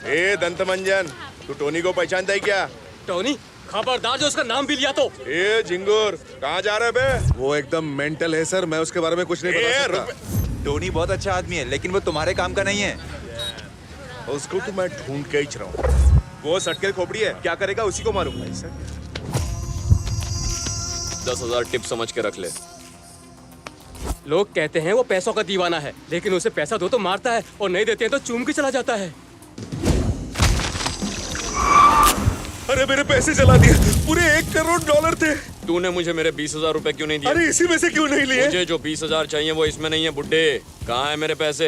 ए दंतमंजन, तू टोनी को पहचानता है क्या? टोनी? खबरदार जो उसका नाम भी लिया तो। ए झिंगुर, कहाँ जा रहे बे? वो एकदम मेंटल है सर, मैं उसके बारे में कुछ नहीं बता सकता। टोनी बहुत अच्छा आदमी है, लेकिन वो तुम्हारे काम का नहीं है। उसको तो मैं ढूंढ के ही रहा हूँ। वो सटके खोपड़ी है, क्या करेगा उसी को मालूम। 10,000 टिप समझ के रख ले। लोग कहते हैं वो पैसों का दीवाना है, लेकिन उसे पैसा दो तो मारता है और नहीं देते हैं तो चूम के चला जाता है। अरे मेरे पैसे जला दिए, पूरे $1 करोड़ थे। तूने मुझे मेरे 20,000 रुपए क्यों नहीं दिए? अरे इसी में से क्यों नहीं लिए? मुझे जो 20,000 चाहिए वो इसमें नहीं है बुड्ढे। कहाँ है मेरे पैसे?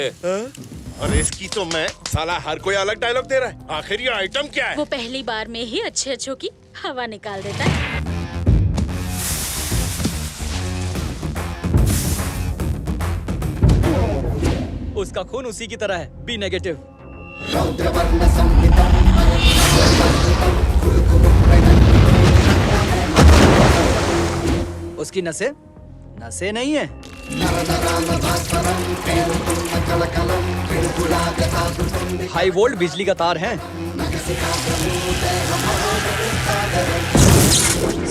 और इसकी तो मैं साला हर कोई अलग डायलॉग दे रहा है। आखिर ये आइटम क्या है? वो पहली बार में ही अच्छे अच्छों की हवा निकाल देता है। उसका खून उसी की तरह है, बी नेगेटिव। उसकी नसें नसें नहीं है। हाई वोल्ट बिजली का तार है।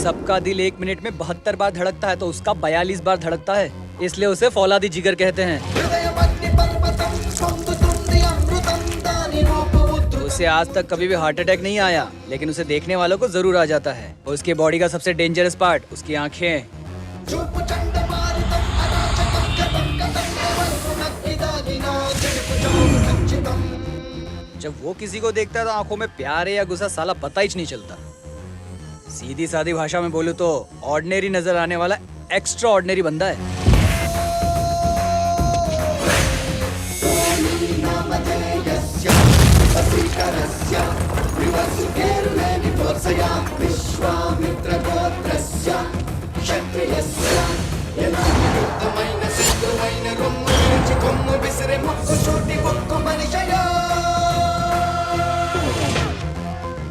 सबका दिल 1 मिनट में 72 बार धड़कता है तो उसका 42 बार धड़कता है, इसलिए उसे फौलादी जिगर कहते हैं। उसे आज तक कभी भी हार्ट अटैक नहीं आया, लेकिन उसे देखने वालों को जरूर आ जाता है। उसकी बॉडी का सबसे डेंजरस पार्ट उसकी आंखें। जब वो किसी को देखता है तो आंखों में प्यार है या गुस्सा साला पता ही नहीं चलता। सीधी सादी भाषा में बोलूं तो ऑर्डिनरी नजर आने वाला एक्स्ट्रा ऑर्डिनरी बंदा है।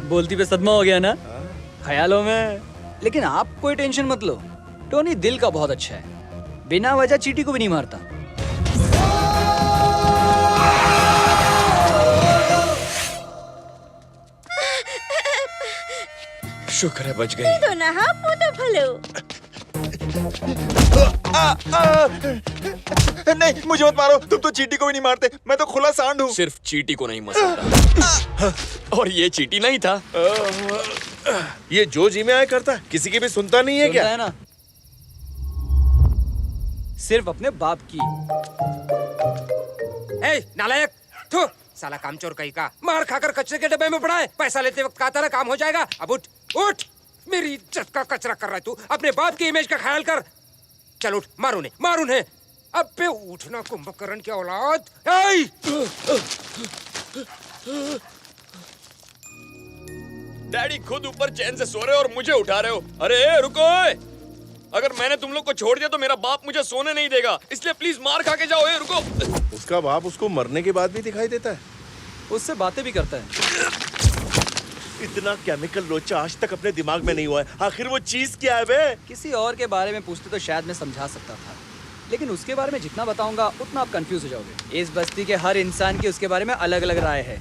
बोलती पे सदमा हो गया ना ख्यालों में। लेकिन आप कोई टेंशन मत लो, टोनी दिल का बहुत अच्छा है, बिना वजह चींटी को भी नहीं मारता। शुक्र है बच गई। तो नहा तो भलो। नहीं, मुझे मत मारो, तुम तो चींटी को भी नहीं मारते, मैं तो खुला सांड हूँ। सिर्फ चींटी को नहीं मसलता। और ये चींटी नहीं था। ये जो जी में आया करता है, किसी की भी सुनता नहीं है क्या? है ना, सिर्फ अपने बाप की। ए, नालायक! थू, साला कामचोर कहीं का, मार खाकर कचरे के डब्बे में पड़ा है। पैसा लेते वक्त कहा था ना काम हो जाएगा। अब उठ उठ, मेरी इज्जत का कचरा कर रहा है तू। अपने बाप की इमेज का ख्याल कर। चल उठ, मार उन्हें। अब पे उठना कुंभकर्ण की औलाद। डैडी खुद ऊपर चैन से सो रहे हो और मुझे उठा रहे हो। अरे रुको, अगर मैंने तुम लोग को छोड़ दिया तो मेरा बाप मुझे सोने नहीं देगा, इसलिए प्लीज मार खा के जाओ। रुको। उसका बाप उसको मरने के बाद भी दिखाई देता है, उससे बातें भी करता है। इतना केमिकल लोचा आज तक अपने दिमाग में नहीं हुआ है। आखिर वो चीज क्या है बे? किसी और के बारे में पूछते तो शायद मैं समझा सकता था, लेकिन उसके बारे में जितना बताऊंगा उतना आप कंफ्यूज हो जाओगे। इस बस्ती के हर इंसान की उसके बारे में अलग अलग राय है।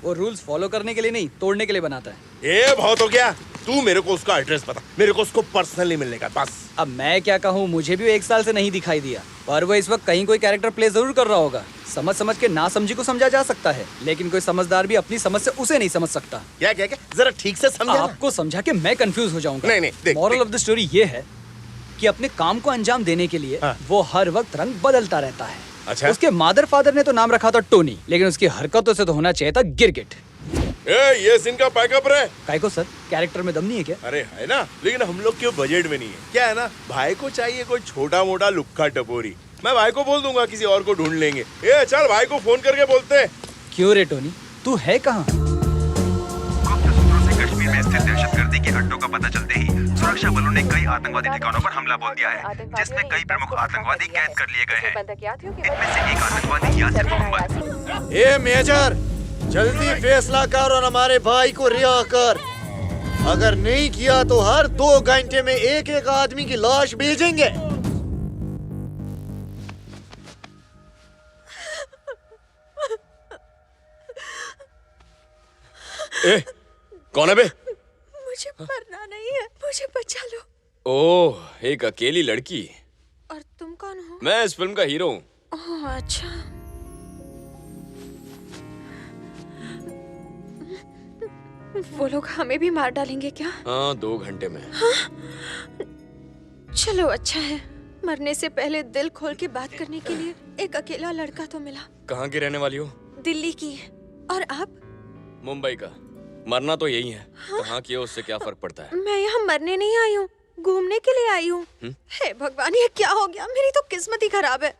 वो रूल्स फॉलो करने के लिए नहीं, तोड़ने के लिए बनाता है। ये बहुत हो गया, तू मेरे को उसका एड्रेस बता, मेरे को उसको पर्सनली मिलने का बस। अब मैं क्या कहूँ, मुझे भी 1 साल से नहीं दिखाई दिया, पर वो इस वक्त कहीं कोई कैरेक्टर प्ले जरूर कर रहा होगा। समझ समझ के ना समझी को समझा जा सकता है, लेकिन कोई समझदार भी अपनी समझ से उसे नहीं समझ सकता। क्या क्या क्या, जरा ठीक से समझा। आपको समझा के मैं कंफ्यूज हो जाऊंगा। नहीं, देख, मॉरल ऑफ द स्टोरी ये है कि अपने काम को अंजाम देने के लिए वो हर वक्त रंग बदलता रहता है। अच्छा? उसके मादर फादर ने तो नाम रखा था टोनी, लेकिन उसकी हरकतों से तो होना चाहिए था गिरगिट। ये सीन का पैकअप रहे। काय को सर, कैरेक्टर में दम नहीं है क्या? अरे है ना, लेकिन हम लोग के बजट में नहीं है। क्या है ना, भाई को चाहिए कोई छोटा मोटा लुक्का टपोरी। मैं भाई को बोल दूंगा, किसी और को ढूंढ लेंगे। चल भाई को फोन करके बोलते हैं। क्यों रे टोनी, तू है कहाँ? कश्मीर में स्थित दहशतगर्दी के अड्डों का पता चलते ही सुरक्षा बलों ने कई आतंकवादी ठिकानों पर हमला बोल दिया है, जिसमें कई प्रमुख आतंकवादी कैद कर लिए गए हैं। इनमें से एक आतंकवादी यासिर मोहम्मद। मेजर, जल्दी फैसला कर और हमारे भाई को रिहा कर। अगर नहीं किया तो हर 2 घंटे में एक आदमी की लाश भेजेंगे। ए, कौन है बे? मुझे मरना नहीं है, मुझे बचा लो। ओह, एक अकेली लड़की। और तुम कौन हो? मैं इस फिल्म का हीरो हूँ। ओह अच्छा। वो लोग हमें भी मार डालेंगे क्या? हाँ, 2 घंटे में। चलो अच्छा है, मरने से पहले दिल खोल के बात करने के लिए एक अकेला लड़का तो मिला। कहाँ की रहने वाली हो? दिल्ली की। और आप? मुंबई का। मरना तो यही है। कहाँ की हो उससे क्या फर्क पड़ता है? मैं यहाँ मरने नहीं आई हूँ, घूमने के लिए आई हूँ। हे भगवान, ये क्या हो गया? मेरी तो किस्मत ही खराब है।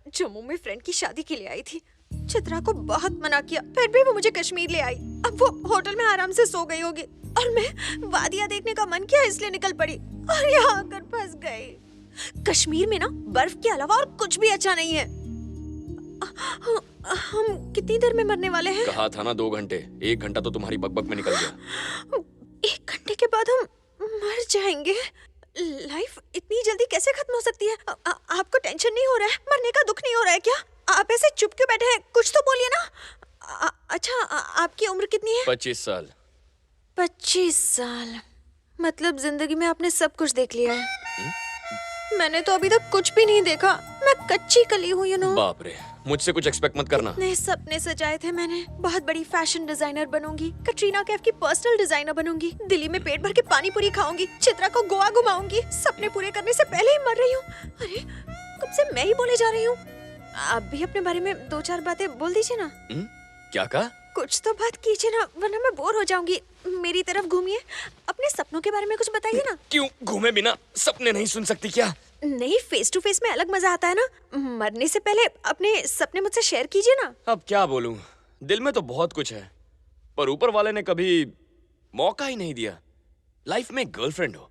जम्मू में फ्रेंड की शादी के लिए आई थी, चित्रा को बहुत मना किया, फिर भी वो मुझे कश्मीर ले आई। अब वो होटल में आराम से सो गई होगी और मैं वादियाँ देखने का मन किया इसलिए निकल पड़ी और यहाँ आकर फंस गई। कश्मीर में ना बर्फ के अलावा और कुछ भी अच्छा नहीं है। हम कितनी देर में मरने वाले हैं? कहा था ना 2 घंटे। 1 घंटा तो तुम्हारी बकबक में निकल गया। 1 घंटे के बाद हम मर जाएंगे। लाइफ इतनी जल्दी कैसे खत्म हो सकती है? आपको टेंशन नहीं हो रहा है? मरने का दुख नहीं हो रहा है क्या? आप ऐसे चुप क्यों बैठे हैं? कुछ तो बोलिए ना। अच्छा, आपकी उम्र कितनी है? 25 साल। 25 साल मतलब जिंदगी में आपने सब कुछ देख लिया है। मैंने तो अभी तक कुछ भी नहीं देखा। मैं कच्ची कली हूँ, यू नो। बाप रे, मुझसे कुछ एक्सपेक्ट मत करना। इतने सपने सजाए थे मैंने। बहुत बड़ी फैशन डिजाइनर बनूंगी, कटरीना कैफ की पर्सनल डिजाइनर बनूंगी, दिल्ली में पेट भर के पानी पूरी खाऊंगी, चित्रा को गोवा घुमाऊंगी। सपने पूरे करने से पहले ही मर रही हूँ। अरे कब से मैं ही बोले जा रही हूँ। आप भी अपने बारे में 2-4 बातें बोल दीजिए ना। क्या कहा? कुछ तो बात कीजिए ना, वरना मैं बोर हो जाऊंगी। मेरी तरफ घूमिए, अपने सपनों के बारे में कुछ बताइए ना। क्यों घूमे बिना सपने नहीं सुन सकती क्या? नहीं, फेस टू फेस में अलग मजा आता है ना। मरने से पहले अपने सपने मुझसे शेयर कीजिए ना। अब क्या बोलूं, दिल में तो बहुत कुछ है, पर ऊपर वाले ने कभी मौका ही नहीं दिया। लाइफ में गर्लफ्रेंड हो,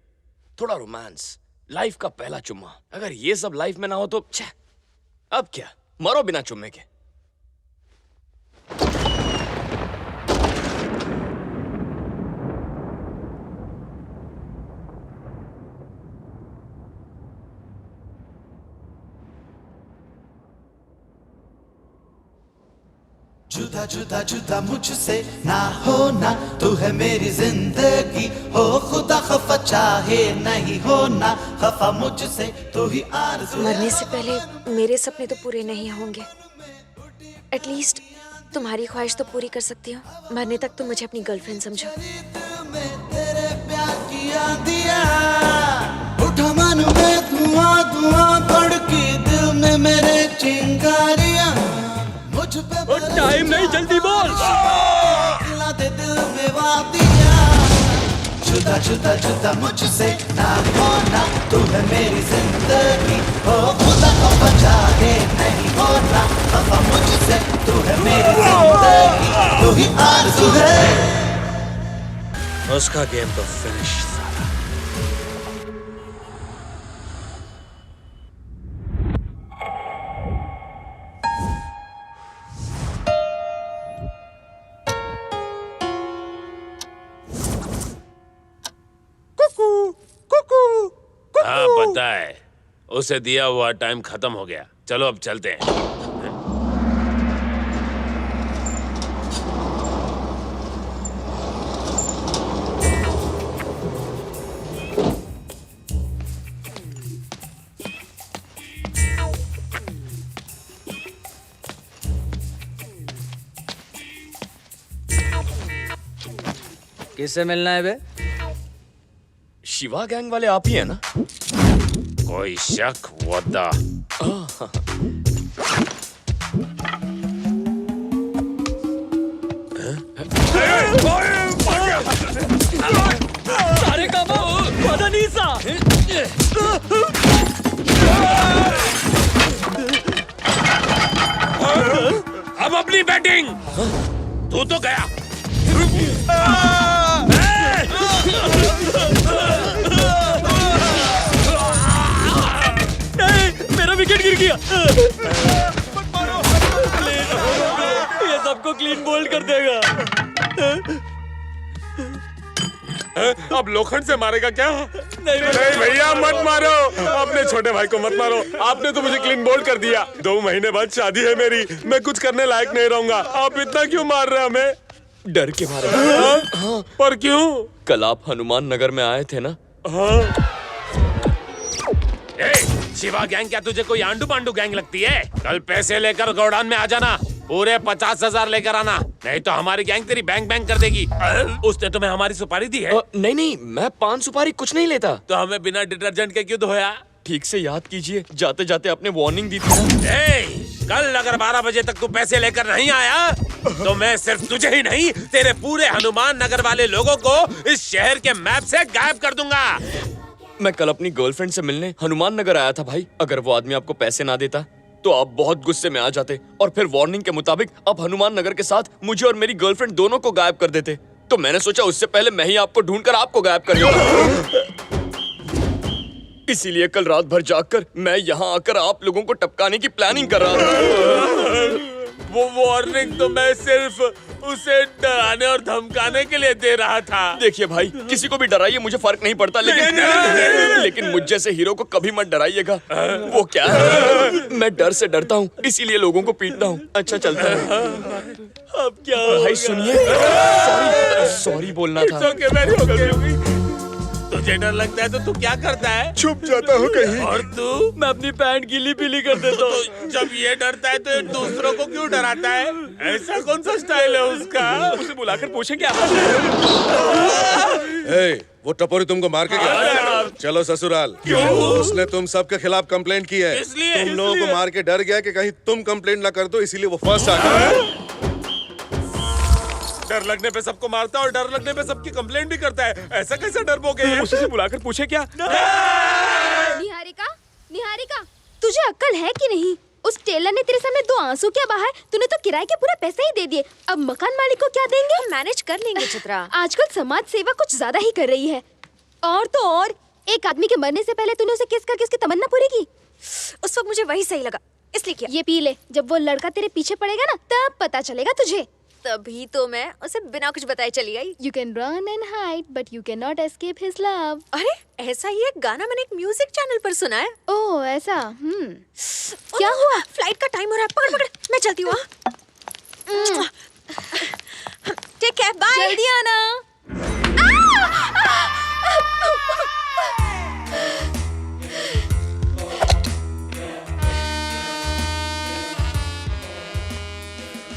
थोड़ा रोमांस, लाइफ का पहला चुम्मा, अगर ये सब लाइफ में ना हो तो छे, अब क्या, मरो बिना चुम्मे के। जुदा जुदा जुदा मुझसे ना होना, तू है मेरी जिंदगी। हो खुदा खफा चाहे नहीं होना, खफा मुझसे तू ही आरज़ू। मरने से पहले मेरे सपने तो पूरे नहीं होंगे, एटलीस्ट तुम्हारी ख्वाहिश तो पूरी कर सकती हूँ। मरने तक तुम मुझे अपनी गर्लफ्रेंड समझो। तेरे प्यार की आंधियाँ उठा मन में धुआं धुआं, भड़की दिल में मेरे चिंगारियाँ। टाइम नहीं, जल्दी बोल। दिला दे दिल में वादियाँ। जुदा जुदा जुदा मुझसे ना होना, तू है मेरी जिंदगी। हो खुदा को बचाए नहीं होना, खफा मुझसे तू है मेरी जिंदगी। तू ही आरज़ू है। उसका गेम तो फिनिश था। हाँ पता है, उसे दिया हुआ टाइम खत्म हो गया। चलो अब चलते हैं। किससे मिलना है बे? शिवा गैंग वाले आप ही है ना? कोई शक वदा? सारे काम पता नहीं सा। अब अपनी बैटिंग। तू तो गया। मेरा विकेट गिर गया। ये सबको क्लीन बोल्ड कर देगा। अब लोखंड से मारेगा क्या? नहीं भैया मत मारो, अपने छोटे भाई को मत मारो। आपने तो मुझे क्लीन बोल्ड कर दिया। 2 महीने बाद शादी है मेरी, मैं कुछ करने लायक नहीं रहूंगा। आप इतना क्यों मार रहे हैं हमें? डर के मारे। हाँ? पर क्यों? कल आप हनुमान नगर में आए थे ना? हाँ? शिवा गैंग क्या तुझे कोई आंडू पांडू गैंग लगती है? कल पैसे लेकर गोडाउन में आ जाना, पूरे 50,000 लेकर आना, नहीं तो हमारी गैंग तेरी बैंक बैंक कर देगी। उसने तुम्हें हमारी सुपारी दी है? नहीं नहीं, मैं पान सुपारी कुछ नहीं लेता। तो हमें बिना डिटर्जेंट के क्यों धोया? ठीक से याद कीजिए, जाते जाते आपने वार्निंग दी थी ना। कल अगर 12 बजे तक तू पैसे लेकर नहीं आया तो मैं सिर्फ तुझे ही नहीं, तेरे पूरे हनुमान नगर वाले लोगों को इस शहर के मैप से गायब कर दूंगा। मैं कल अपनी गर्लफ्रेंड से मिलने हनुमान नगर आया था भाई। अगर वो आदमी आपको पैसे ना देता तो आप बहुत गुस्से में आ जाते और फिर वार्निंग के मुताबिक आप हनुमान नगर के साथ मुझे और मेरी गर्लफ्रेंड दोनों को गायब कर देते। तो मैंने सोचा उससे पहले मैं ही आपको ढूंढकर आपको गायब कर दूंगा। इसीलिए कल रात भर जागकर मैं यहाँ आकर आप लोगों को टपकाने की प्लानिंग कर रहा था। वो वार्निंग तो मैं सिर्फ उसे डराने और धमकाने के लिए दे रहा था। देखिए भाई, किसी को भी डराइए, मुझे फर्क नहीं पड़ता, लेकिन मुझ जैसे हीरो को कभी मत डराइएगा। वो क्या है, मैं डर से डरता हूँ, इसीलिए लोगों को पीटता हूँ। अच्छा चलता है। अब क्या भाई सुनिए, सॉरी बोलना था। तुझे डर लगता है तो तू क्या करता है? छुप जाता हूँ कहीं। और तू? मैं अपनी पैंट गीली पीली कर देता हूँ। तो जब ये डरता है तो ये दूसरों को क्यों डराता है? ऐसा कौन सा स्टाइल है उसका? उसे बुलाकर पूछेंगे आप। वो टपोरी तुमको मार के गया? चलो ससुराल। क्यों? उसने तुम सबके खिलाफ कंप्लेंट की है। इसलिए? तुम लोगों को मार के डर गया कि कहीं तुम कंप्लेंट ना कर दो, इसीलिए वो फर्स्ट आ गया। डर लगने पे सबको मारता है और डर लगने पे सबकी कंप्लेंट भी करता है। ऐसा कैसा डरपोक है? उसे बुलाकर पूछे क्या? निहारिका, निहारिका, तुझे अक्ल है कि नहीं? उस टेलर ने तेरे सामने 2 आंसू क्या बहाए? तूने तो किराए के पूरे पैसे ही दे दिए। अब मकान मालिक को क्या देंगे? मैनेज कर लेंगे चित्रा। आजकल समाज सेवा कुछ ज्यादा ही कर रही है। और तो और, एक आदमी के मरने से पहले तूने उसे किस करके उसकी तमन्ना पूरी की। उस वक्त मुझे वही सही लगा, इसलिए किया। ये पी ले, जब वो लड़का तेरे पीछे पड़ेगा ना, तब पता चलेगा तुझे। तभी तो मैं उसे बिना कुछ बताए चली आई। You can run and hide, but you cannot escape his love. अरे ऐसा ही एक गाना मैंने एक म्यूजिक चैनल पर सुना है। ओह ऐसा, क्या हुआ? फ्लाइट का टाइम हो रहा है, पकड़ पकड़, मैं चलती हूँ। Take care, bye. जल्दी आना।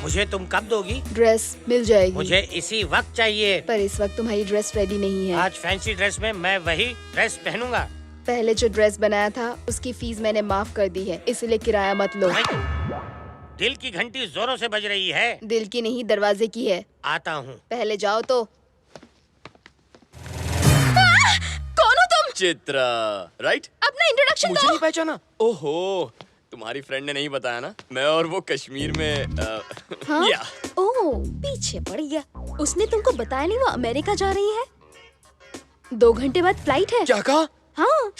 मुझे तुम कब दोगी? ड्रेस मिल जाएगी। मुझे इसी वक्त चाहिए। पर इस वक्त तुम्हारी ड्रेस रेडी नहीं है। आज फैंसी ड्रेस में मैं वही ड्रेस पहनूंगा। पहले जो ड्रेस बनाया था उसकी फीस मैंने माफ कर दी है, इसलिए किराया मत लो। दिल की घंटी जोरों से बज रही है। दिल की नहीं, दरवाजे की है। आता हूँ। पहले जाओ तो। कौन हो तुम? चित्रा, राइट? अपना इंट्रोडक्शन दो। मुझे नहीं पहचाना? ओहो, तुम्हारी फ्रेंड ने नहीं बताया ना? मैं और वो कश्मीर में हाँ? या ओह, पीछे पड़ गया। उसने तुमको बताया नहीं वो अमेरिका जा रही है? 2 घंटे बाद फ्लाइट है। क्या कहा? हाँ।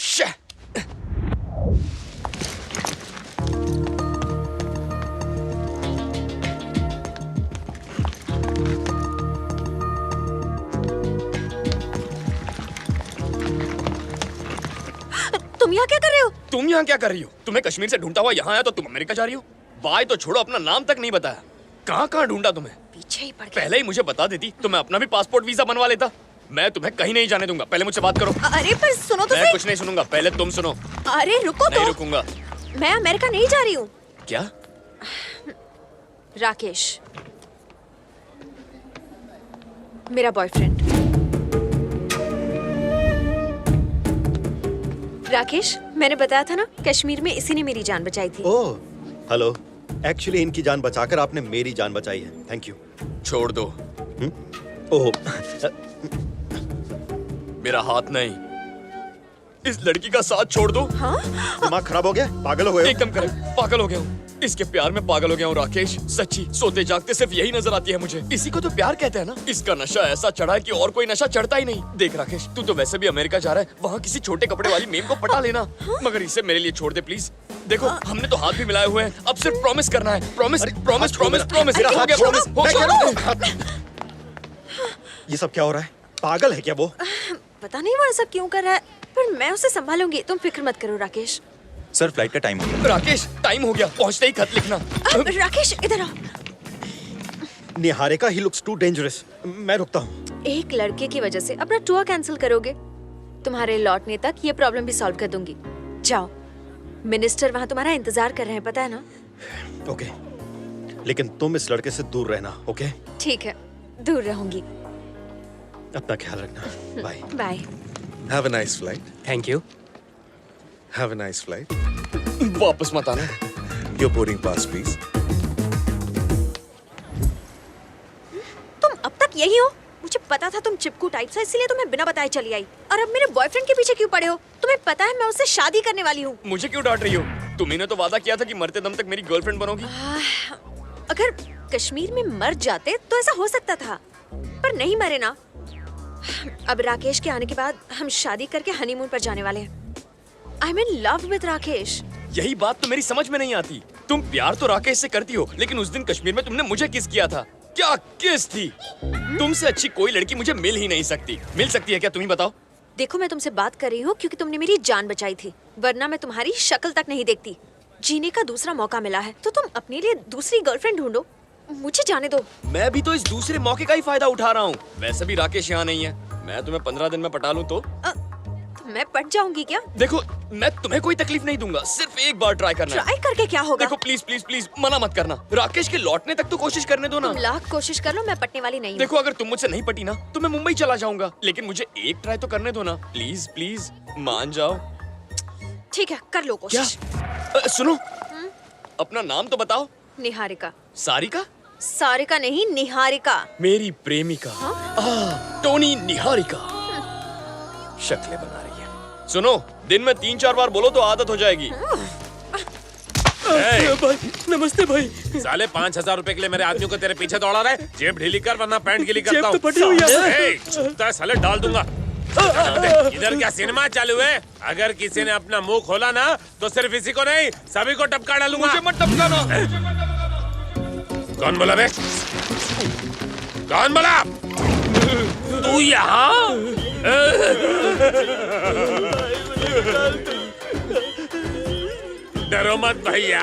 तुम यहाँ क्या कर रहे हो? तुम यहाँ क्या कर रही हो? तुम्हें कश्मीर से ढूंढता हुआ यहाँ आया तो तुम अमेरिका जा रही हो? बाय तो छोड़ो, अपना नाम तक नहीं बताया। कहाँ कहाँ ढूंढा तुम्हें? पीछे ही पड़ गया। पहले ही मुझे बता देती तो मैं अपना भी पासपोर्ट वीजा बनवा लेता। मैं तुम्हें कहीं नहीं जाने दूंगा। पहले मुझसे बात करो। अरे पर सुनो तो मैं सही। कुछ नहीं सुनूंगा, पहले तुम सुनो। अरे रुको तो। नहीं रुकूंगा। मैं अमेरिका नहीं जा रही हूँ। क्या? राकेश, मेरा बॉयफ्रेंड। राकेश, मैंने बताया था ना, कश्मीर में इसी ने मेरी जान बचाई थी। ओह, हेलो। एक्चुअली इनकी जान बचाकर आपने मेरी जान बचाई है। Thank you. छोड़ दो। ओह, मेरा हाथ नहीं, इस लड़की का साथ छोड़ दो। हाँ? दिमाग खराब हो गया? पागल हो गए हो? एकदम करेक्ट, पागल हो गया हूँ। इसके प्यार में पागल हो गया हूँ राकेश। सच्ची, सोते जागते सिर्फ यही नजर आती है मुझे। इसी को तो प्यार कहते हैं ना। इसका नशा ऐसा चढ़ा है कि और कोई नशा चढ़ता ही नहीं। देख राकेश, तू तो वैसे भी अमेरिका जा रहा है, वहाँ किसी छोटे कपड़े वाली मेम को पटा लेना। मगर इसे मेरे लिए छोड़ दे प्लीज। देखो, हमने तो हाथ भी मिलाए हुए हैं, अब सिर्फ प्रॉमिस करना है। Promise, promise, promise, promise. हो गया प्रॉमिस। ये सब क्या हो रहा है? पागल है क्या वो? पता नहीं वो ऐसा क्यों कर रहा है, पर मैं उसे संभालूंगी। तुम फिक्र मत करो राकेश। सर, फ्लाइट का टाइम हो गया। राकेश, टाइम हो गया, पहुंचते ही खत लिखना। राकेश इधर आओ। Niharika, he looks too dangerous. मैं रुकता हूँ। एक लड़के की वजह से अपना टूर कैंसिल करोगे? तुम्हारे लौटने तक ये प्रॉब्लम भी सॉल्व कर दूंगी। जाओ, मिनिस्टर वहाँ तुम्हारा इंतजार कर रहे हैं, पता है ना? ओके, लेकिन तुम इस लड़के से दूर रहना, ओके? ठीक है, दूर रहूंगी। अपना ख्याल रखना। Bye. Bye. Have a nice flight. Thank you. Have a nice flight. वापस मत आना। Your boarding pass please. तुम अब तक यही हो? मुझे पता था तुम चिपकू टाइप से, इसीलिए तुम्हें बिना बताए चली आई। और अब मेरे बॉयफ्रेंड के पीछे क्यों पड़े हो? तुम्हें पता है मैं उससे शादी करने वाली हूँ। मुझे क्यों डांट रही हो? तुम्ही ने तो वादा किया था कि मरते दम तक मेरी गर्लफ्रेंड बनोगी। अगर कश्मीर में मर जाते तो ऐसा हो सकता था, पर नहीं मरे ना। अब राकेश के आने के बाद हम शादी करके हनीमून पर जाने वाले हैं। I am in love with Rakesh. यही बात तो मेरी समझ में नहीं आती। तुम प्यार तो राकेश से करती हो, लेकिन उस दिन कश्मीर में तुमने मुझे किस किया था। क्या किस थी? तुमसे अच्छी कोई लड़की मुझे मिल ही नहीं सकती। मिल सकती है क्या, तुम ही बताओ? देखो, मैं तुमसे बात कर रही हूँ क्योंकि तुमने मेरी जान बचाई थी, वरना मैं तुम्हारी शक्ल तक नहीं देखती। जीने का दूसरा मौका मिला है तो तुम अपने लिए दूसरी गर्लफ्रेंड ढूंढो, मुझे जाने दो। मैं भी तो इस दूसरे मौके का ही फायदा उठा रहा हूँ। वैसे भी राकेश यहाँ नहीं है। मैं तुम्हें 15 दिन में पटा लूँ तो मैं पट जाऊंगी क्या? देखो, मैं तुम्हें कोई तकलीफ नहीं दूंगा, सिर्फ एक बार ट्राई करना है। ट्राई करके क्या होगा? देखो प्लीज प्लीज प्लीज मना मत करना। राकेश के लौटने तक तो कोशिश करने दो ना। तुम लाख कोशिश कर लो, मैं पटने वाली नहीं हूँ। देखो, अगर तुम मुझसे नहीं पटी ना तो मैं मुंबई चला जाऊंगा, लेकिन मुझे एक ट्राई तो करने दो ना। प्लीज प्लीज मान जाओ। ठीक है, कर लो कोशिश। सुनो, अपना नाम तो बताओ। निहारिका। सारिका? सारिका नहीं, निहारिका। मेरी प्रेमिका। टोनी निहारिका। शक्लें बना रही है। सुनो, दिन में 3-4 बार बोलो तो आदत हो जाएगी। भाई, नमस्ते भाई। साले 5,000 रुपए के लिए मेरे आदमियों को तेरे पीछे दौड़ा रहा है। जेब ढीली कर वरना पैंट गीली करता जेब हूँ। तो फटी हुई है। छुपता है साले, डाल दूंगा। इधर क्या सिनेमा चालू है? अगर किसी ने अपना मुंह खोला ना तो सिर्फ इसी को नहीं, सभी को टपका डालूंगा। मुझे मत टपकाना। कौन बोला बे? कौन बोला? तू यहाँ? डरो मत भैया,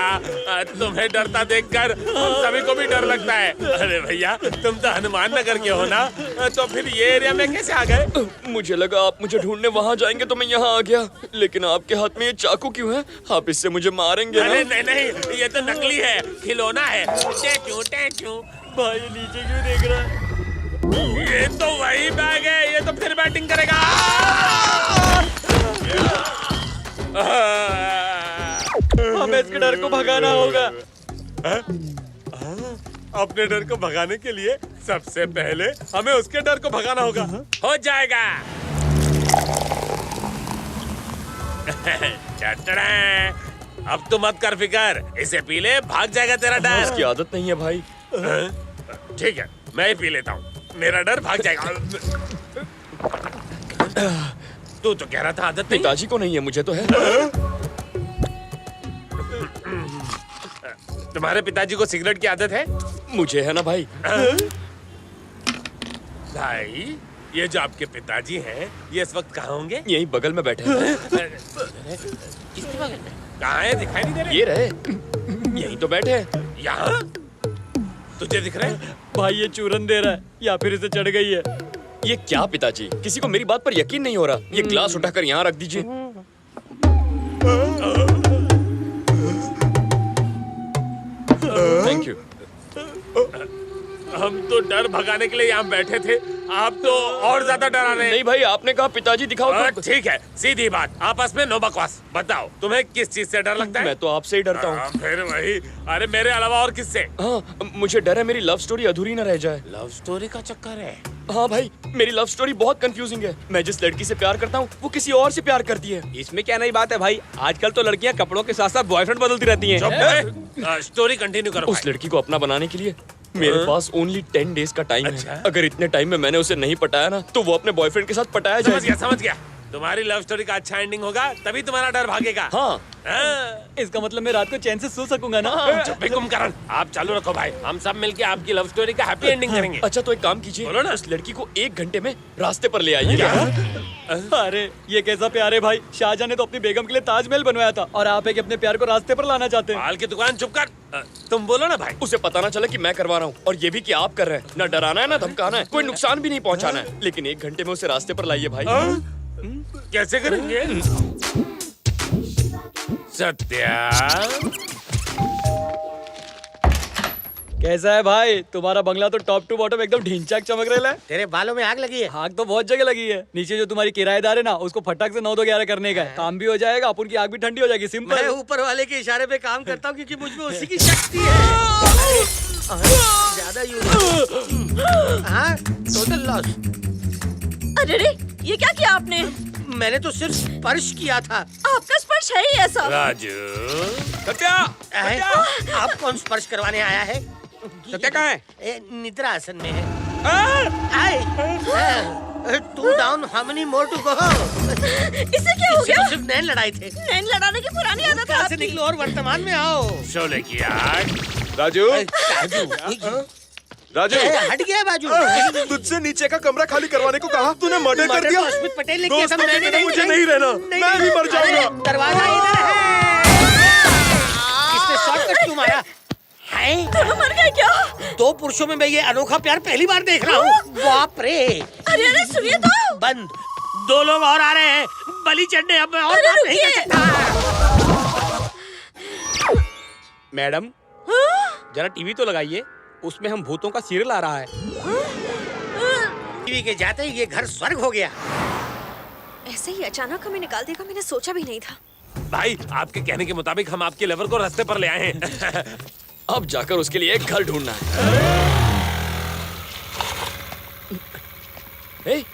तुम्हें डरता देखकर हम सभी को भी डर लगता है। अरे भैया, तुम तो हनुमान नगर के हो ना, तो फिर ये एरिया में कैसे आ गए? मुझे लगा आप मुझे ढूंढने वहाँ जाएंगे तो मैं यहाँ आ गया, लेकिन आपके हाथ में ये चाकू क्यों है? आप इससे मुझे मारेंगे ना? अरे नहीं नहीं, ये तो नकली है, खिलौना है। टैचू। भाई नीचे क्यों देख रहा है? ये तो वही बैग है, ये तो फिर बैटिंग करेगा। हमें इसके डर को भगाना होगा। अपने डर को भगाने के लिए सबसे पहले हमें उसके डर को भगाना होगा। हो जाएगा। अब तो मत कर फिकर, इसे पी ले, भाग जाएगा तेरा डर। इसकी आदत नहीं है भाई। ठीक है, मैं ही पी लेता हूँ, मेरा डर भाग जाएगा। तू तो कह रहा था आदत नहीं। पिताजी को नहीं है, मुझे तो है। तुम्हारे पिताजी को सिगरेट की आदत है? मुझे है ना भाई। भाई, ये जो आपके पिताजी हैं, ये इस वक्त कहाँ होंगे? यहीं बगल में बैठे हैं। किसके बगल में? कहाँ है? दिखाई नहीं दे रहे। ये रहे, यहीं तो बैठे हैं। यहाँ? तुझे दिख रहे? भाई ये चूरन दे रहा है या फिर इसे चढ़ गई है। ये क्या पिताजी, किसी को मेरी बात पर यकीन नहीं हो रहा। ये ग्लास उठाकर यहाँ रख दीजिए। Thank you. हम तो डर भगाने के लिए यहाँ बैठे थे, आप तो और ज्यादा डरा रहे हैं। नहीं भाई, आपने कहा पिताजी दिखाओ तो। ठीक है, सीधी बात, आपस में नो बकवास। बताओ, तुम्हें किस चीज से डर लगता है? मैं तो आपसे ही डरता हूँ। फिर वही। अरे मेरे अलावा और किससे? हाँ, मुझे डर है मेरी लव स्टोरी अधूरी न रह जाए। लव स्टोरी का चक्कर है? हाँ भाई, मेरी लव स्टोरी बहुत कंफ्यूजिंग है। मैं जिस लड़की से प्यार करता हूँ वो किसी और से प्यार करती है। इसमें क्या नई बात है भाई? आजकल तो लड़कियां कपड़ों के साथ साथ बॉयफ्रेंड बदलती रहती हैं। स्टोरी कंटिन्यू करो। उस लड़की को अपना बनाने के लिए मेरे पास ओनली 10 डेज का टाइम है। अगर इतने टाइम में मैंने उसे नहीं पटाया ना तो वो अपने बॉयफ्रेंड के साथ पटाया जाएगा। समझ गया। तुम्हारी लव स्टोरी का अच्छा एंडिंग होगा तभी तुम्हारा डर भागेगा। हाँ। इसका मतलब मैं रात को चैन से सो सकूंगा ना? चुप भी कुंभकर्ण, आप चालू रखो भाई, हम सब मिलके आपकी लव स्टोरी का हैप्पी एंडिंग करेंगे। अच्छा तो एक काम कीजिए, बोलो ना। उस लड़की को 1 घंटे में रास्ते पर ले आइए। अरे ये कैसा प्यार है भाई। शाहजहां ने तो अपनी बेगम के लिए ताजमहल बनवाया था और आप एक अपने प्यार को रास्ते पर लाना चाहते हैं। माल की दुकान चुप कर। तुम बोलो ना भाई। उसे पता ना चले कि मैं करवा रहा हूँ और ये भी कि आप कर रहे हैं। ना डराना है ना धमकाना है, कोई नुकसान भी नहीं पहुँचाना है, लेकिन 1 घंटे में उसे रास्ते पर लाइए भाई। कैसे करेंगे? सत्या कैसा है भाई तुम्हारा बंगला? तो टॉप टू बॉटम एकदम ढिंचाक चमक रहा है। तेरे बालों में आग लगी है। आग तो बहुत जगह लगी है। नीचे जो तुम्हारी किराएदार है ना, उसको फटाक से 9-2-11 करने का है। काम भी हो जाएगा, अपन की आग भी ठंडी हो जाएगी। सिंपल। मैं ऊपर वाले के इशारे पे काम करता हूँ क्योंकि मुझ में उसी की शक्ति है। ज्यादा यूज। हाँ, टोटल लॉस। अरे रे, ये क्या किया आपने? मैंने तो सिर्फ स्पर्श किया था। आपका स्पर्श है ही ऐसा। राजू। सत्या। आप कौन स्पर्श करवाने आया है? सत्या कहाँ है? निद्रा आसन में है। Two down, how many more to go? इससे क्या हो गया? सिर्फ नैन लड़ाई थे। नैन लड़ाने की पुरानी आदत है से निकलो और वर्तमान में आओ। शोले की आग। राजू राजू हट गया बाजू। तुझसे नीचे का कमरा खाली करवाने को कहा, तूने मर्डर कर दिया। अस्मित पटेल ने दो किया था। उसको मुझे नहीं रहना, मैं भी मर जाऊंगा। दरवाजा इधर है। किसने शॉर्टकट क्यों मारा? दोनों मर गए क्या? 2 पुरुषों में मैं ये अनोखा प्यार पहली बार देख रहा हूँ। बाप रे। अरे अरे सुनिए तो। बंद। 2 लोग और आ रहे हैं बलि चढ़ने। अब मैं और बात नहीं कर सकता। मैडम जरा टीवी तो लगाइए, उसमें हम भूतों का सीरियल आ रहा है। टीवी के जाते ही ये घर स्वर्ग हो गया। ऐसे ही अचानक हमें निकाल देगा, मैंने सोचा भी नहीं था। भाई आपके कहने के मुताबिक हम आपके लवर को रास्ते पर ले आए हैं। अब जाकर उसके लिए एक घर ढूंढना है। ए,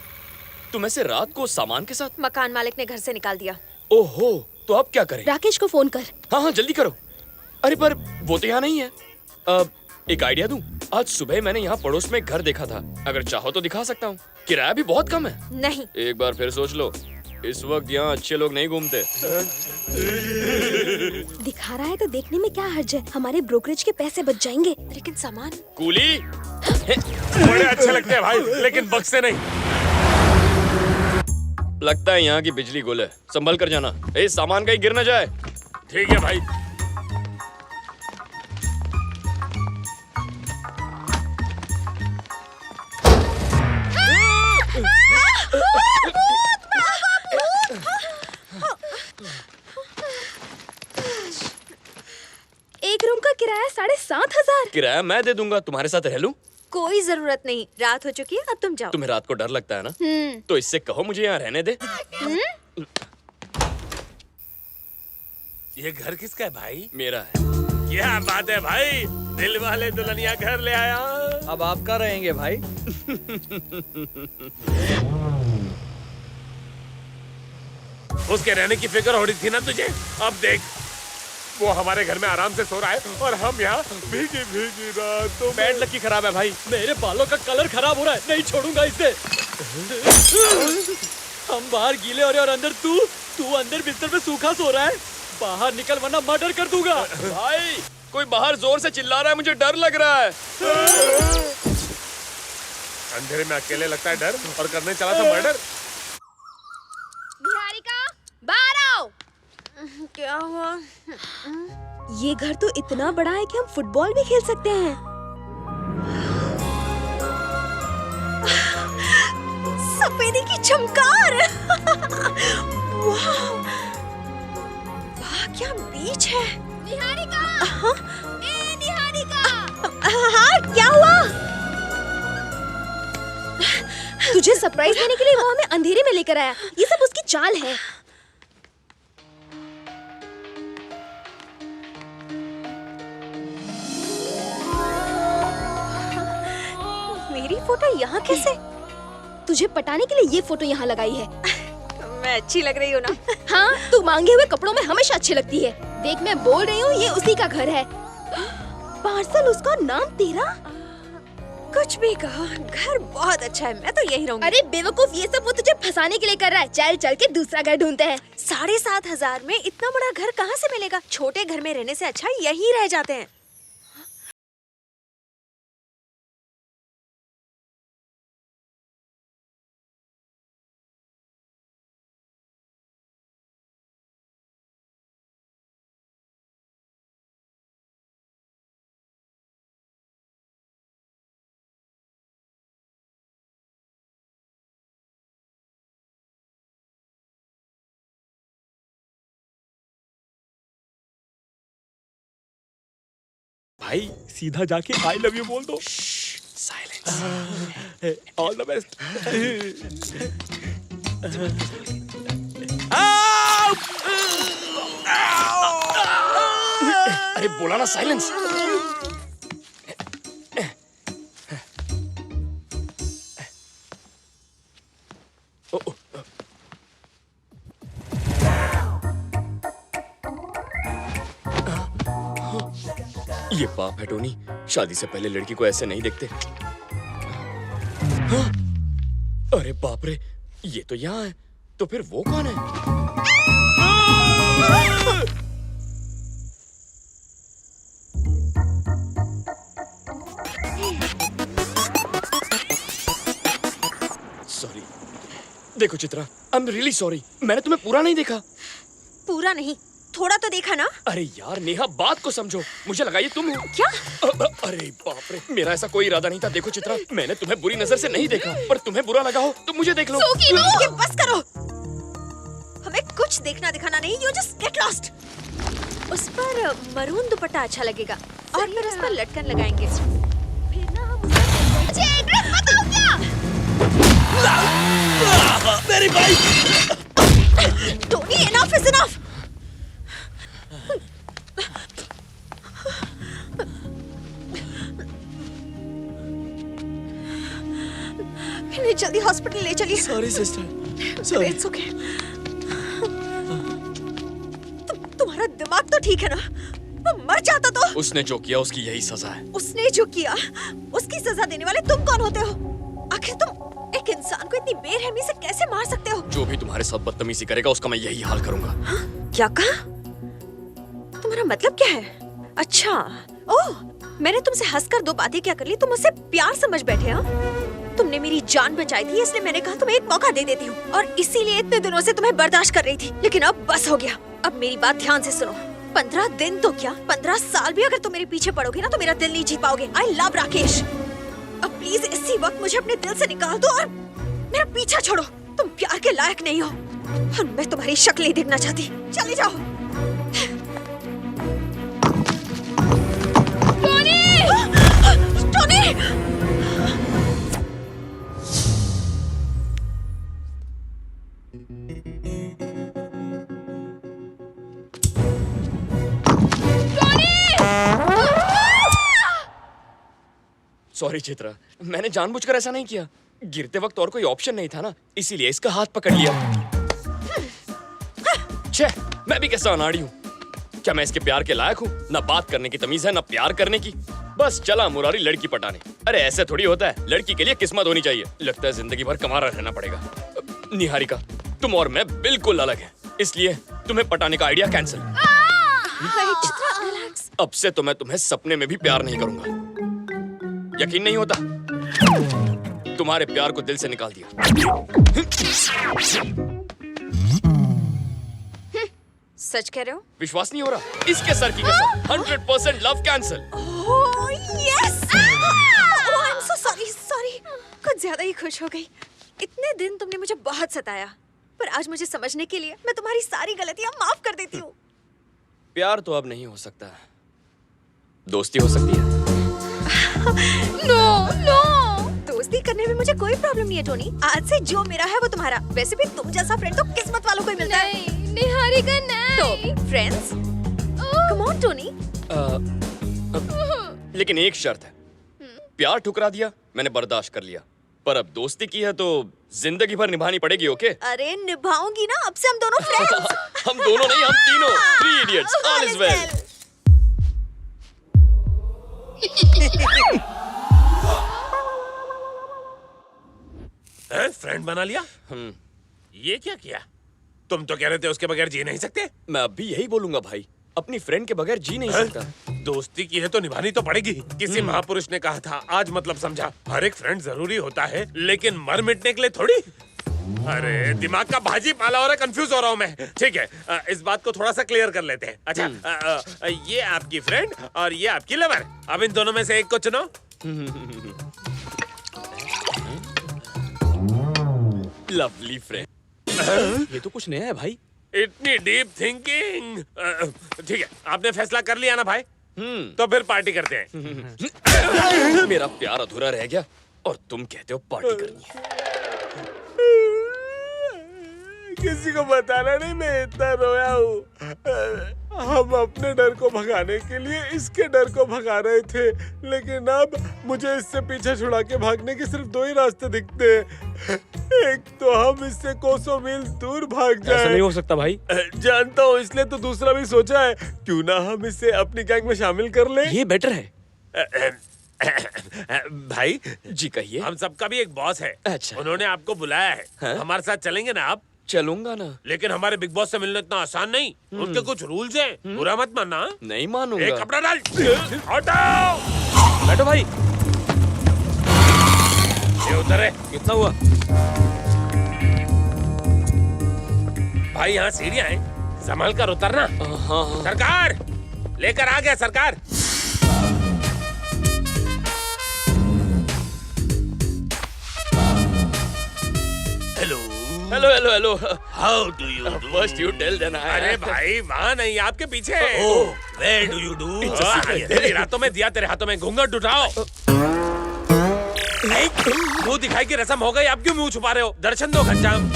तुम ऐसे रात को सामान के साथ? मकान मालिक ने घर से निकाल दिया। ओहो, तो अब क्या करें? राकेश को फोन कर। हाँ हाँ जल्दी करो। अरे पर वो तो यहाँ नहीं है। एक आइडिया दूं? आज सुबह मैंने यहाँ पड़ोस में एक घर देखा था, अगर चाहो तो दिखा सकता हूँ। किराया भी बहुत कम है। नहीं। एक बार फिर सोच लो, इस वक्त यहाँ अच्छे लोग नहीं घूमते। दिखा रहा है तो देखने में क्या हर्ज है, हमारे ब्रोकरेज के पैसे बच जाएंगे। लेकिन सामान कूली बड़े अच्छे लगते हैं भाई, लेकिन बक्से नहीं। लगता है यहाँ की बिजली गुल है, संभल कर जाना। सामान कहीं गिर न जाए। ठीक है भाई। एक रूम का किराया 7,500। किराया मैं दे दूंगा, तुम्हारे साथ रह लूं? कोई जरूरत नहीं, रात हो चुकी है, अब तुम जाओ। तुम्हें रात को डर लगता है ना? तो इससे कहो मुझे यहाँ रहने दे। ये घर किसका है भाई? मेरा है। क्या बात है भाई, दिल वाले दुल्हनिया घर ले आया। अब आप कहाँ रहेंगे भाई? उसके रहने की फिक्र हो रही थी ना तुझे? अब देख, वो हमारे घर में आराम से सो रहा है और हम यहाँ भीगी भीगी रातों। बैड लकी खराब है भाई, मेरे बालों का कलर खराब हो रहा है, नहीं छोड़ूंगा इसे। हम बाहर गीले हो रहे और अंदर तू अंदर बिस्तर पे सूखा सो रहा है। बाहर निकल वरना मर्डर कर दूंगा। भाई कोई बाहर जोर से चिल्ला रहा है, मुझे डर लग रहा है। अंधेरे में अकेले लगता है डर, और करने चला था मर्डर। निहारिका बाहर आओ। क्या हुआ? ये घर तो इतना बड़ा है कि हम फुटबॉल भी खेल सकते हैं। सफेदी की चमकार। वाह, वाह क्या बीच है। निहारिका, ए निहारिका। हाँ क्या हुआ? तुझे सरप्राइज देने के लिए वो हमें अंधेरे में लेकर आया। ये सब उसकी चाल है। मेरी फोटो यहाँ कैसे? तुझे पटाने के लिए ये फोटो यहाँ लगाई है। मैं अच्छी लग रही हूँ ना? हाँ, तू मांगे हुए कपड़ों में हमेशा अच्छी लगती है। देख मैं बोल रही हूँ, ये उसी का घर है। पार्सल उसका, नाम तेरा। कुछ भी कहो, घर बहुत अच्छा है, मैं तो यही रहूंगी। अरे बेवकूफ, ये सब वो तुझे फंसाने के लिए कर रहा है। चल चल के दूसरा घर ढूंढते हैं। 7,500 में इतना बड़ा घर कहाँ से मिलेगा? छोटे घर में रहने से अच्छा यही रह जाते हैं। भाई सीधा जाके आई लव यू बोल दो। साइलेंस। All the best. अरे बोला ना साइलेंस। ये पाप है टोनी, शादी से पहले लड़की को ऐसे नहीं देखते। हाँ? अरे बाप रे, ये तो यहाँ है, तो फिर वो कौन है? सॉरी। देखो Chitra, I am really sorry, मैंने तुम्हें पूरा नहीं देखा। पूरा नहीं, थोड़ा तो देखा ना। अरे यार नेहा, बात को समझो, मुझे लगा ये तुम हो। क्या? अरे बाप रे, मेरा ऐसा कोई इरादा नहीं था। देखो चित्रा, मैंने तुम्हें बुरी नजर से नहीं देखा, पर तुम्हें बुरा लगा हो तो मुझे देख लो। बस करो, हमें कुछ देखना दिखाना नहीं। You just get lost. उस पर मरून दुपट्टा अच्छा लगेगा और फिर उस पर लटकन लगाएंगे। फिर ना हम मुझे एड्रेस बताओ क्या? मेरी bike. Tony, enough is enough. इन्हें जल्दी हॉस्पिटल ले चलिए। Sorry sister. It's okay. तुम्हारा दिमाग तो ठीक है ना? वो मर जाता तो। उसने जो किया उसकी यही सजा है। उसने जो किया उसकी सजा देने वाले तुम कौन होते हो? आखिर तुम एक इंसान को इतनी बेरहमी से कैसे मार सकते हो? जो भी तुम्हारे साथ बदतमीजी करेगा उसका मैं यही हाल करूंगा। क्या कहा? तुम्हारा मतलब क्या है? अच्छा, ओह, मैंने तुमसे हंसकर दो बातें क्या कर ली, तुम मुझसे प्यार समझ बैठे। हाँ, तुमने मेरी जान बचाई थी, इसलिए मैंने कहा तुम्हें एक मौका दे देती हूँ, और इसीलिए इतने दिनों से तुम्हें बर्दाश्त कर रही थी। लेकिन अब बस हो गया। अब मेरी बात ध्यान से सुनो। 15 दिन तो क्या, 15 साल भी अगर तुम मेरे पीछे पड़ोगे ना तो मेरा दिल नहीं जीत पाओगे। I love Rakesh. अब प्लीज इसी वक्त मुझे अपने दिल से निकाल दो और मेरा पीछा छोड़ो। तुम प्यार के लायक नहीं हो और मैं तुम्हारी शक्ल नहीं देखना चाहती। चले जाओ। टोनी! सॉरी चित्रा, मैंने जानबूझकर ऐसा नहीं किया। गिरते वक्त और कोई ऑप्शन नहीं था ना, इसीलिए इसका हाथ पकड़ लिया। छे, मैं भी कैसा अनाड़ी हूँ। क्या मैं इसके प्यार के लायक हूँ? ना बात करने की तमीज है, ना प्यार करने की। बस चला मुरारी लड़की पटाने। अरे ऐसे थोड़ी होता है, लड़की के लिए किस्मत होनी चाहिए। लगता है जिंदगी भर कमारा रहना पड़ेगा। निहारिका, तुम और मैं बिल्कुल अलग हैं, इसलिए तुम्हें पटाने का आइडिया कैंसिल। अब से तो मैं तुम्हें सपने में भी प्यार नहीं करूंगा। यकीन नहीं होता? तुम्हारे प्यार को दिल से निकाल दिया। सच कह रहे हो? विश्वास नहीं हो रहा? इसके सर की कसम, 100% love cancel. Oh yes! Oh I am so sorry. कुछ ज्यादा ही खुश हो गई। इतने दिन तुमने मुझे बहुत सताया, पर आज मुझे समझने के लिए मैं तुम्हारी सारी गलतियां माफ कर देती हूँ। प्यार तो अब नहीं हो सकता, दोस्ती हो सकती है। नो, दोस्ती करने में मुझे कोई प्रॉब्लम नहीं है टोनी। आज से जो मेरा है वो तुम्हारा। वैसे भी तुम जैसा फ्रेंड तो किस्मत वालों को ही मिलता है। निहारिका नहीं। तो फ्रेंड्स, कम ऑन टोनी। लेकिन एक शर्त है। प्यार ठुकरा दिया, मैंने बर्दाश्त कर लिया, पर अब दोस्ती की है तो जिंदगी भर निभानी पड़ेगी। ओके? अरे निभाऊंगी ना, अब से हम दोनों फ्रेंड्स। हम दोनों नहीं, हम तीनों। 3 idiots, all is well. Friend बना लिया? ये क्या किया? तुम तो कह रहे थे उसके बगैर जी नहीं सकते। मैं अब भी यही बोलूंगा भाई, अपनी फ्रेंड के बगैर जी नहीं सकता। दोस्ती की है तो निभानी तो पड़ेगी। किसी महापुरुष ने कहा था, आज मतलब समझा। हर एक फ्रेंड जरूरी होता है, लेकिन मर मिटने के लिए थोड़ी। अरे दिमाग का भाजी पाला हो रहा है, कंफ्यूज हो रहा हूँ मैं। ठीक है, इस बात को थोड़ा सा क्लियर कर लेते हैं। अच्छा, ये आपकी फ्रेंड और ये आपकी लवर। अब इन दोनों में से एक को चुनो। Lovely friend. ये तो कुछ नया है भाई। इतनी डीप थिंकिंग। ठीक है, आपने फैसला कर लिया ना भाई? तो फिर पार्टी करते हैं। मेरा प्यार अधूरा रह गया और तुम कहते हो पार्टी करनी है। किसी को बताना नहीं मैं इतना रोया हूँ। हम अपने डर को भगाने के लिए इसके डर को भगा रहे थे, लेकिन अब मुझे इससे पीछे छुड़ा के भागने के सिर्फ दो ही रास्ते दिखते हैं। एक तो हम इससे कोसों मील दूर भाग जाएं। ऐसा नहीं हो सकता भाई। जानता हूँ, इसलिए तो दूसरा भी सोचा है, क्यों ना हम इसे अपनी गैंग में शामिल कर लें। ये बेटर है। भाई जी कहिए। हम सबका भी एक बॉस है। अच्छा। उन्होंने आपको बुलाया है। हाँ? हमारे साथ चलेंगे ना आप? चलूंगा ना। लेकिन हमारे बिग बॉस से मिलना इतना आसान नहीं। उनके कुछ रूल्स हैं। बुरा मत मानना। नहीं मानूंगा। एक कपड़ा डाल। हटाओ। बैठो भाई। ये उधर है। कितना हुआ? भाई यहाँ सीढ़ियाँ हैं, संभल कर उतरना। हाँ। सरकार लेकर आ गया सरकार। Hello hello hello. How do you first you tell then I. अरे भाई वहाँ नहीं, आपके पीछे। Where do you do? तेरी रातों में दिया, तेरे हाथों में घूंघट उठाओ। मुंह दिखाई की रस्म हो गई, आप क्यों मुंह छुपा रहे हो? दर्शन दो घनश्याम।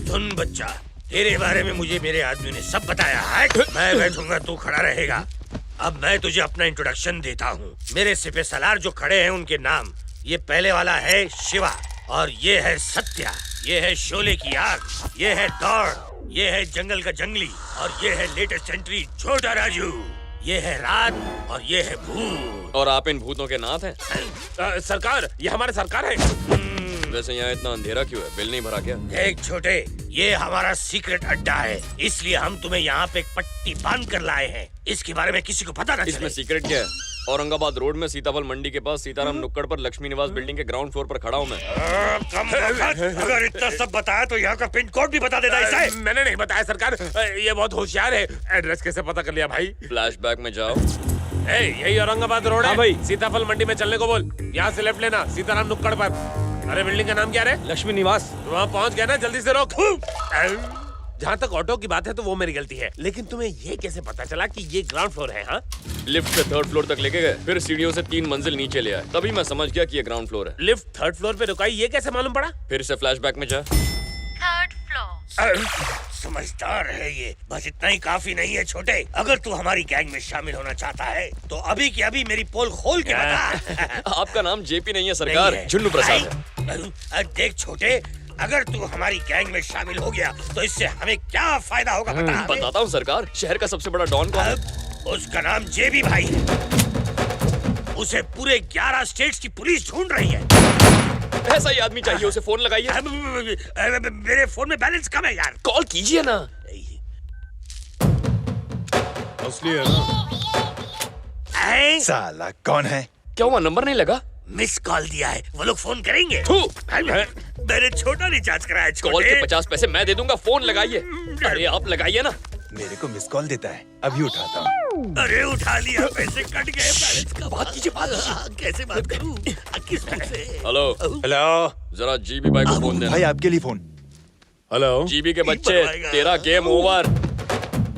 सुन बच्चा, तेरे बारे में मुझे मेरे आदमी ने सब बताया है। मैं बैठूंगा, तू खड़ा रहेगा। अब मैं तुझे अपना इंट्रोडक्शन देता हूँ। मेरे सिपह सलार जो खड़े हैं उनके नाम, ये पहले वाला है शिवा, और ये है सत्या, ये है शोले की आग, ये है दौड़, ये है जंगल का जंगली, और ये है लेटेस्ट एंट्री छोटा राजू, ये है रात, और ये है भूत। और आप इन भूतों के नाथ हैं? सरकार, ये हमारे सरकार है। वैसे यहाँ इतना अंधेरा क्यों है? बिल नहीं भरा क्या? देख छोटे, ये हमारा सीक्रेट अड्डा है, इसलिए हम तुम्हें यहाँ पे एक पट्टी बांध कर लाए हैं। इसके बारे में किसी को पता न चले। इसमें सीक्रेट क्या है? औरंगाबाद रोड में सीताफल मंडी के पास सीताराम नुक्कड़ पर लक्ष्मी निवास बिल्डिंग के ग्राउंड फ्लोर पर खड़ा हूँ मैं। कम वक्त, अगर इतना सब बताया तो यहाँ का पिन कोड भी बता देता है। मैंने नहीं बताया सरकार, ये बहुत होशियार है। एड्रेस कैसे पता कर लिया भाई? फ्लैशबैक में जाओ। यही औरंगाबाद रोड है। हाँ भाई। सीताफल मंडी में चलने को बोल, यहाँ से लेफ्ट लेना, सीताराम नुक्कड़ पर। अरे बिल्डिंग का नाम क्या है? लक्ष्मी निवास। वहाँ पहुँच गया ना, जल्दी से रोक। जहाँ तक ऑटो की बात है तो वो मेरी गलती है, लेकिन तुम्हें ये कैसे पता चला कि ये ग्राउंड फ्लोर है? हाँ, लिफ्ट से थर्ड फ्लोर तक लेके गए, फिर सीढ़ियों से 3 मंजिल नीचे ले आए, तभी मैं समझ गया कि ये ग्राउंड फ्लोर है। लिफ्ट थर्ड फ्लोर पे रुकाई, ये कैसे मालूम पड़ा? फिर से फ्लैशबैक में जा। Third floor. समझदार है ये, बस इतना ही काफी नहीं है छोटे। अगर तू हमारी गैंग में शामिल होना चाहता है तो अभी की अभी मेरी पोल खोल के बता। आपका नाम जेपी नहीं है सरकार, झुन्नू प्रसाद है। देख छोटे, अगर तू हमारी गैंग में शामिल हो गया तो इससे हमें क्या फायदा होगा बता। बताता हूँ सरकार, शहर का सबसे बड़ा डॉन कौन है? उसका नाम जेबी भाई है। उसे पूरे 11 स्टेट्स की पुलिस ढूंढ रही है। ऐसा ही आदमी चाहिए, उसे फोन लगाइए। मेरे फोन में बैलेंस कम है यार। कॉल कीजिए ना। असली है ना? साला कौन है? क्या हुआ, नंबर नहीं लगा? मिस कॉल दिया है, वो लोग फोन करेंगे। मैंने छोटा रिचार्ज कराया। कॉल के 50 पैसे मैं दे दूंगा, फोन लगाइए। अरे आप लगाइए ना। मेरे को मिस कॉल देता है, अभी उठाता हूँ। अरे उठा लिया, पैसे कट गए। बैलेंस का बात कीजिए, बात। कैसे बात करूं? किस मुंह से? हेलो हेलो, जरा जीबी भाई को फोन देना। भाई आपके लिए फोन। हेलो जीबी के बच्चे, तेरा गेम ओवर।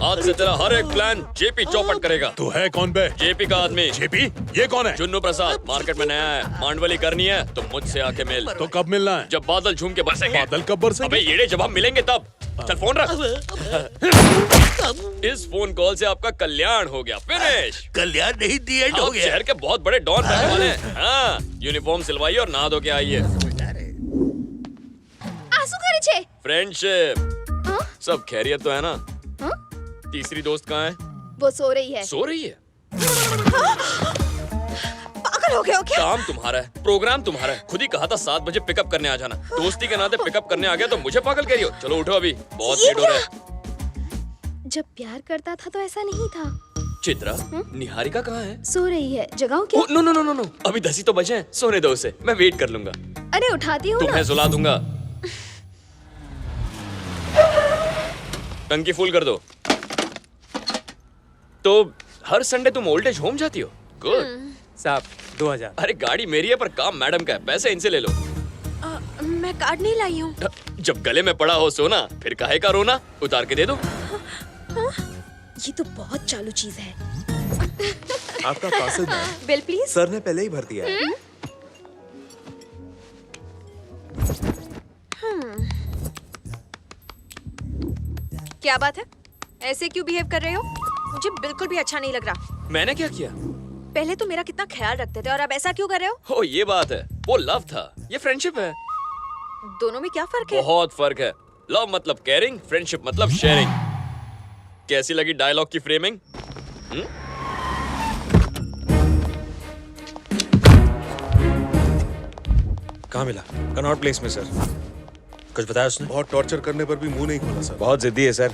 आज से तेरा हर एक प्लान जेपी चौपट करेगा। तू है कौन बे? जेपी का आदमी। जेपी? ये कौन है? जुन्नू प्रसाद, मार्केट में नया है। मांडवली करनी है तो मुझसे आके मिल। तो कब मिलना है? जब बादल झूम के बरसेंगे। बादल कब बरसेंगे? अबे येड़े, जब हम मिलेंगे तब। चल फोन रख। इस फोन कॉल से आपका कल्याण हो गया। फिनिश। कल्याण नहीं, दी एंड हो गया। शहर के बहुत बड़े डॉन बनने वाले हैं। हाँ, यूनिफॉर्म सिलवाइए और नहा धो के आइए। आंसू करे छे। फ्रेंडशिप। सब खैरियत तो है ना? तीसरी दोस्त कहाँ है? वो सो रही है। सो रही है? पागल हो गए हो क्या? काम तुम्हारा है, प्रोग्राम तुम्हारा है। खुद ही कहा था 7 बजे पिकअप करने आ जाना। दोस्ती के नाते पिकअप करने आ गया तो मुझे पागल कह रही हो? चलो उठो, अभी बहुत लेट हो रहा है। जब प्यार करता था तो ऐसा नहीं था। चित्रा, निहारिका कहाँ है? सो रही है, जगाओ क्या? No no no no no, अभी 10 ही तो बजे हैं, सोने दो उसे, मैं वेट कर लूंगा। अरे उठाती हूँ ना। तुम्हें सुला दूंगा। टंकी फुल कर दो। तो हर संडे तुम ओल्ड एज होम जाती हो? गुड। साहब 2000। अरे गाड़ी मेरी है पर काम मैडम का है, पैसे इनसे ले लो। मैं कार्ड नहीं लाई हूँ। जब गले में पड़ा हो सोना, फिर काहे का रोना? उतार के दे दो। ये तो बहुत चालू चीज है। आपका parcel ma'am. Bill please. Sir ने पहले ही भर दिया है। क्या बात है? ऐसे क्यों बिहेव कर रहे हो? मुझे बिल्कुल भी अच्छा नहीं लग रहा। मैंने क्या किया? पहले तो मेरा कितना ख्याल रखते थे और अब ऐसा क्यों कर रहे हो? ओ ये बात है, वो लव था, ये फ्रेंडशिप है। दोनों में क्या फर्क है? बहुत फर्क है। लव मतलब केयरिंग, फ्रेंडशिप मतलब शेयरिंग। कैसी लगी डायलॉग की फ्रेमिंग? कहाँ मिला? कनॉट प्लेस में सर। कुछ बताया उसने? बहुत टॉर्चर करने पर भी मुंह नहीं खोला सर। बहुत जिद्दी है सर।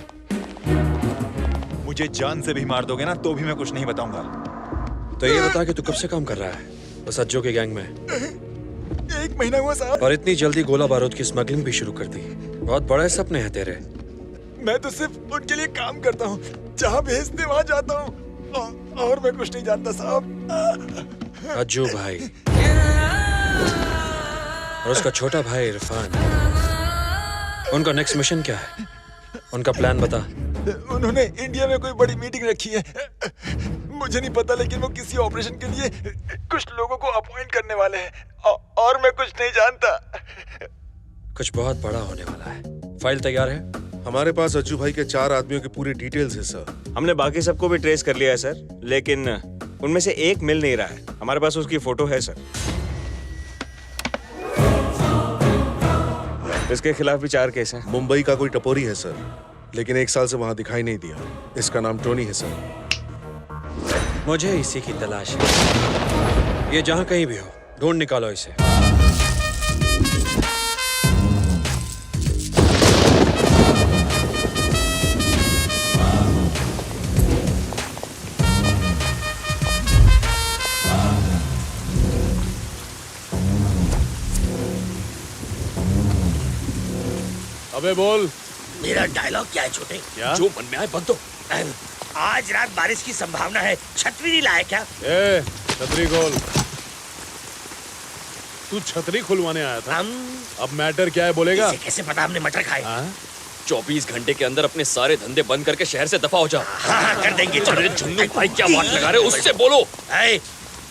मुझे जान से भी मार दोगे ना तो भी मैं कुछ नहीं बताऊंगा। तो ये बता कि तू कब से काम कर रहा है बस अज्जो के गैंग में? 1 महीना हुआ साहब। और इतनी जल्दी गोला बारूद की स्मगलिंग भी शुरू कर दी। बहुत बड़े सपने हैं तेरे। मैं तो सिर्फ उनके लिए काम करता हूँ, जहाँ भेजते वहाँ जाता हूँ और मैं कुछ नहीं जानता साहब। अज्जू भाई और उसका छोटा भाई इरफान, उनका नेक्स्ट मिशन क्या है? उनका प्लान बता। उन्होंने इंडिया में कोई बड़ी मीटिंग रखी है, मुझे नहीं पता, लेकिन वो किसी ऑपरेशन के लिए कुछ लोगों को अपॉइंट करने वाले हैं और मैं कुछ नहीं जानता। कुछ बहुत बड़ा होने वाला है। फाइल तैयार है? हमारे पास अज्जू भाई के 4 आदमियों की पूरी डिटेल्स है सर। हमने बाकी सबको भी ट्रेस कर लिया है सर, लेकिन उनमें से एक मिल नहीं रहा है। हमारे पास उसकी फोटो है सर। इसके खिलाफ भी 4 केस हैं। मुंबई का कोई टपोरी है सर, लेकिन 1 साल से वहाँ दिखाई नहीं दिया। इसका नाम टोनी है सर। मुझे इसी की तलाश है। ये जहाँ कहीं भी हो, ढूंढ निकालो इसे। अबे बोल। मेरा डायलॉग क्या है छोटे? क्या? जो मन में आए बंद दो। आज रात बारिश की संभावना है, छतरी नहीं लाया क्या? ए, छतरी खोल। तू छतरी खुलवाने आया था? अब मैटर क्या है बोलेगा? इसे कैसे पता हमने मटर खाए? 24 घंटे के अंदर अपने सारे धंधे बंद करके शहर से दफा हो जा। हाँ, कर देंगे। अरे जुन्नू भाई क्या बात लगा रहे हो? उससे बोलो।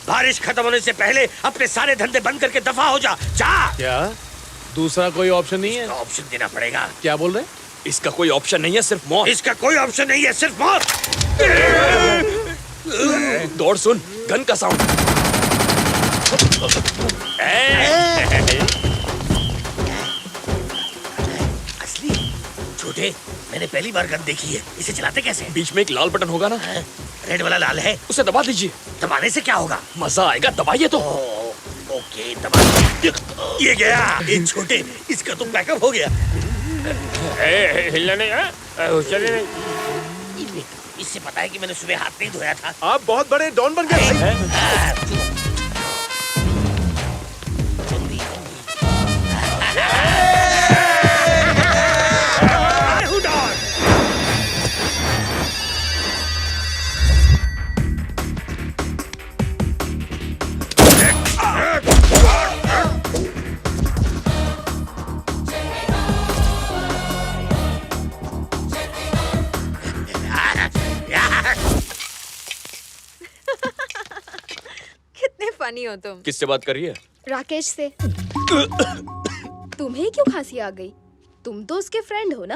बारिश खत्म होने से पहले अपने सारे धंधे बंद करके दफा हो जा। जा। क्या दूसरा कोई ऑप्शन नहीं है? ऑप्शन देना पड़ेगा। क्या बोल रहे? इसका कोई ऑप्शन नहीं है, सिर्फ मौत। इसका कोई ऑप्शन नहीं है, सिर्फ मौत। दौड़ सुन, गन का साउंड। असली? छोटे, मैंने पहली बार गन देखी है। इसे चलाते कैसे? बीच में एक लाल बटन होगा ना? रेड वाला लाल है। उसे दबा दीजिए। दबाने से क्या होगा? मजा आएगा, दबाइए तो। ओके, दबा। ये गया। ये छोटे, इसका तो बैकअप हो गया। हिलने नहीं। इससे पता है कि मैंने सुबह हाथ नहीं धोया था। आप बहुत बड़े डॉन बन गए भाई। कितने फनी हो तुम। किससे बात कर रही है? राकेश से। तुम्हें क्यों खांसी आ गई? तुम तो उसके फ्रेंड हो ना?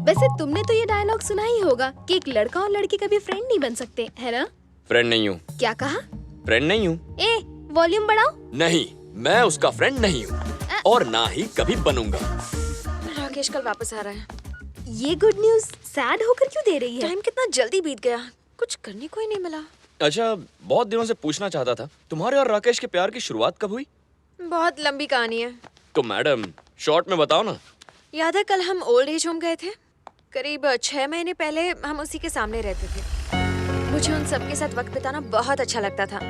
वैसे तुमने तो ये डायलॉग सुना ही होगा कि एक लड़का और लड़की कभी फ्रेंड नहीं बन सकते, है ना? फ्रेंड नहीं हूँ। क्या कहा? फ्रेंड नहीं हूँ। ए, वॉल्यूम बढ़ाओ। नहीं, मैं उसका फ्रेंड नहीं हूँ और ना ही कभी बनूंगा। राकेश कल वापस आ रहा है। ये गुड न्यूज सैड होकर क्यों दे रही है? टाइम कितना जल्दी बीत गया, कुछ करने को ही नहीं मिला। अच्छा, बहुत दिनों से पूछना चाहता था, तुम्हारे और राकेश के प्यार की शुरुआत कब हुई? बहुत लंबी कहानी है। तो मैडम शॉर्ट में बताओ ना। याद है कल हम ओल्ड एज होम गए थे? करीब 6 महीने पहले हम उसी के सामने रहते थे। मुझे उन सबके साथ वक्त बिताना बहुत अच्छा लगता था,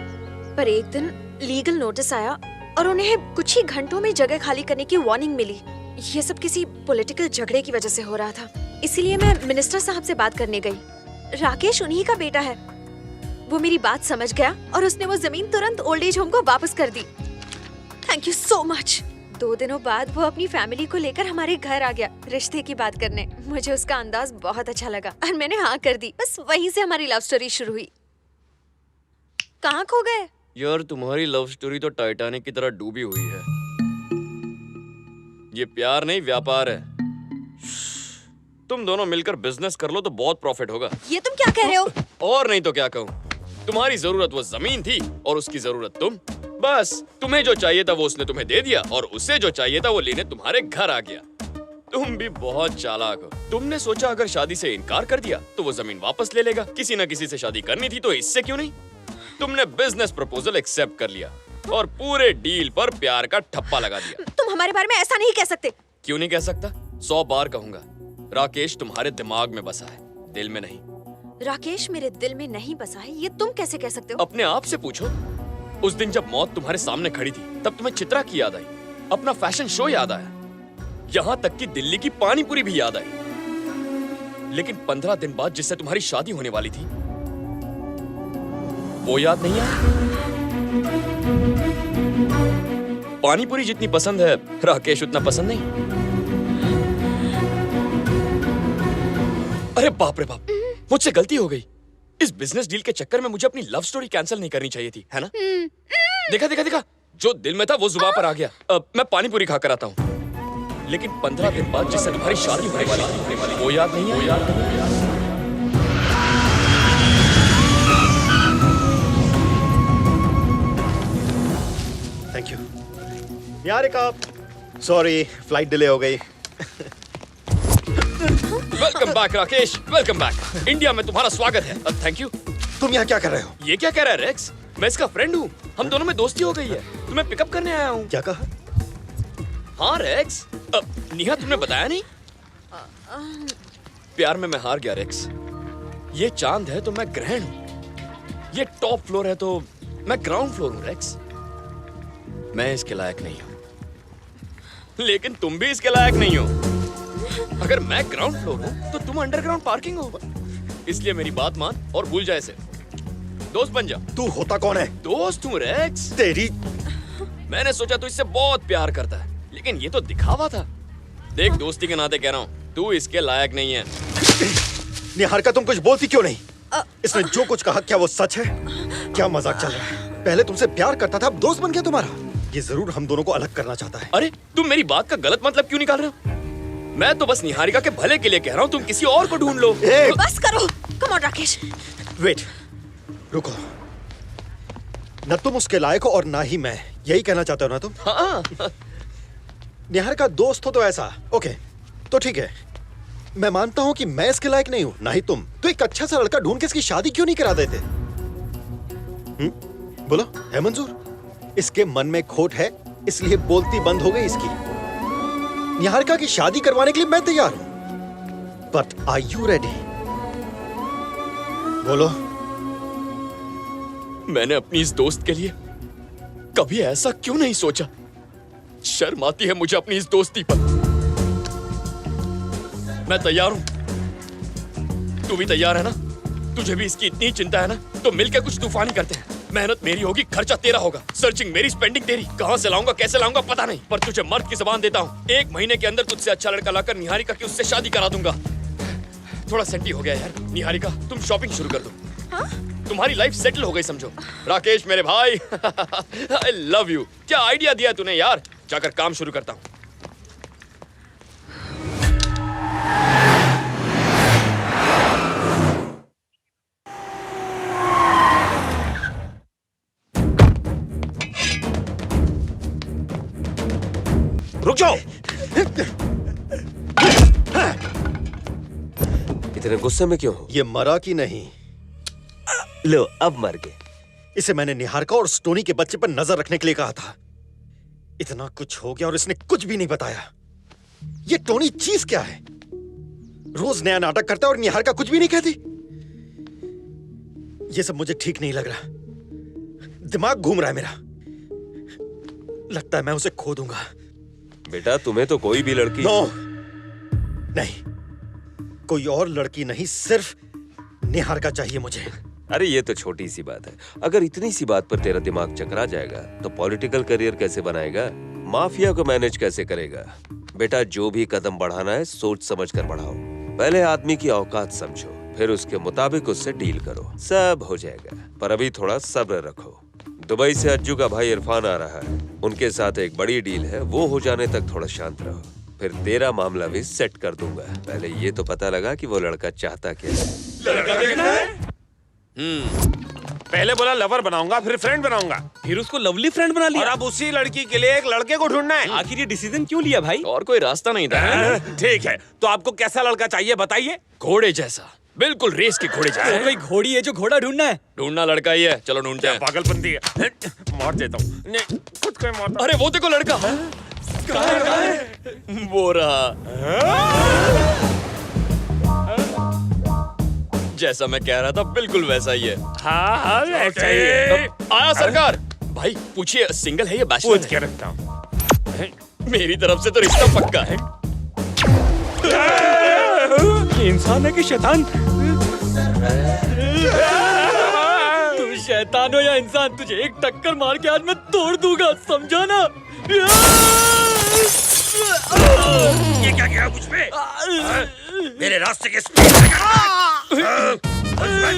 पर एक दिन लीगल नोटिस आया और उन्हें कुछ ही घंटों में जगह खाली करने की वार्निंग मिली। ये सब किसी पॉलिटिकल झगड़े की वजह से हो रहा था, इसीलिए मैं मिनिस्टर साहब से बात करने गई। राकेश उन्हीं का बेटा है। वो मेरी बात समझ गया और उसने वो जमीन तुरंत ओल्ड एज होम को वापस कर दी। Thank you so much. 2 दिनों बाद वो अपनी फैमिली को लेकर हमारे घर आ गया रिश्ते की बात करने। मुझे उसका अंदाज बहुत अच्छा लगा और मैंने हाँ कर दी। बस वहीं से हमारी लव स्टोरी शुरू हुई। कहाँ खो गए? यार तुम्हारी लव स्टोरी तो टाइटैनिक की तरह डूबी हुई है। ये प्यार नहीं व्यापार है। तुम दोनों मिलकर बिजनेस कर लो तो बहुत प्रॉफिट होगा। ये तुम क्या कह रहे हो? और नहीं तो क्या कहूँ। तुम्हारी जरूरत वो जमीन थी और उसकी जरूरत तुम। बस तुम्हें जो चाहिए था वो उसने तुम्हें दे दिया और उसे जो चाहिए था वो लेने तुम्हारे घर आ गया। तुम भी बहुत चालाक हो। तुमने सोचा अगर शादी से इनकार कर दिया तो वो जमीन वापस ले लेगा। किसी न किसी से शादी करनी थी तो इससे क्यों नहीं। तुमने बिजनेस प्रपोजल एक्सेप्ट कर लिया और पूरे डील पर प्यार का ठप्पा लगा दिया। तुम हमारे बारे में ऐसा नहीं कह सकते। क्यों नहीं कह सकता? 100 बार कहूंगा। राकेश तुम्हारे दिमाग में बसा है, दिल में नहीं। राकेश मेरे दिल में नहीं बसा है, ये तुम कैसे कह सकते हो? अपने आप से पूछो। उस दिन जब मौत तुम्हारे सामने खड़ी थी तब तुम्हें चित्रा की याद आई, अपना फैशन शो याद आया, यहाँ तक कि दिल्ली की पानी पूरी भी याद आई। लेकिन 15 दिन बाद जिससे तुम्हारी शादी होने वाली थी वो याद नहीं आई। पानी पूरी जितनी पसंद है राकेश उतना पसंद नहीं। अरे बाप रे बाप, मुझसे गलती हो गई। इस बिजनेस डील के चक्कर में मुझे अपनी लव स्टोरी कैंसिल नहीं करनी चाहिए थी, है ना? देखा देखा देखा, जो दिल में था वो जुबान पर आ गया। मैं पानी पूरी खाकर आता हूँ। लेकिन 15 दिन बाद जिससे तुम्हारी शादी होने वाली वो याद नहीं है। Thank you. Niharika, sorry flight delay हो गई। Welcome back Rakesh, welcome back. India में तुम्हारा स्वागत है। Thank you. तुम यहाँ क्या कर रहे हो? ये क्या कह रहा है रेक्स? मैं इसका फ्रेंड हूँ, हम दोनों में दोस्ती हो गई है। तुम्हें पिकअप करने आया हूँ। क्या कहा? हाँ रेक्स, निहा तुमने बताया नहीं? प्यार में मैं हार गया रेक्स। ये चांद है तो मैं ग्रहण हूँ, ये टॉप फ्लोर है तो मैं ग्राउंड फ्लोर हूँ रेक्स। मैं इसके लायक नहीं हूँ, लेकिन तुम भी इसके लायक नहीं हो। अगर मैं ग्राउंड फ्लोर हूँ तो तुम अंडरग्राउंड पार्किंग हो। इसलिए मेरी बात मान और भूल जा इसे। दोस्त बन जा। तू होता कौन है? दोस्त हूँ रेक्स। तेरी। मैंने सोचा तू इससे बहुत प्यार करता है, लेकिन ये तो दिखावा था। देख, दोस्ती के नाते कह रहा हूँ, तू इसके लायक नहीं है। निहारिका, तुम कुछ बोलती क्यों नहीं? इसने जो कुछ कहा क्या वो सच है? क्या मजाक चल रहा है? पहले तुमसे प्यार करता था, अब दोस्त बन गया तुम्हारा। ये जरूर हम दोनों को अलग करना चाहता है। अरे तुम मेरी बात का गलत मतलब क्यों निकाल रहे हो? मैं तो बस निहारिका के भले के लिए कह रहा हूँ, तुम किसी और को ढूंढ लो। बस करो। Come on Rakesh. वेट, रुको। न तुम उसके लायक हो और ना ही मैं, यही कहना चाहते हो ना तुम? हाँ। निहारिका दोस्त हो तो ऐसा। ओके, तो ठीक है। मैं मानता हूँ कि मैं इसके लायक नहीं हूँ, ना ही तुम। तो एक अच्छा सा लड़का ढूंढ के इसकी शादी क्यों नहीं करा देते? बोलो, है मंजूर? इसके मन में खोट है, इसलिए बोलती बंद हो गई इसकी। निहारिका की शादी करवाने के लिए मैं तैयार हूं, बट आर यू रेडी? बोलो। मैंने अपनी इस दोस्त के लिए कभी ऐसा क्यों नहीं सोचा? शर्म आती है मुझे अपनी इस दोस्ती पर। मैं तैयार हूं। तू भी तैयार है ना? तुझे भी इसकी इतनी चिंता है ना? तो मिलकर कुछ तूफानी करते हैं। मेहनत मेरी होगी, खर्चा तेरा होगा, सर्चिंग मेरी, स्पेंडिंग तेरी। कहां से लाऊंगा, कैसे लाऊंगा पता नहीं, पर तुझे मर्द की जबान देता हूं, 1 महीने के अंदर तुझसे अच्छा लड़का लाकर निहारिका की उससे शादी करा दूंगा। थोड़ा सेंटी हो गया यार। निहारिका, तुम शॉपिंग शुरू कर दो। हाँ? तुम्हारी लाइफ सेटल हो गई समझो। राकेश मेरे भाई, आई लव यू। क्या आइडिया दिया तूने यार। जाकर काम शुरू करता हूँ। रुक जाओ। इतने गुस्से में क्यों हो? ये मरा कि नहीं? लो, अब मर गए। इसे मैंने निहारिका और स्टोनी के बच्चे पर नजर रखने के लिए कहा था। इतना कुछ हो गया और इसने कुछ भी नहीं बताया। ये टोनी चीज क्या है? रोज नया नाटक करता है और निहारिका कुछ भी नहीं कहती। ये सब मुझे ठीक नहीं लग रहा। दिमाग घूम रहा है मेरा। लगता है मैं उसे खो दूंगा। बेटा, तुम्हें तो कोई भी लड़की नहीं, कोई और लड़की नहीं, सिर्फ निहारिका चाहिए मुझे। अरे ये तो छोटी सी बात है। अगर इतनी सी बात पर तेरा दिमाग चकरा जाएगा तो पॉलिटिकल करियर कैसे बनाएगा? माफिया को मैनेज कैसे करेगा? बेटा, जो भी कदम बढ़ाना है सोच समझ कर बढ़ाओ। पहले आदमी की औकात समझो, फिर उसके मुताबिक उससे डील करो, सब हो जाएगा। पर अभी थोड़ा सब्र रखो। दुबई से अज्जू का भाई इरफान आ रहा है, उनके साथ एक बड़ी डील है, वो हो जाने तक थोड़ा शांत रहो, फिर तेरा मामला भी सेट कर दूंगा। पहले ये तो पता लगा कि वो लड़का चाहता क्या है। लड़का देखना है? पहले बोला लवर बनाऊंगा, फिर फ्रेंड बनाऊंगा, फिर उसको लवली फ्रेंड बना लिया। और अब उसी लड़की के लिए एक लड़के को ढूंढना है। आखिर ये डिसीजन क्यों लिया भाई? और कोई रास्ता नहीं था। ठीक है, तो आपको कैसा लड़का चाहिए बताइए। घोड़े जैसा, बिल्कुल रेस के घोड़े जैसा। कोई घोड़ी है जो घोड़ा ढूंढना है? ढूंढना लड़का ही है, चलो ढूंढते हैं। पागलपंती है, मार देता हूँ। नहीं, खुद को मारता। अरे वो देखो लड़का। कहाँ है? वो रहा। जैसा मैं कह रहा था बिल्कुल वैसा ही है। हाँ, वैसा ही है। आया सरकार। भाई पूछिए, सिंगल है या बैचलर? पूछ के रखता हूँ। मेरी तरफ से तो रिश्ता पक्का है। ये इंसान है कि शैतान? तू शैतान हो या इंसान, तुझे एक टक्कर मार के आज मैं तोड़ दूंगा, समझा ना? ये क्या किया मुझ पे? मेरे रास्ते के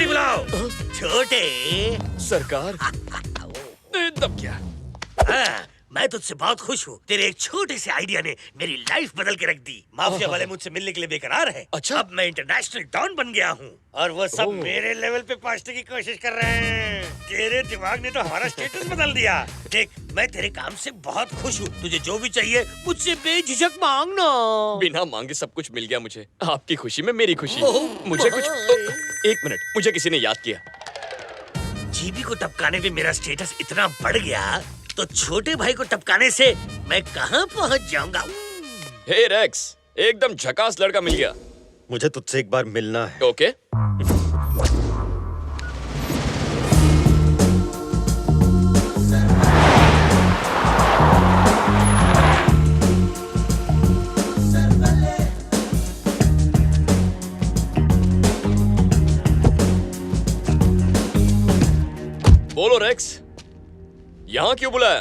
बुलाओ। छोटे सरकार। तब क्या? मैं तुझसे बहुत खुश हूँ। तेरे एक छोटे से आइडिया ने मेरी लाइफ बदल के रख दी। माफिया वाले मुझसे मिलने के लिए बेकरार हैं। अच्छा? अब मैं इंटरनेशनल डॉन बन गया हूँ और वो सब मेरे लेवल पे पहुँचने की कोशिश कर रहे हैं। तेरे दिमाग ने तो हमारा स्टेटस बदल दिया। देख, मैं तेरे काम से बहुत खुश हूँ। तुझे जो भी चाहिए मुझसे बेझिझक मांगना। बिना मांगे सब कुछ मिल गया मुझे। आपकी खुशी में मेरी खुशी। मुझे कुछ एक मिनट, मुझे किसी ने याद किया। जीबी को टपकाने पे मेरा स्टेटस इतना बढ़ गया तो छोटे भाई को टपकाने से मैं कहाँ पहुँच जाऊंगा। हे रेक्स, एकदम झकास लड़का मिल गया। मुझे तुझसे एक बार मिलना है। ओके। बोलो रेक्स, यहां क्यों बुलाया?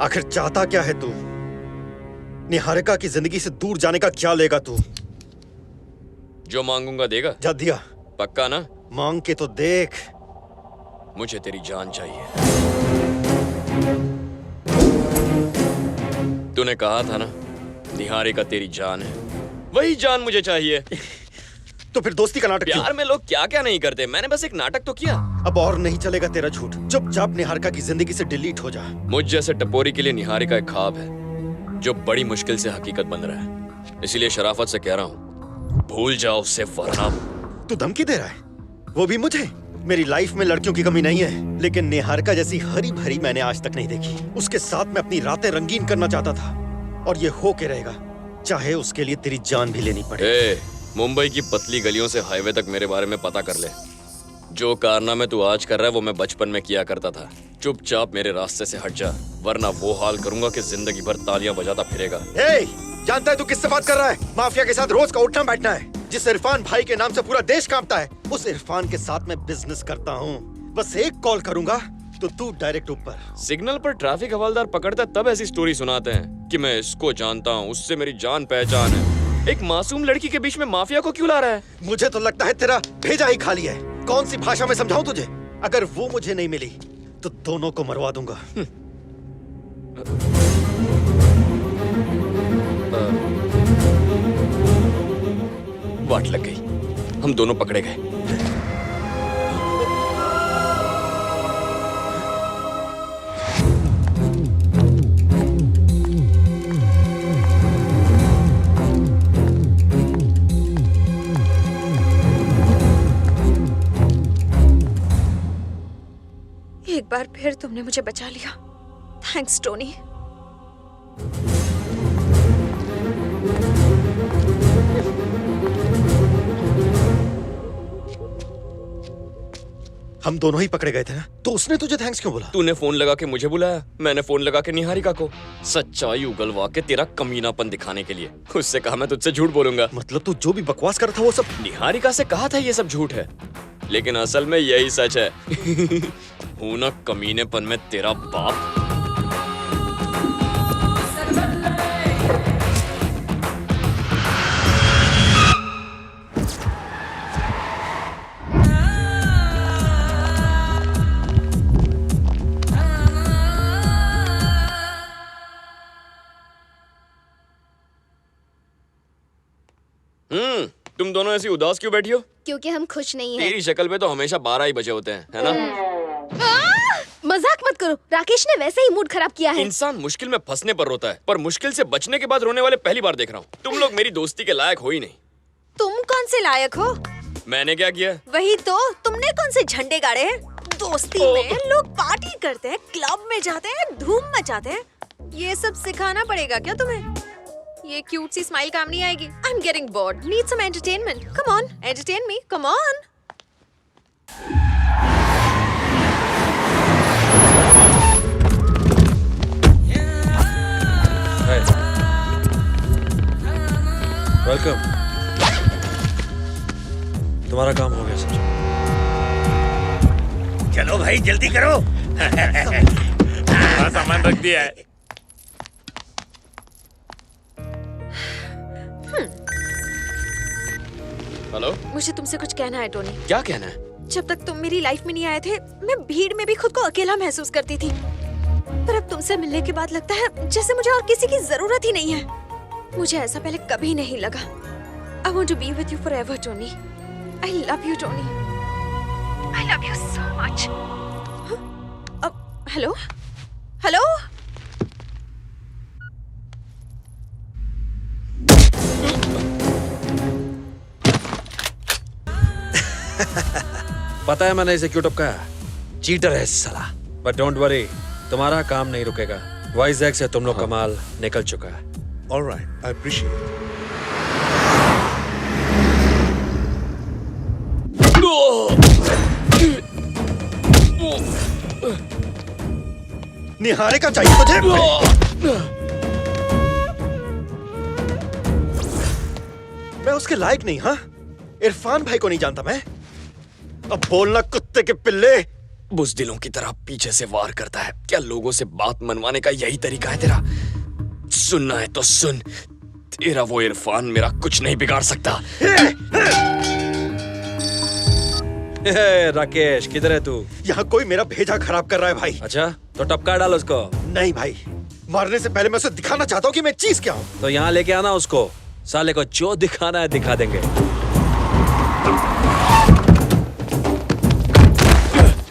आखिर चाहता क्या है तू? निहारिका की जिंदगी से दूर जाने का क्या लेगा तू? जो मांगूंगा देगा? जा दिया। पक्का ना? मांग के तो देख। मुझे तेरी जान चाहिए। तूने कहा था ना, निहारिका तेरी जान है। वही जान मुझे चाहिए। तो फिर दोस्ती का नाटक प्यार में लोग क्या क्या नहीं करते, मैंने बस एक नाटक तो किया। अब और नहीं चलेगा तेरा झूठ। चुपचाप निहारिका की जिंदगी से डिलीट हो जा। मुझ जैसे टपोरी के लिए निहारिका एक ख्वाब है जो बड़ी मुश्किल से हकीकत बन रहा है। इसीलिए शराफत से कह रहा हूँ, भूल जाओ उससे वरना। तू धमकी दे रहा है? वो भी मुझे? मेरी लाइफ में लड़कियों की कमी नहीं है, लेकिन निहारिका जैसी हरी भरी मैंने आज तक नहीं देखी। उसके साथ मैं अपनी रातें रंगीन करना चाहता था और ये हो के रहेगा, चाहे उसके लिए तेरी जान भी लेनी पड़े। मुंबई की पतली गलियों से हाईवे तक मेरे बारे में पता कर ले। जो कारनामे तू आज कर रहा है वो मैं बचपन में किया करता था। चुपचाप मेरे रास्ते से हट जा, वरना वो हाल करूंगा कि जिंदगी भर तालियां बजाता फिरेगा। जानता है तू किससे बात कर रहा है? माफिया के साथ रोज का उठना बैठना है। जिस इरफान भाई के नाम से पूरा देश कांपता है, उस इरफान के साथ मैं बिजनेस करता हूँ। बस एक कॉल करूंगा तो तू डायरेक्ट ऊपर। सिग्नल पर ट्रैफिक हवलदार पकड़ता तब ऐसी स्टोरी सुनाते हैं कि मैं इसको जानता हूँ, उससे मेरी जान पहचान है। एक मासूम लड़की के बीच में माफिया को क्यों ला रहा है? मुझे तो लगता है तेरा भेजा ही खाली है। कौन सी भाषा में समझाऊं तुझे? अगर वो मुझे नहीं मिली तो दोनों को मरवा दूंगा। वाट लग गई, हम दोनों पकड़े गए। एक बार फिर तुमने मुझे बचा लिया। Thanks Tony. हम दोनों ही पकड़े गए थे ना, तो उसने तुझे थैंक्स क्यों बोला? तूने फोन लगा के मुझे बुलाया, मैंने फोन लगा के निहारिका को। सच्चाई उगलवा के तेरा कमीनापन दिखाने के लिए। उससे कहा मैं तुझसे झूठ बोलूंगा। मतलब तू जो भी बकवास कर रहा था वो सब? निहारिका से कहा था ये सब झूठ है, लेकिन असल में यही सच है। हूं ना कमीनेपन में तेरा बाप। ऐसी उदास क्यों बैठी हो? क्योंकि हम खुश नहीं हैं। तेरी शक्ल पे तो हमेशा 12 ही बजे होते हैं, है ना? मजाक मत करो, राकेश ने वैसे ही मूड खराब किया है। इंसान मुश्किल में फंसने पर रोता है, पर मुश्किल से बचने के बाद रोने वाले पहली बार देख रहा हूँ। तुम लोग मेरी दोस्ती के लायक हो ही नहीं। तुम कौन से लायक हो? मैंने क्या किया? वही तो, तुमने कौन से झंडे गाड़े हैं? दोस्ती में लोग पार्टी करते हैं, क्लब में जाते हैं, धूम मचाते हैं। ये सब सिखाना पड़ेगा क्या तुम्हें? ये क्यूट सी स्माइल काम नहीं आएगी। I am getting bored, need some entertainment. Come on, entertain me, come on. Welcome. तुम्हारा काम हो गया सर। चलो भाई जल्दी करो। सामान रख दिया है। हेलो, मुझे तुमसे कुछ कहना है टोनी। क्या कहना है? जब तक तुम मेरी लाइफ में नहीं आए थे, मैं भीड़ में भी खुद को अकेला महसूस करती थी। पर अब तुमसे मिलने के बाद लगता है जैसे मुझे और किसी की जरूरत ही नहीं है। मुझे ऐसा पहले कभी नहीं लगा। I want to be with you forever, Tony. I love you, Tony. I love you so much. Hello? Hello? पता है मैंने इसे क्यों टपकाया? चीटर है साला। बट डोंट वरी, तुम्हारा काम नहीं रुकेगा। वाइजैक से तुम लोग का माल निकल चुका है। All right, I appreciate it. निहारे का चाहिए तुझे? मैं उसके लायक नहीं, हाँ? इरफान भाई को नहीं जानता मैं? अब बोलना कुत्ते के पिल्ले। बुज़दिलों की तरह पीछे से वार करता है। क्या लोगों से बात मनवाने का यही तरीका है तेरा? सुनना है तो सुन, तेरा वो इरफान मेरा कुछ नहीं बिगाड़ सकता। राकेश, किधर है तू? यहाँ कोई मेरा भेजा खराब कर रहा है भाई। अच्छा, तो टपका डाल उसको। नहीं भाई, मारने से पहले मैं उसे दिखाना चाहता हूँ कि मैं चीज क्या हूँ। तो यहाँ लेके आना उसको। साले को जो दिखाना है दिखा देंगे।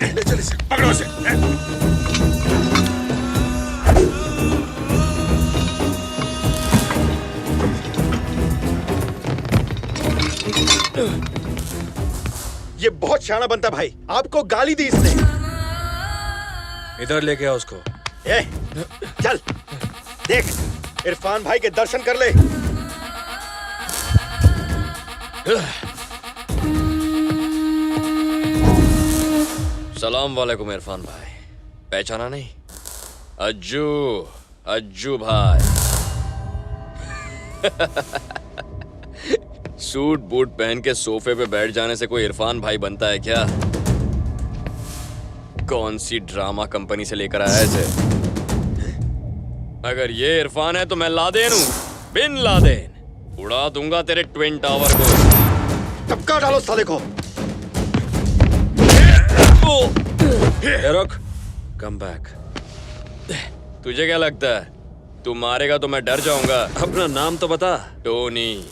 ले चल इसे, पकड़ो इसे। ये बहुत शाना बनता भाई। आपको गाली दी इसने। इधर लेके आओ उसको। ए, चल देख, इरफान भाई के दर्शन कर ले। सलाम वालेकुम इरफान भाई। पहचाना नहीं? अज्जू, अज्जू भाई। सूट बूट पहन के सोफे पे बैठ जाने से कोई इरफान भाई बनता है क्या? कौन सी ड्रामा कंपनी से लेकर आया इसे? अगर ये इरफान है तो मैं लादेन हूं, बिन लादेन। उड़ा दूंगा तेरे ट्विन टावर को। टपका डालो साले को। रुक, कम बैक। तुझे क्या लगता है तू मारेगा तो मैं डर जाऊंगा? अपना नाम तो बता। टोनी।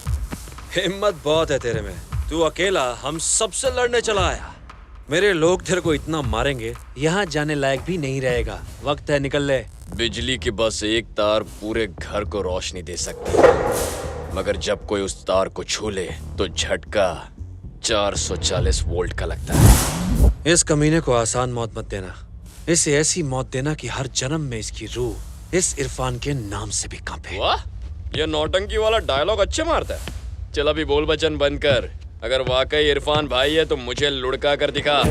हिम्मत बहुत है तेरे में। तू अकेला हम सबसे लड़ने चला आया। मेरे लोग तेरे को इतना मारेंगे, यहाँ जाने लायक भी नहीं रहेगा। वक्त है, निकल ले। बिजली की बस एक तार पूरे घर को रोशनी दे सकती, मगर जब कोई उस तार को छू ले तो झटका 440 वोल्ट का लगता है। इस कमीने को आसान मौत मत देना। इसे ऐसी मौत देना कि हर जन्म में इसकी रूह इस इरफान के नाम से भी कांपे। वाह, ये नौटंकी वाला डायलॉग अच्छे मारता है। चल अभी बोल बचन बंद कर। अगर वाकई इरफान भाई है तो मुझे लुढ़का कर दिखा।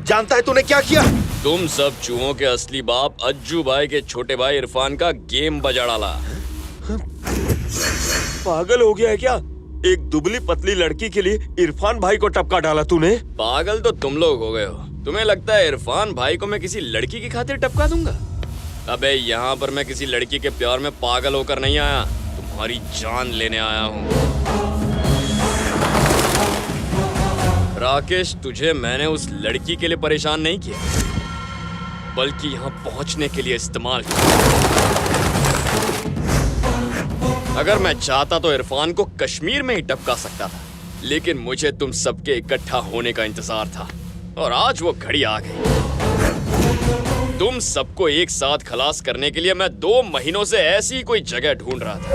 जानता है तूने क्या किया? तुम सब चूहों के असली बाप अज्जू भाई के छोटे भाई इरफान का गेम बजा डाला। पागल हो गया है क्या? एक दुबली पतली लड़की के लिए इरफान भाई को टपका डाला तूने। पागल तो तुम लोग हो गए हो। तुम्हें लगता है इरफान भाई को मैं किसी लड़की की खातिर टपका दूंगा? अबे यहाँ पर मैं किसी लड़की के प्यार में पागल होकर नहीं आया, तुम्हारी जान लेने आया हूँ। राकेश, तुझे मैंने उस लड़की के लिए परेशान नहीं किया, बल्कि यहाँ पहुंचने के लिए इस्तेमाल किया। अगर मैं चाहता तो इरफान को कश्मीर में ही टपका सकता था, लेकिन मुझे तुम सबके इकट्ठा होने का इंतजार था और आज वो घड़ी आ गई। तुम सबको एक साथ खलास करने के लिए मैं 2 महीनों से ऐसी कोई जगह ढूंढ रहा था,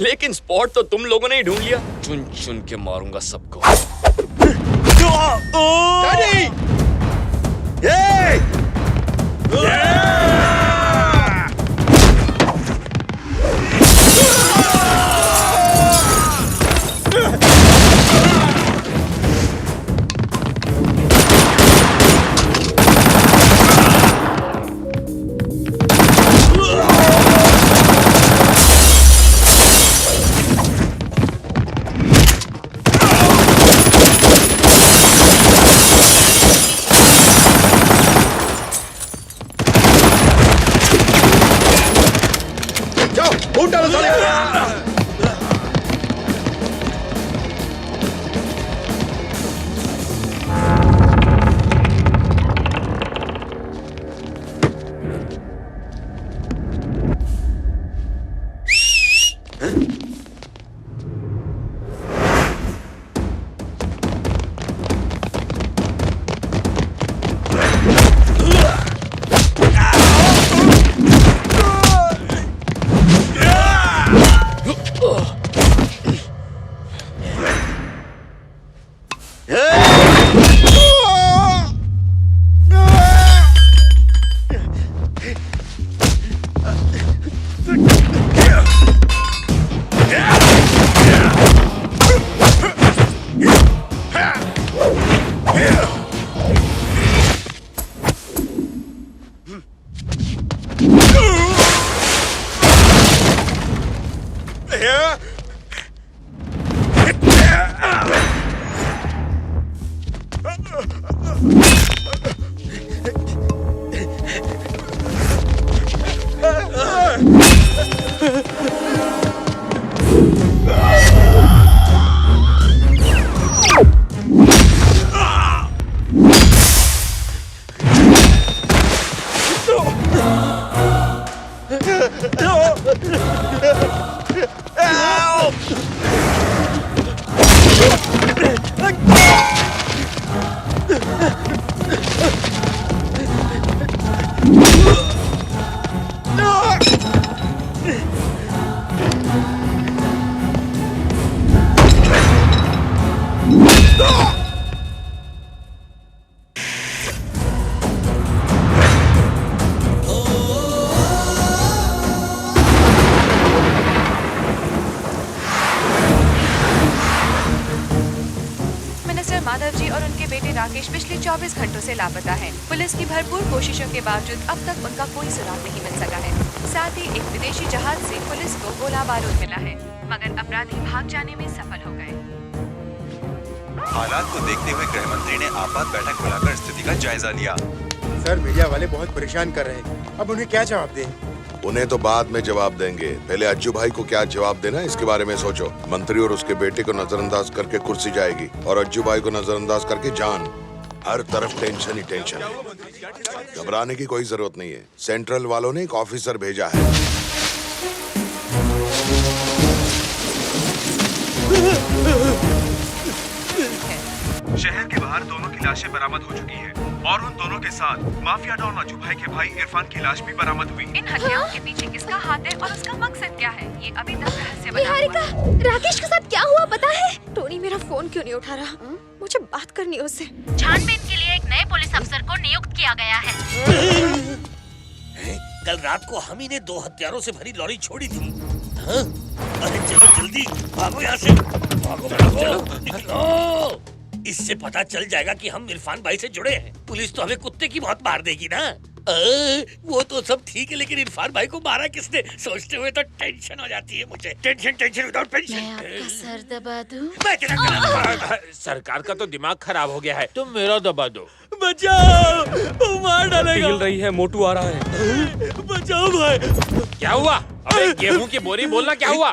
लेकिन स्पॉट तो तुम लोगों ने ही ढूंढ लिया। चुन चुन के मारूंगा सबको। माधव जी और उनके बेटे राकेश पिछले 24 घंटों से लापता हैं। पुलिस की भरपूर कोशिशों के बावजूद अब तक उनका कोई सुराग नहीं मिल सका है। साथ ही एक विदेशी जहाज से पुलिस को गोला बारूद मिला है, मगर अपराधी भाग जाने में सफल हो गए। हालात को देखते हुए गृह मंत्री ने आपात बैठक बुलाकर स्थिति का जायजा लिया। सर, मीडिया वाले बहुत परेशान कर रहे हैं, अब उन्हें क्या जवाब दें? उन्हें तो बाद में जवाब देंगे, पहले अज्जू भाई को क्या जवाब देना इसके बारे में सोचो। मंत्री और उसके बेटे को नजरअंदाज करके कुर्सी जाएगी और अज्जू भाई को नजरअंदाज करके जान। हर तरफ टेंशन ही टेंशन है। घबराने की कोई जरूरत नहीं है। सेंट्रल वालों ने एक ऑफिसर भेजा है। शहर के बाहर दोनों की लाशें बरामद हो चुकी हैं और उन दोनों के साथ माफिया डॉन अज्जू भाई के भाई इरफान की लाश भी बरामद हुई। इन हत्याओं के पीछे किसका हाथ है और उसका मकसद क्या है, ये अभी तक रहस्य बना निहारिका, हुआ है। राकेश के साथ क्या हुआ पता है? टोनी मेरा फोन क्यों नहीं उठा रहा? मुझे बात करनी है उससे। छानबीन के लिए एक नए पुलिस अफसर को नियुक्त किया गया है। कल रात को हम ही ने 2 हत्यारों से भरी लॉरी छोड़ी थी। हाँ? अरे चलो जल्दी भागो यहाँ से, भागो भागो निकलो। इससे पता चल जाएगा कि हम इरफान भाई से जुड़े हैं। पुलिस तो हमें कुत्ते की मौत मार देगी ना। वो तो सब ठीक है, लेकिन इरफान भाई को मारा किसने सोचते हुए तो टेंशन हो जाती है मुझे। Tension without pension. मैं आपका सर दबा दूं? मैं तेरा गला सरकार का तो दिमाग खराब हो गया है, तुम मेरा दबा दो। बचाओ, वो मार डालेगा। हिल रही है, मोटू आ रहा है। बचाओ भाई। क्या हुआ? अबे गेहूं की बोरी बोलना, क्या हुआ?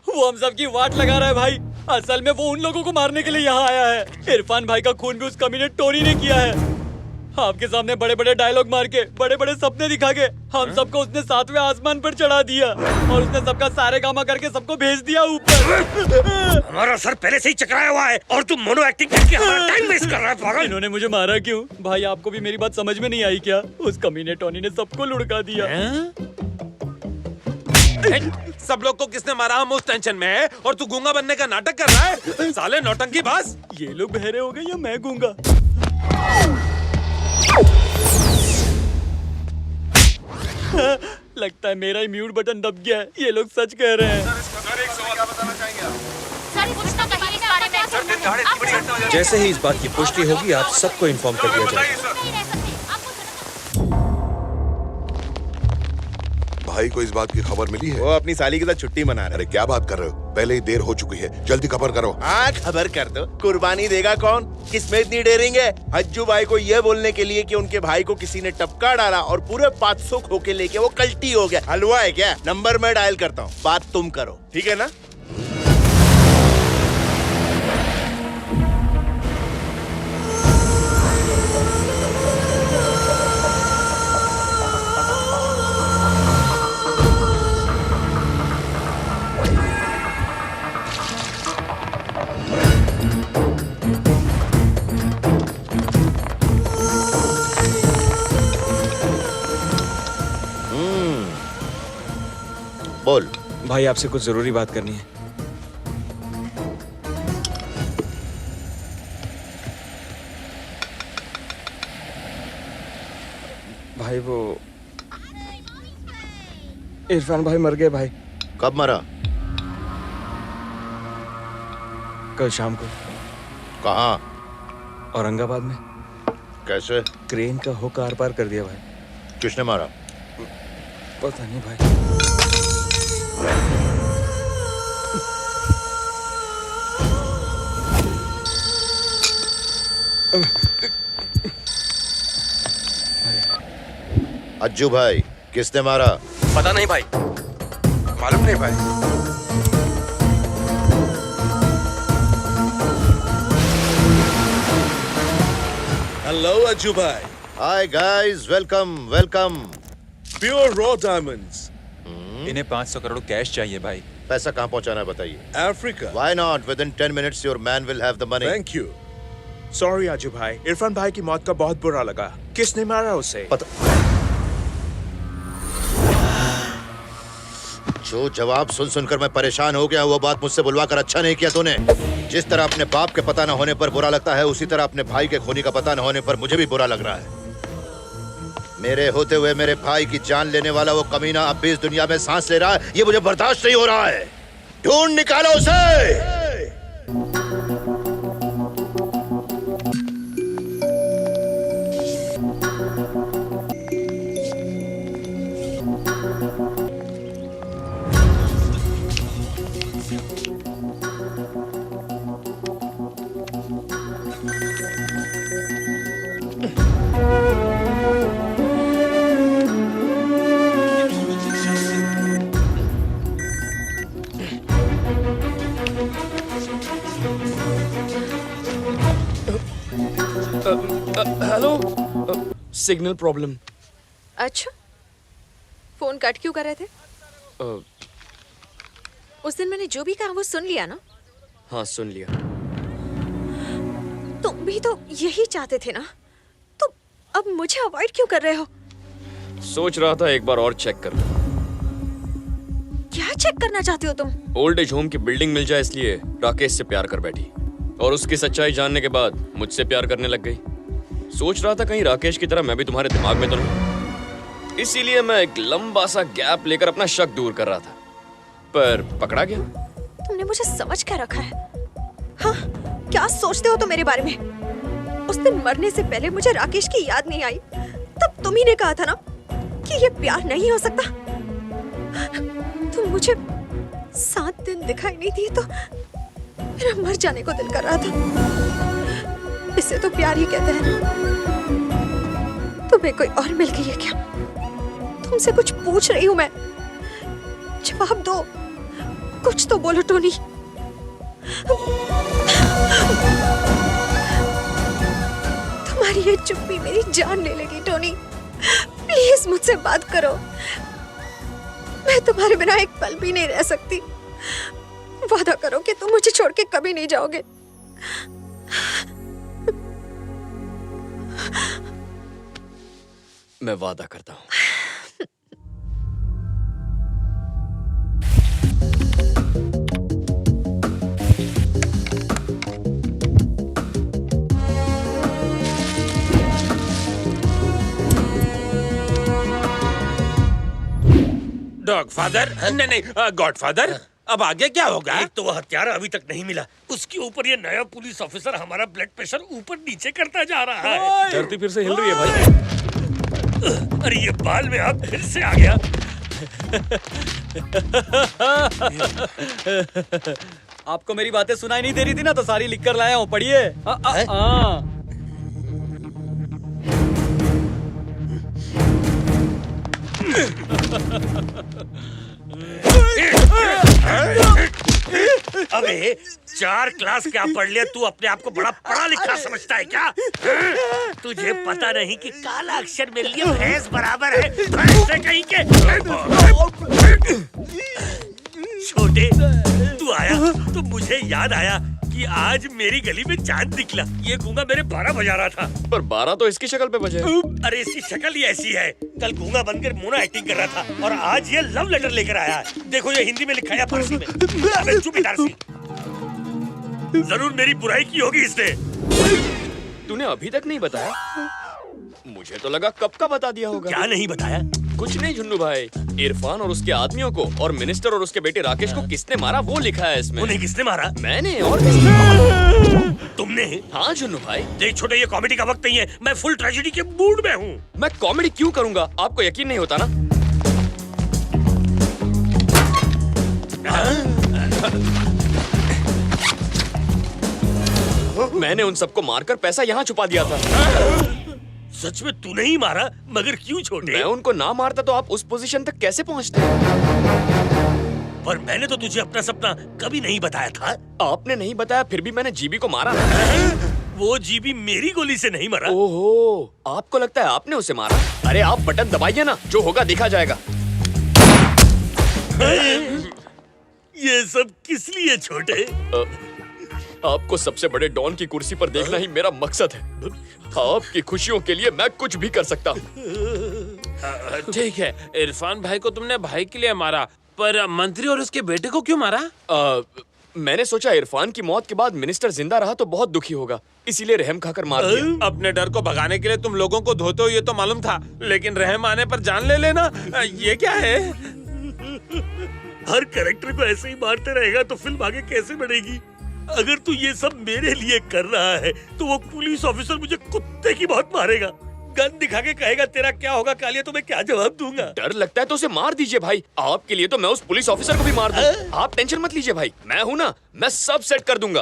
वो हम सब की वाट लगा रहा है भाई। असल में वो उन लोगों को मारने के लिए यहाँ आया है। इरफान भाई का खून भी उस कमीने टोनी ने किया है। आपके सामने बड़े बड़े डायलॉग मार के, बड़े बड़े सपने दिखा के हम सबको उसने 7वें आसमान पर चढ़ा दिया और उसने सबका सारे कामा करके सबको भेज दिया ऊपर। हमारा सर पहले से ही चकराया हुआ है और तुम मोनो एक्टिंग करके हमारा टाइम वेस्ट कर रहा है पागल। इन्होंने मुझे मारा क्यों? भाई आपको भी मेरी बात समझ में नहीं आई क्या? उस कमीने टोनी ने सबको लुढ़का दिया। सब लोग को किसने मारा हम उस टेंशन में है और तू गूंगा बनने का नाटक कर रहा है। साले नौटंकी बाज। ये लोग बहरे हो गए या मैं गूंगा? लगता है मेरा ही म्यूट बटन दब गया है। ये लोग सच कह रहे हैं। जैसे ही इस बात की पुष्टि होगी आप सबको इन्फॉर्म कर दिया जाएगा। भाई को इस बात की खबर मिली है? वो अपनी साली के साथ छुट्टी मना रहे। अरे क्या बात कर रहे हो? पहले ही देर हो चुकी है, जल्दी खबर करो। हाँ खबर कर दो। कुर्बानी देगा कौन? किसमें इतनी डेरिंग है हज्जू भाई को ये बोलने के लिए कि उनके भाई को किसी ने टपका डाला और पूरे 500 खोके लेके वो कल्टी हो गया? हलवा है क्या? नंबर मैं डायल करता हूँ, बात तुम करो, ठीक है ना? बोल। भाई आपसे कुछ जरूरी बात करनी है। भाई वो इरफान भाई मर गए भाई। कब मरा? कल शाम को। कहाँ? औरंगाबाद में। कैसे? क्रेन का हुक आर पार कर दिया भाई। किसने मारा? पता नहीं भाई। अज्जू भाई किसने मारा? पता नहीं भाई। मालूम नहीं भाई। हेलो अज्जू भाई। Hi guys, welcome welcome. Pure raw diamonds. इन्हें 500 करोड़ कैश चाहिए भाई। पैसा कहाँ पहुँचाना है बताइए। Africa. Why not? Within 10 minutes your man will have the money. Thank you. Sorry Ajju भाई, इरफान भाई की मौत का बहुत बुरा लगा। किसने मारा उसे? जो जवाब सुन सुनकर मैं परेशान हो गया, वो बात मुझसे बुलवा कर अच्छा नहीं किया तूने। जिस तरह अपने बाप के पता न होने पर बुरा लगता है, उसी तरह अपने भाई के खूनी का पता न होने पर मुझे भी बुरा लग रहा है। मेरे होते हुए मेरे भाई की जान लेने वाला वो कमीना अब भी इस दुनिया में सांस ले रहा है, ये मुझे बर्दाश्त नहीं हो रहा है। ढूंढ निकालो उसे। Hello, signal problem. अच्छा, फोन कट क्यों कर रहे थे? उस दिन मैंने जो भी कहा वो सुन लिया ना? हाँ सुन लिया। तुम भी तो यही चाहते थे ना? तो अब मुझे अवॉइड क्यों कर रहे हो? सोच रहा था एक बार और चेक कर लूं। क्या चेक करना चाहते हो तुम? ओल्ड एज होम की बिल्डिंग मिल जाए इसलिए राकेश से प्यार कर बैठी और उसकी सच्चाई जानने के बाद मुझसे प्यार करने लग गई। सोच रहा था कहीं राकेश की तरह मैं भी तुम्हारे दिमाग में तो नहीं, इसीलिए मैं एक लंबा सा गैप लेकर अपना शक दूर कर रहा था, पर पकड़ा गया। तुमने मुझे समझ क्या रखा है? हाँ, क्या सोचते हो तुम मेरे बारे में? उस दिन मरने से पहले मुझे राकेश की याद नहीं आई, तब तुम ही ने कहा था ना कि ये प्यार नहीं हो सकता। तुम मुझे 7 दिन दिखाई नहीं दिए तो मेरा मर जाने को दिल कर रहा था। इसे तो प्यार ही कहते हैं ना। तुम्हें कोई और मिल गई है क्या? तुमसे कुछ पूछ रही हूं मैं, जवाब दो, कुछ तो बोलो टोनी। तुम्हारी ये चुप्पी मेरी जान ले लेगी टोनी। प्लीज मुझसे बात करो। मैं तुम्हारे बिना एक पल भी नहीं रह सकती। वादा करो कि तुम मुझे छोड़ के कभी नहीं जाओगे। मैं वादा करता हूँ। डॉग फादर नहीं गॉड फादर, अब आगे क्या होगा? एक तो वो हत्यारा अभी तक नहीं मिला, उसके ऊपर ये नया पुलिस ऑफिसर हमारा ब्लड प्रेशर ऊपर नीचे करता जा रहा है। धरती फिर से हिल रही है भाई। अरे ये बाल में आग फिर से आ गया। आपको मेरी बातें सुनाई नहीं दे रही थी ना, तो सारी लिख कर लाया हूँ, पढ़िए। अबे 4 क्लास क्या पढ़ लिया तू? अपने आप को बड़ा पढ़ा लिखा समझता है क्या? तुझे पता नहीं कि काला अक्षर मेरे लिए भैंस बराबर है। भैंस से कहीं के छोटे, तू आया तो मुझे याद आया कि आज मेरी गली में चांद निकला। ये गूंगा मेरे 12 बजा रहा था। पर 12 तो इसकी शक्ल पे बजे। अरे इसकी शक्ल ही ऐसी है। कल गूंगा बनकर मोना एक्टिंग कर रहा था और आज ये लव लेटर लेकर आया है। देखो ये हिंदी में लिखा है, फारसी में। अबे चुप इतारसी। जरूर मेरी बुराई की होगी इसने। तूने अभी तक नहीं बताया? मुझे तो लगा कब का बता दिया होगा। क्या नहीं बताया? कुछ नहीं झुन्नू भाई, इरफान और उसके आदमियों को और मिनिस्टर और उसके बेटे राकेश को किसने मारा वो लिखा है इसमें। उन्हें किसने मारा? मैंने। और किसने? तुमने? हाँ झुन्नू भाई। देख छोटे, ये कॉमेडी का वक्त नहीं है, मैं फुल ट्रेजेडी के मूड में हूँ। मैं कॉमेडी क्यों करूँगा? आपको यकीन नहीं होता ना? मैंने उन सबको मारकर पैसा यहाँ छुपा दिया था। सच में तूने ही मारा? मगर क्यों छोटे? मैं उनको ना मारता तो आप उस पोजीशन तक कैसे पहुँचते? पर मैंने तो तुझे अपना सपना कभी नहीं बताया था। आपने नहीं बताया, फिर भी मैंने जीबी को मारा। वो जीबी मेरी गोली से नहीं मरा। ओहो, आपको लगता है आपने उसे मारा? अरे आप बटन दबाइए ना, जो होगा देखा जाएगा। ये सब किस लिए छोटे? आपको सबसे बड़े डॉन की कुर्सी पर देखना ही मेरा मकसद है। आपकी खुशियों के लिए मैं कुछ भी कर सकता हूँ। ठीक है, इरफान भाई को तुमने भाई के लिए मारा, पर मंत्री और उसके बेटे को क्यों मारा? मैंने सोचा इरफान की मौत के बाद मिनिस्टर जिंदा रहा तो बहुत दुखी होगा, इसीलिए रहम खाकर मार दिया। अपने डर को भगाने के लिए तुम लोगों को धोते हो ये तो मालूम था, लेकिन रहम आने पर जान ले लेना, ये क्या है? हर कैरेक्टर को ऐसे ही मारते रहेगा तो फिल्म आगे कैसे बढ़ेगी? अगर तू ये सब मेरे लिए कर रहा है तो वो पुलिस ऑफिसर मुझे कुत्ते की बहुत मारेगा। गन दिखा के कहेगा तेरा क्या होगा कालिया, तो मैं क्या जवाब दूंगा? डर लगता है तो उसे मार दीजिए भाई। आपके लिए तो मैं उस पुलिस ऑफिसर को भी मार दूं। आप टेंशन मत लीजिए भाई, मैं हूं ना, मैं सब सेट कर दूंगा।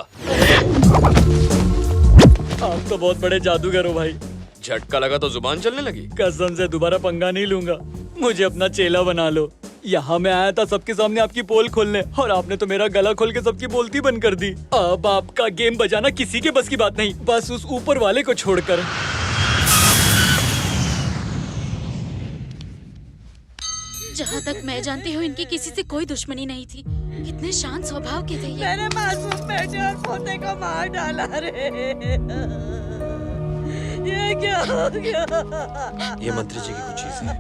आप तो बहुत बड़े जादूगर हो भाई। झटका लगा तो जुबान चलने लगी। कसम से दोबारा पंगा नहीं लूंगा, मुझे अपना चेला बना लो। यहाँ मैं आया था सबके सामने आपकी पोल खोलने, और आपने तो मेरा गला खोल के सबकी बोलती बंद कर दी। अब आपका गेम बजाना किसी के बस की बात नहीं, बस उस ऊपर वाले को छोड़कर। जहाँ तक मैं जानती हूँ इनकी किसी से कोई दुश्मनी नहीं थी। कितने शांत स्वभाव के थे ये। मेरे मासूम बेटे और पोते को मार डाला रे। ये क्या हो गया? ये मंत्री जी की कुछ चीज है।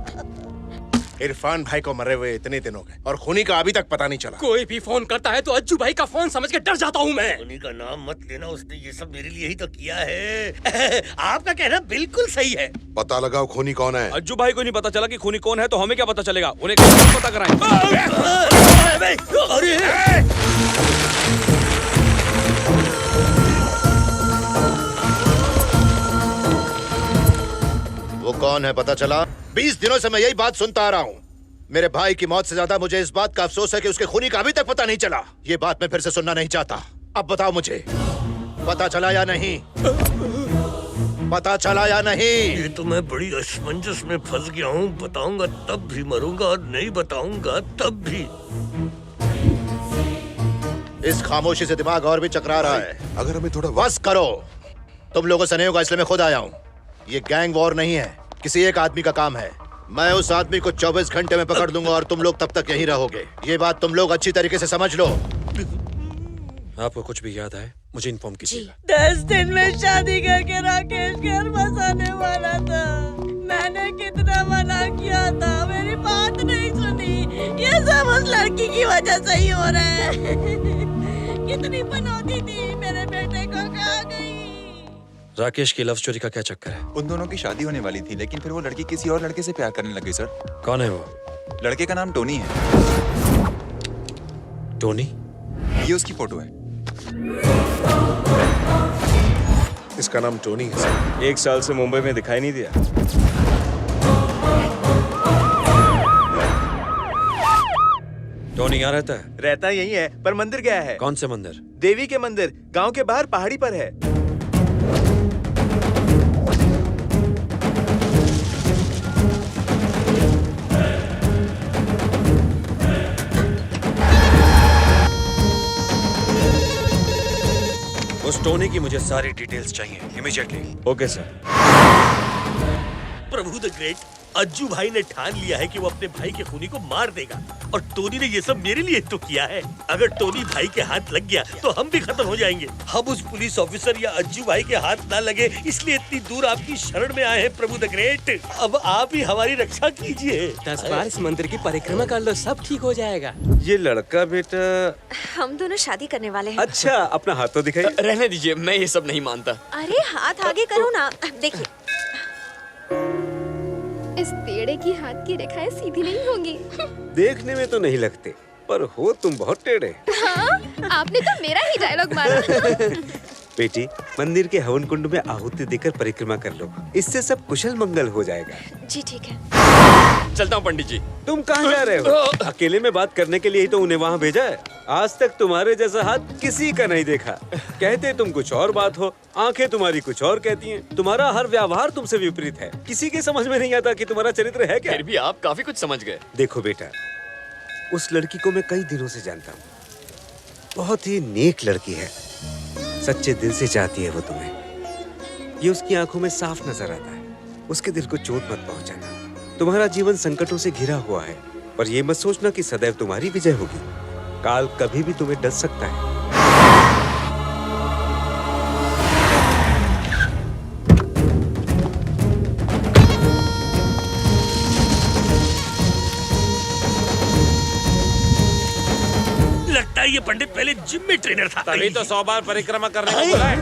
इरफान भाई को मरे हुए इतने दिन हो गए और खूनी का अभी तक पता नहीं चला। कोई भी फोन करता है तो अज्जू भाई का फोन समझ के डर जाता हूँ मैं। खूनी का नाम मत लेना, उसने ये सब मेरे लिए ही तो किया है। आपका कहना बिल्कुल सही है। पता लगाओ खूनी कौन है। अज्जू भाई को नहीं पता चला कि खूनी कौन है तो हमें क्या पता चलेगा? उन्हें कैसे पता कराएं? वो कौन है पता चला? 20 दिनों से मैं यही बात सुनता आ रहा हूँ। मेरे भाई की मौत से ज्यादा मुझे इस बात का अफसोस है कि उसके खूनी का अभी तक पता नहीं चला। ये बात मैं फिर से सुनना नहीं चाहता। अब बताओ मुझे, पता चला या नहीं? पता चला या नहीं? ये तो मैं बड़ी असमंजस में फंस गया हूँ। बताऊंगा तब भी मरूंगा और नहीं बताऊंगा तब भी। इस खामोशी से दिमाग और भी चकरा रहा है। अगर हमें थोड़ा बस करो, तुम लोगों से नहीं होगा इसलिए मैं खुद आया हूँ। ये गैंग वॉर नहीं है, किसी एक आदमी का काम है। मैं उस आदमी को 24 घंटे में पकड़ लूंगा और तुम लोग तब तक यहीं रहोगे। ये बात तुम लोग अच्छी तरीके से समझ लो। आपको कुछ भी याद आए मुझे इन्फॉर्म कीजिएगा। 10 दिन में शादी करके राकेश घर बसाने वाला था। मैंने कितना मना किया था, मेरी बात नहीं सुनी। ये सब उस लड़की की वजह से ही हो रहा है। कितनी बनौती थी, मेरे बेटे को कहाँ गई? राकेश की लव स्टोरी का क्या चक्कर है? उन दोनों की शादी होने वाली थी, लेकिन फिर वो लड़की किसी और लड़के से प्यार करने लगी सर। कौन है वो? लड़के का नाम टोनी है। टोनी? ये उसकी फोटो है। इसका नाम टोनी है सर। 1 साल से मुंबई में दिखाई नहीं दिया। टोनी यहाँ रहता है? रहता यही है, पर मंदिर गया है। कौन से मंदिर? देवी के मंदिर, गांव के बाहर पहाड़ी पर है। उस टोनी की मुझे सारी डिटेल्स चाहिए immediately. Okay sir. Prabhu the great, Ajju भाई ने ठान लिया है कि वो अपने भाई के खूनी को मार देगा। और टोनी ने ये सब मेरे लिए तो किया है। अगर टोनी भाई के हाथ लग गया तो हम भी खत्म हो जाएंगे। हम उस पुलिस ऑफिसर या अज्जू भाई के हाथ ना लगे, इसलिए इतनी दूर आपकी शरण में आए हैं प्रभु द ग्रेट। अब आप ही हमारी रक्षा कीजिए। 10 बार इस मंदिर की परिक्रमा कर लो, सब ठीक हो जाएगा। ये लड़का बेटा। हम दोनों शादी करने वाले हैं। अच्छा, अपना हाथ तो दिखाइए। रहने दीजिए, मैं ये सब नहीं मानता। अरे हाथ आगे करो ना। देखिए, इस टेढ़े की हाथ की रेखाएं सीधी नहीं होंगी। देखने में तो नहीं लगते, पर हो तुम बहुत टेढ़े। हाँ, आपने तो मेरा ही डायलॉग मारा। बेटी, मंदिर के हवन कुंड में आहुति देकर परिक्रमा कर लो, इससे सब कुशल मंगल हो जाएगा। जी ठीक है। चलता हूँ पंडित जी। तुम कहाँ जा रहे हो? अकेले में बात करने के लिए ही तो उन्हें वहाँ भेजा है। आज तक तुम्हारे जैसा हाथ किसी का नहीं देखा। कहते तुम कुछ और बात हो, आंखें तुम्हारी कुछ और कहती हैं। तुम्हारा हर व्यवहार तुमसे विपरीत है। किसी के समझ में नहीं आता कि तुम्हारा चरित्र है क्या। फिर भी आप काफी कुछ समझ गए। देखो बेटा, उस लड़की को मैं कई दिनों से जानता हूँ। बहुत ही नेक लड़की है, सच्चे दिल से चाहती है वो तुम्हें। ये उसकी आंखों में साफ नजर आता है। उसके दिल को चोट मत पहुंचाना। तुम्हारा जीवन संकटों से घिरा हुआ है, पर ये मत सोचना कि सदैव तुम्हारी विजय होगी। काल कभी भी तुम्हें डस सकता है। लगता है ये पंडित पहले जिम में ट्रेनर था। तभी तो 100 बार परिक्रमा करने को बोला है।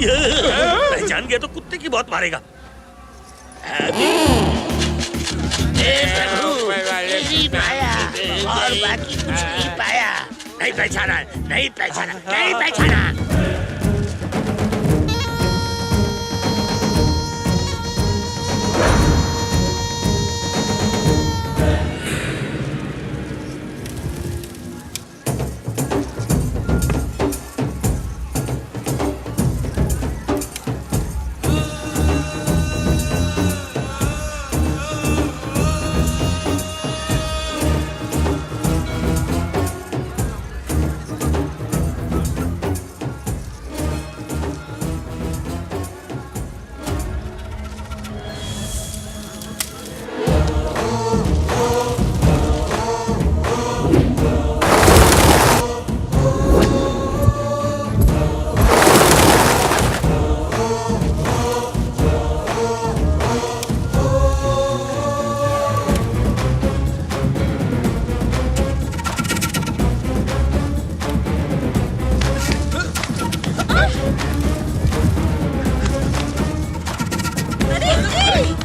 पहचान गया तो कुत्ते की बहुत मारेगा। और बाकी कुछ नहीं पाया। नहीं पहचाना, नहीं पहचाना, नहीं पहचाना।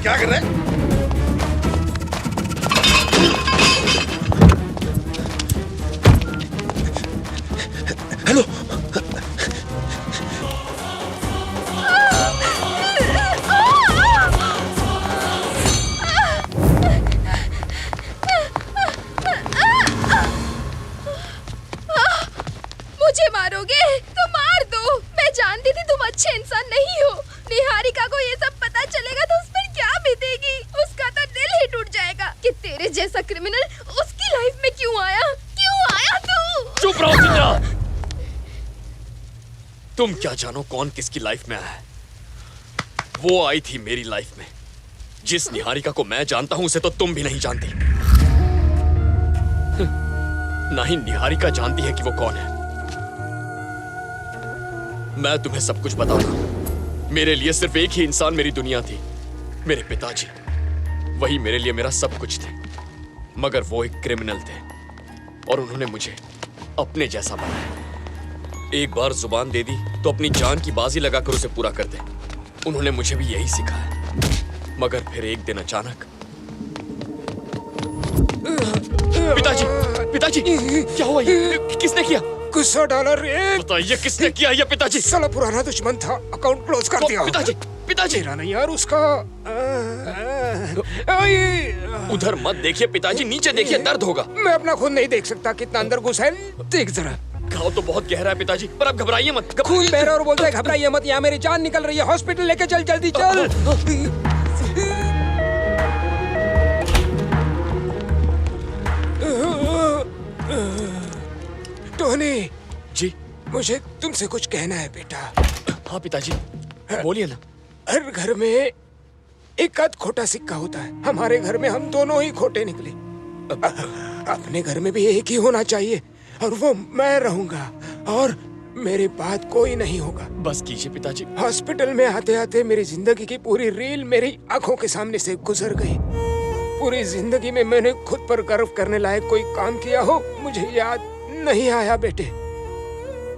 क्या कर रहे हैं? हेलो, मुझे मारोगे तो मार दो। मैं जानती थी तुम अच्छे इंसान नहीं हो। निहारिका को ये सब पता चलेगा तो उस पर क्या बीतेगी। उसका तो दिल ही टूट जाएगा कि तेरे जैसा क्रिमिनल उसकी लाइफ में क्यों आया। क्यों आया तू? चुप रहो चित्रा। तुम क्या जानो कौन किसकी लाइफ में आया है। वो आई थी मेरी लाइफ में। जिस निहारिका को मैं जानता हूं उसे तो तुम भी नहीं जानती। ना ही निहारिका जानती है कि वो कौन है। मैं तुम्हें सब कुछ बताऊंगा। मेरे लिए सिर्फ एक ही इंसान मेरी दुनिया थी, मेरे पिताजी। वही मेरे लिए मेरा सब कुछ थे। मगर वो एक क्रिमिनल थे और उन्होंने मुझे अपने जैसा बनाया। एक बार जुबान दे दी तो अपनी जान की बाजी लगाकर उसे पूरा कर दे। उन्होंने मुझे भी यही सिखाया। मगर फिर एक दिन अचानक पिताजी, पिताजी क्या हुआ? ये किसने किया? गुस्सा डाला रे। बताइए किसने किया ये पिताजी? साला पुराना दुश्मन था, अकाउंट क्लोज कर दिया। पिताजी, पिताजी मेरा नहीं यार, उसका। उधर मत देखिए पिताजी, नीचे देखिए, दर्द होगा। मैं अपना खुद नहीं देख सकता कितना अंदर घुसा है। देख जरा। घाव तो बहुत गहरा है पिताजी, पर आप घबराइए मत। खून बह रहा और बोलता है घबराइए मत। यहाँ मेरी जान निकल रही है। हॉस्पिटल लेके चल, जल्दी चल। टोनी जी, मुझे तुमसे कुछ कहना है बेटा। हाँ पिताजी, बोलिए ना। हर घर में एक आध खोटा सिक्का होता है। हमारे घर में हम दोनों ही खोटे निकले। अपने घर में भी एक ही होना चाहिए और वो मैं रहूंगा और मेरे बाद कोई नहीं होगा। बस कीजिए पिताजी। हॉस्पिटल में आते आते मेरी जिंदगी की पूरी रील मेरी आंखों के सामने से गुजर गई। पूरी जिंदगी में मैंने खुद पर गर्व करने लायक कोई काम किया हो मुझे याद नहीं आया बेटे।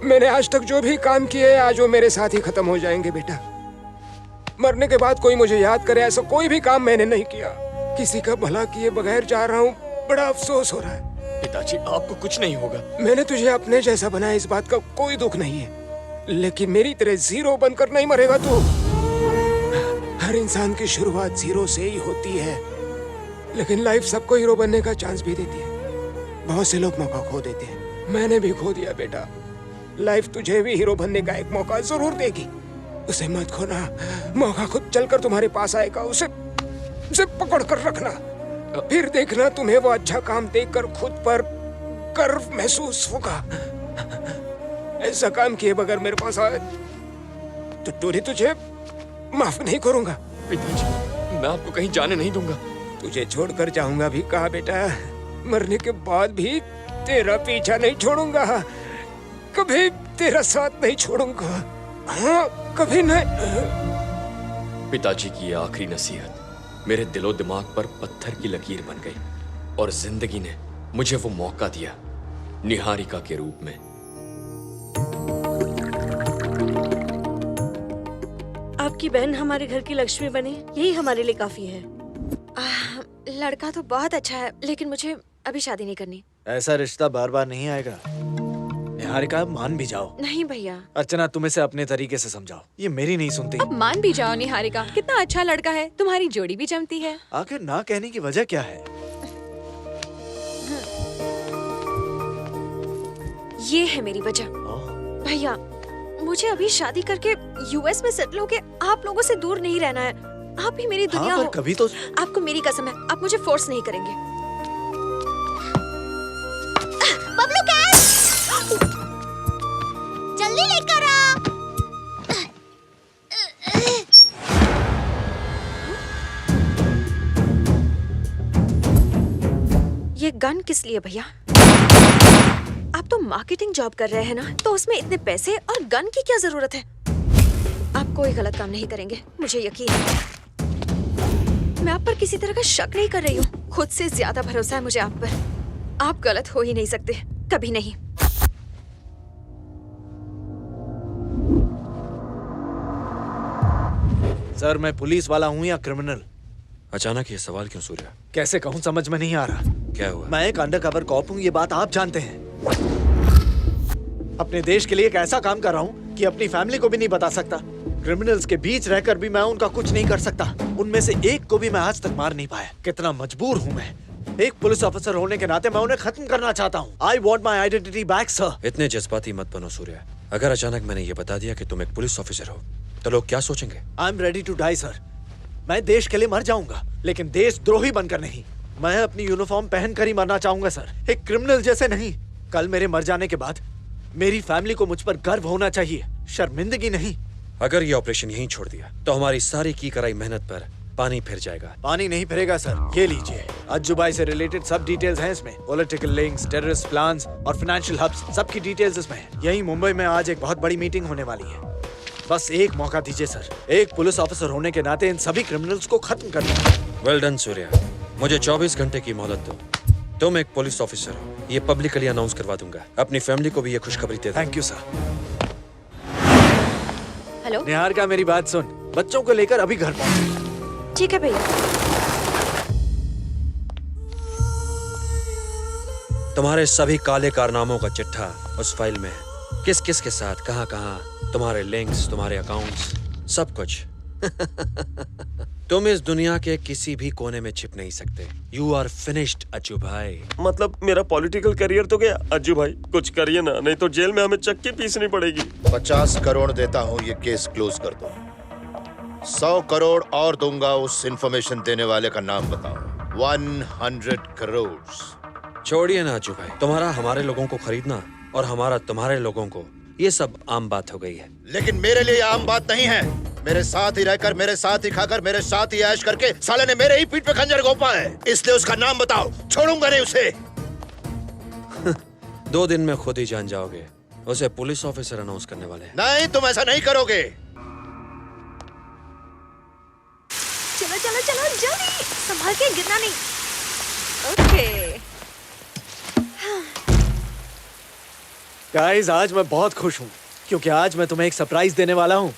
मैंने आज तक जो भी काम किए आज वो मेरे साथ ही खत्म हो जाएंगे बेटा। मरने के बाद कोई मुझे याद करे ऐसा कोई भी काम मैंने नहीं किया। किसी का भला किए बगैर जा रहा हूँ। बड़ा अफसोस हो रहा है। पिताजी आपको कुछ नहीं होगा। मैंने तुझे अपने जैसा बनाया, इस बात का कोई दुख नहीं है। लेकिन मेरी तरह जीरो बनकर नहीं मरेगा तू। हर इंसान की शुरुआत जीरो से ही होती है, लेकिन लाइफ सबको हीरो बनने का चांस भी देती है। बहुत से लोग मौका खो देते हैं। मैंने भी खो दिया बेटा। लाइफ तुझे भी हीरो बनने का एक मौका जरूर देगी। उसे मत खोना। मौका खुद चलकर तुम्हारे पास आएगा। उसे पकड़ कर रखना। फिर देखना तुम्हें वो अच्छा काम देखकर खुद पर गर्व महसूस होगा। ऐसा काम किए बगैर मेरे पास आए तो टोनी तुझे माफ नहीं करूंगा। पिताजी मैं आपको कहीं जाने नहीं दूंगा। तुझे छोड़कर जाऊंगा भी कहा बेटा। मरने के बाद भी तेरा पीछा नहीं छोड़ूंगा। कभी तेरा साथ नहीं छोड़ूंगा। हाँ कभी नहीं। पिताजी की ये आखिरी नसीहत मेरे दिलो दिमाग पर पत्थर की लकीर बन गई और जिंदगी ने मुझे वो मौका दिया निहारिका के रूप में। आपकी बहन हमारे घर की लक्ष्मी बने, यही हमारे लिए काफी है। लड़का तो बहुत अच्छा है, लेकिन मुझे अभी शादी नहीं करनी। ऐसा रिश्ता बार बार नहीं आएगा। निहारिका मान भी जाओ। नहीं भैया। अर्चना तुम इसे अपने तरीके से समझाओ, ये मेरी नहीं सुनती। अब मान भी जाओ निहारिका, कितना अच्छा लड़का है। तुम्हारी जोड़ी भी जमती है। आखिर ना कहने की वजह क्या है? ये है मेरी वजह। भैया मुझे अभी शादी करके यूएस में सेटल होके आप लोगों से दूर नहीं रहना है। आप भी मेरी दुनिया हाँ, हो। कभी तो आपको मेरी कसम है, आप मुझे फोर्स नहीं करेंगे। बबलू कैश जल्दी लेकर आ। ये गन किस लिए भैया? आप तो मार्केटिंग जॉब कर रहे हैं ना, तो उसमें इतने पैसे और गन की क्या जरूरत है? आप कोई गलत काम नहीं करेंगे, मुझे यकीन है। मैं आप पर किसी तरह का शक नहीं कर रही हूँ। खुद से ज्यादा भरोसा है मुझे आप पर। आप गलत हो ही नहीं सकते, कभी नहीं। सर मैं पुलिस वाला हूँ या क्रिमिनल? अचानक ये सवाल क्यों सूर्या? कैसे कहूँ समझ में नहीं आ रहा। क्या हुआ? मैं एक अंडरकवर कॉप हूँ, ये बात आप जानते हैं। अपने देश के लिए एक ऐसा काम कर रहा हूँ कि अपनी फैमिली को भी नहीं बता सकता। क्रिमिनल्स के बीच रहकर भी मैं उनका कुछ नहीं कर सकता। उनमें से एक को भी मैं आज तक मार नहीं पाया। कितना मजबूर हूँ मैं। एक पुलिस ऑफिसर होने के नाते मैं उन्हें खत्म करना चाहता हूँ। I want my identity back sir. इतने जज्बाती मत बनो सूर्या। अगर अचानक मैंने ये बता दिया कि तुम एक पुलिस ऑफिसर हो तो लोग क्या सोचेंगे? I am ready to die sir. मैं देश के लिए मर जाऊंगा, लेकिन देशद्रोही बनकर नहीं। मैं अपनी यूनिफॉर्म पहनकर ही मरना चाहूंगा सर, एक क्रिमिनल जैसे नहीं। कल मेरे मर जाने के बाद मेरी फैमिली को मुझ पर गर्व होना चाहिए, शर्मिंदगी नहीं। अगर ये ऑपरेशन यहीं छोड़ दिया तो हमारी सारी की कराई मेहनत पर पानी फिर जाएगा। पानी नहीं फिरेगा सर। ये लीजिए, अज्जू भाई से रिलेटेड सब डिटेल्स हैं इसमें। पॉलिटिकल लिंक्स, टेररिस्ट प्लान्स और फाइनेंशियल हब्स, सबकी डिटेल्स इसमें हैं। यहीं मुंबई में आज एक बहुत बड़ी मीटिंग होने वाली है। बस एक मौका दीजिए सर। एक पुलिस ऑफिसर होने के नाते इन सभी क्रिमिनल्स को खत्म करना है। वेल डन सूर्या, मुझे 24 घंटे की मोहलत दो। तुम एक पुलिस ऑफिसर हो, ये पब्लिकली अनाउंस करवा दूंगा। अपनी फैमिली को भी ये खुशखबरी दे दो। Thank you sir. Hello Niharika, मेरी बात सुन। बच्चों को लेकर अभी घर पहुंच। ठीक है भैया। तुम्हारे सभी काले कारनामों का चिट्ठा उस फाइल में है। किस किस के साथ, कहां कहां, तुम्हारे लिंक्स, तुम्हारे अकाउंट्स, सब कुछ। तुम इस दुनिया के किसी भी कोने में छिप नहीं सकते। यू आर फिनिश्ड अज्जू भाई। मतलब मेरा पॉलिटिकल करियर तो गया। अज्जू भाई कुछ करिए ना, नहीं तो जेल में हमें चक्की पीसनी पड़ेगी। 50 करोड़ देता हूँ, ये केस क्लोज कर दो। 100 करोड़ और दूंगा उस इंफॉर्मेशन देने वाले का नाम बताओ। 100 करोड़। छोड़िए ना अज्जू भाई, तुम्हारा हमारे लोगों को खरीदना और हमारा तुम्हारे लोगों को, ये सब आम बात हो गई है। लेकिन मेरे लिए आम बात नहीं है। मेरे साथ ही रहकर, मेरे साथ ही खाकर, मेरे साथ ही ऐश करके साले ने मेरे ही पीठ पे खंजर घोंपा है। इसलिए उसका नाम बताओ, छोड़ूंगा नहीं उसे। 2 दिन में खुद ही जान जाओगे। उसे पुलिस ऑफिसर अनाउंस करने वाले हैं। नहीं, तुम ऐसा नहीं करोगे। चलो चलो चलो जल्दी, संभाल के, गिरना नहीं। ओके गाइस, आज मैं बहुत खुश हूँ क्योंकि आज मैं तुम्हें एक सरप्राइज देने वाला हूँ।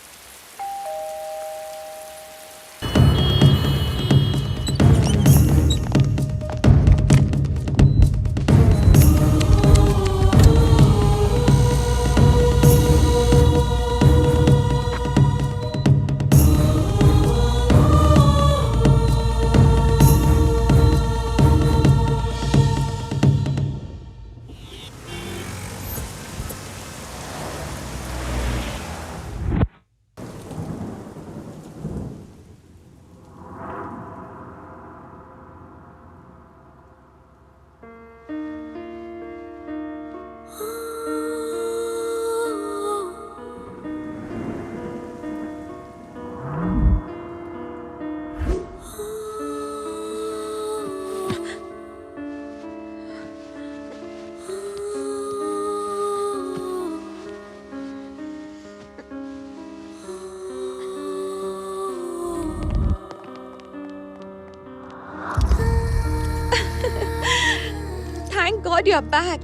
Thank God you're back.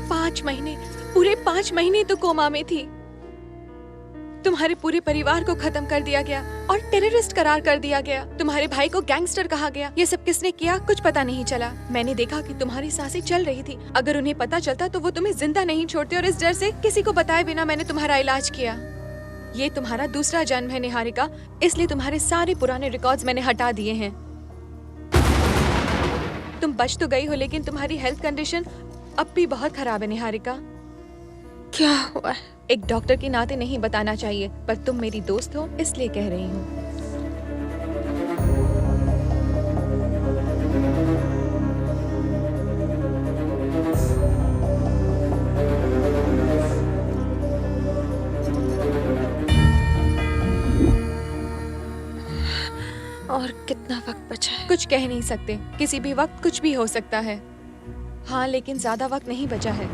5 महीने, पूरे 5 महीने तो कोमा में थी। तुम्हारे पूरे परिवार को खत्म कर दिया गया और टेररिस्ट करार कर दिया गया। तुम्हारे भाई को गैंगस्टर कहा गया। ये सब किसने किया, कुछ पता नहीं चला। मैंने देखा कि तुम्हारी सांसें चल रही थी। अगर उन्हें पता चलता तो वो तुम्हें जिंदा नहीं छोड़ते, और इस डर से किसी को बताए बिना मैंने तुम्हारा इलाज किया। ये तुम्हारा दूसरा जन्म है निहारिका, इसलिए तुम्हारे सारे पुराने रिकॉर्ड्स मैंने हटा दिए हैं। तुम बच तो गई हो, लेकिन तुम्हारी हेल्थ कंडीशन अब भी बहुत खराब है निहारिका। क्या हुआ? एक डॉक्टर के नाते नहीं बताना चाहिए, पर तुम मेरी दोस्त हो इसलिए कह रही हूँ। और कितना वक्त बचा है? कुछ कह नहीं सकते, किसी भी वक्त कुछ भी हो सकता है। हाँ, लेकिन ज्यादा वक्त नहीं बचा है।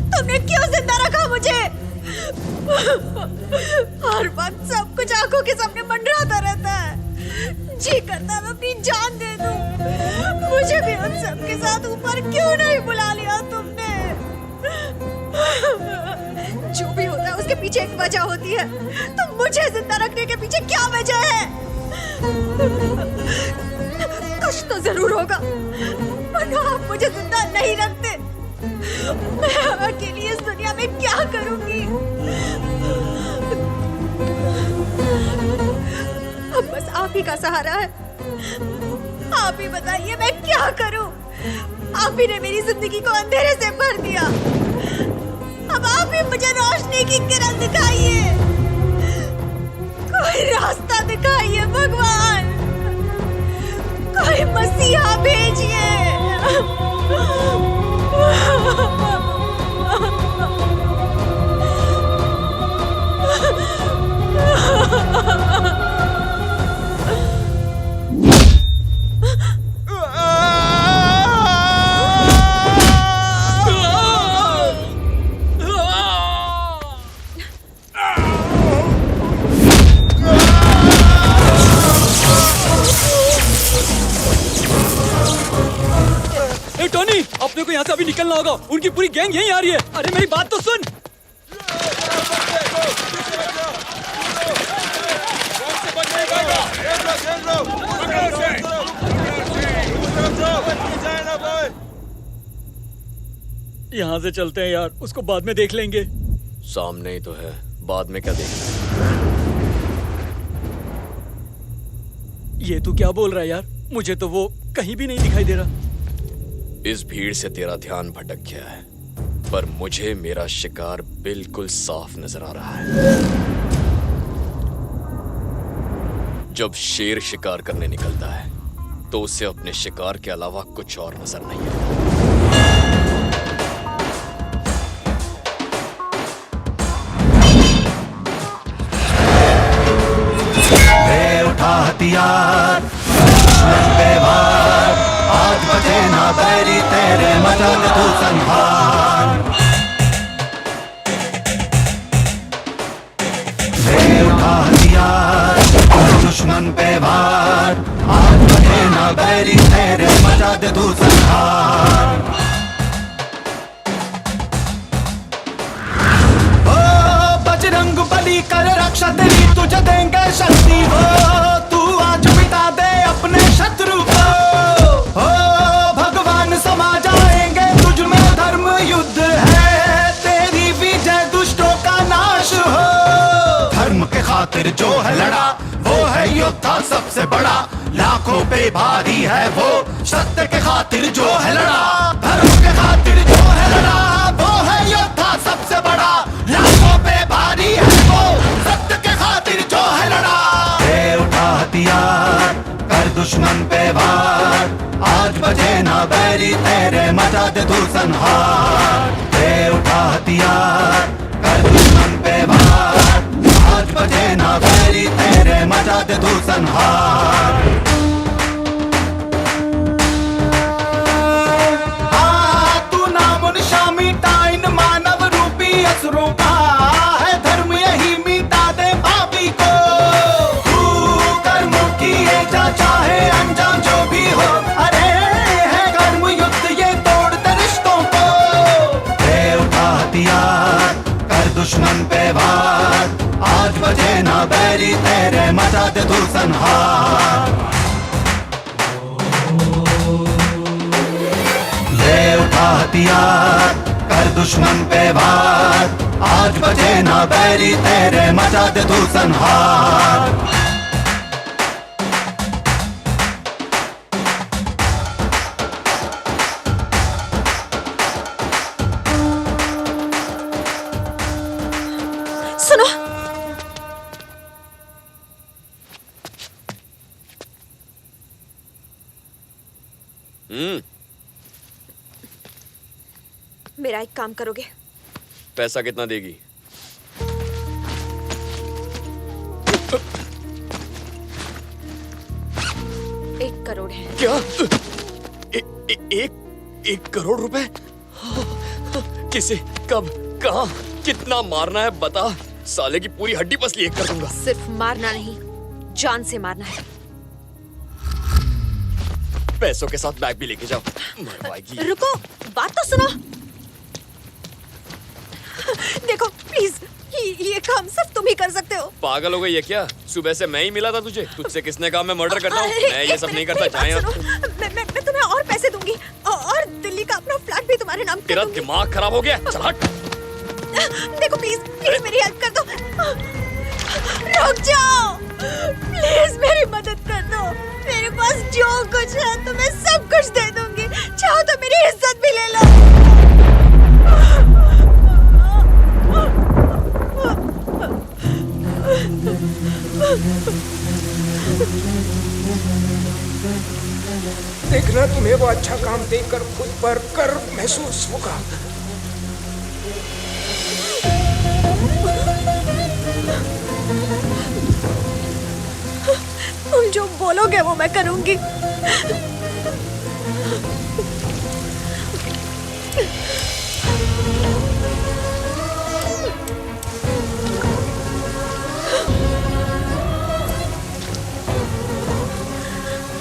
तुमने क्यों जिंदा रखा मुझे? हर वक्त सब कुछ आंखों के सामने मंडराता रहता है। जी करता है मैं अपनी जान दे दूं। मुझे भी उन सब के साथ ऊपर क्यों नहीं बुला लिया तुमने? जो भी होता है उसके पीछे एक वजह होती है। तो मुझे जिंदा रखने के पीछे क्या वजह है? कुछ तो जरूर होगा, वरना आप मुझे जिंदा नहीं रखते। मैं अकेली इस दुनिया में क्या करूंगी? अब बस आप ही का सहारा है। आप ही बताइए मैं क्या करूं? आप ही ने मेरी जिंदगी को अंधेरे से भर दिया। अब आप ही मुझे रोशनी की किरण दिखाइए। कोई रास्ता दिखाइए भगवान। कोई मसीहा भेजिए। टोनी, अपने को यहाँ से अभी निकलना होगा। उनकी पूरी गैंग यहीं आ रही है। अरे मेरी बात तो सुन। यहाँ से चलते हैं यार, उसको बाद में देख लेंगे। सामने ही तो है, बाद में क्या देखना? ये तू क्या बोल रहा है यार? मुझे तो वो कहीं भी नहीं दिखाई दे रहा। इस भीड़ से तेरा ध्यान भटक गया है, पर मुझे मेरा शिकार बिल्कुल साफ नजर आ रहा है। जब शेर शिकार करने निकलता है तो उसे अपने शिकार के अलावा कुछ और नजर नहीं आता। उठा हथियार पे वार, आज बचे ना बैरी तेरे मचा दे तू संहार। उठा हथियार दुश्मन पे वार, आज बचे ना बैरी तेरे मचा दे तू संहार। ओ बजरंग बली कर रक्षा तेरी तुझे देंगे शक्ति हो। तू आज मिटा दे अपने शत्रु को। ओ भगवान समा जाएंगे तुझ में धर्म युद्ध है, तेरी विजय दुष्टों का नाश हो। धर्म के खातिर जो है लड़ा वो है योद्धा सबसे बड़ा, लाखों पे भारी है वो सत्य के खातिर जो है लड़ा। धर्म के खातिर जो है लड़ा वो है योद्धा सबसे बड़ा, लाखों पे भारी है वो सत्य के खातिर जो है लड़ा। उठा हथियार कर दुश्मन पे वार, आज बजे ना बैरी तेरे मचा दे तू संहार। उठा हथियार कर दुश्मन पे वार, आज बजे ना बैरी तेरे मचा दे तू संहार। हाँ तू नामुन शामी टाइन मानव रूपी असुरों का है, धर्म यही मिटा दे पापी को। तू कर्मों की ये जा चाहे अंजाम जो भी हो, अरे है कर्म युद्ध ये तोड़ दे रिश्तों को। उठा हथियार कर दुश्मन पे वार, आज बजे ना बैरी तेरे मचा दे तू संहार। उठा हथियार कर दुश्मन पे वार, आज बजे ना बैरी तेरे मचा दे तू संहार। सुनो, मेरा एक काम करोगे? पैसा कितना देगी? $1 करोड़ है। क्या? एक करोड़ रुपए? किसे, कब, कहाँ, कितना मारना है बता, साले की पूरी हड्डी पसली एक कर दूंगा। सिर्फ मारना नहीं, जान से मारना है। पैसों के साथ बैग भी लेके जाओ, मरवाएगी। रुको, बात तो सुनो। देखो प्लीज, ये काम सिर्फ तुम ही कर सकते हो। पागल हो गई है क्या? सुबह से मैं ही मिला था तुझे, तुझसे किसने कहा मैं मर्डर करता हूँ? मैं ये सब नहीं करता। जाए मैं तुम्हें और पैसे दूंगी और दिल्ली का अपना फ्लैट भी तुम्हारे नाम। तेरा दिमाग खराब हो गया, चल हट। देखो प्लीज प्लीज मेरी हेल्प कर दो। रुक जाओ प्लीज, मेरी मदद कर दो। मेरे पास जो कुछ है तो मैं सब कुछ दे दूंगी, चाहो तो मेरी इज्जत भी ले लो। देखना, तुम्हें वो अच्छा काम देखकर खुद पर गर्व महसूस होगा। तुम जो बोलोगे वो मैं करूंगी।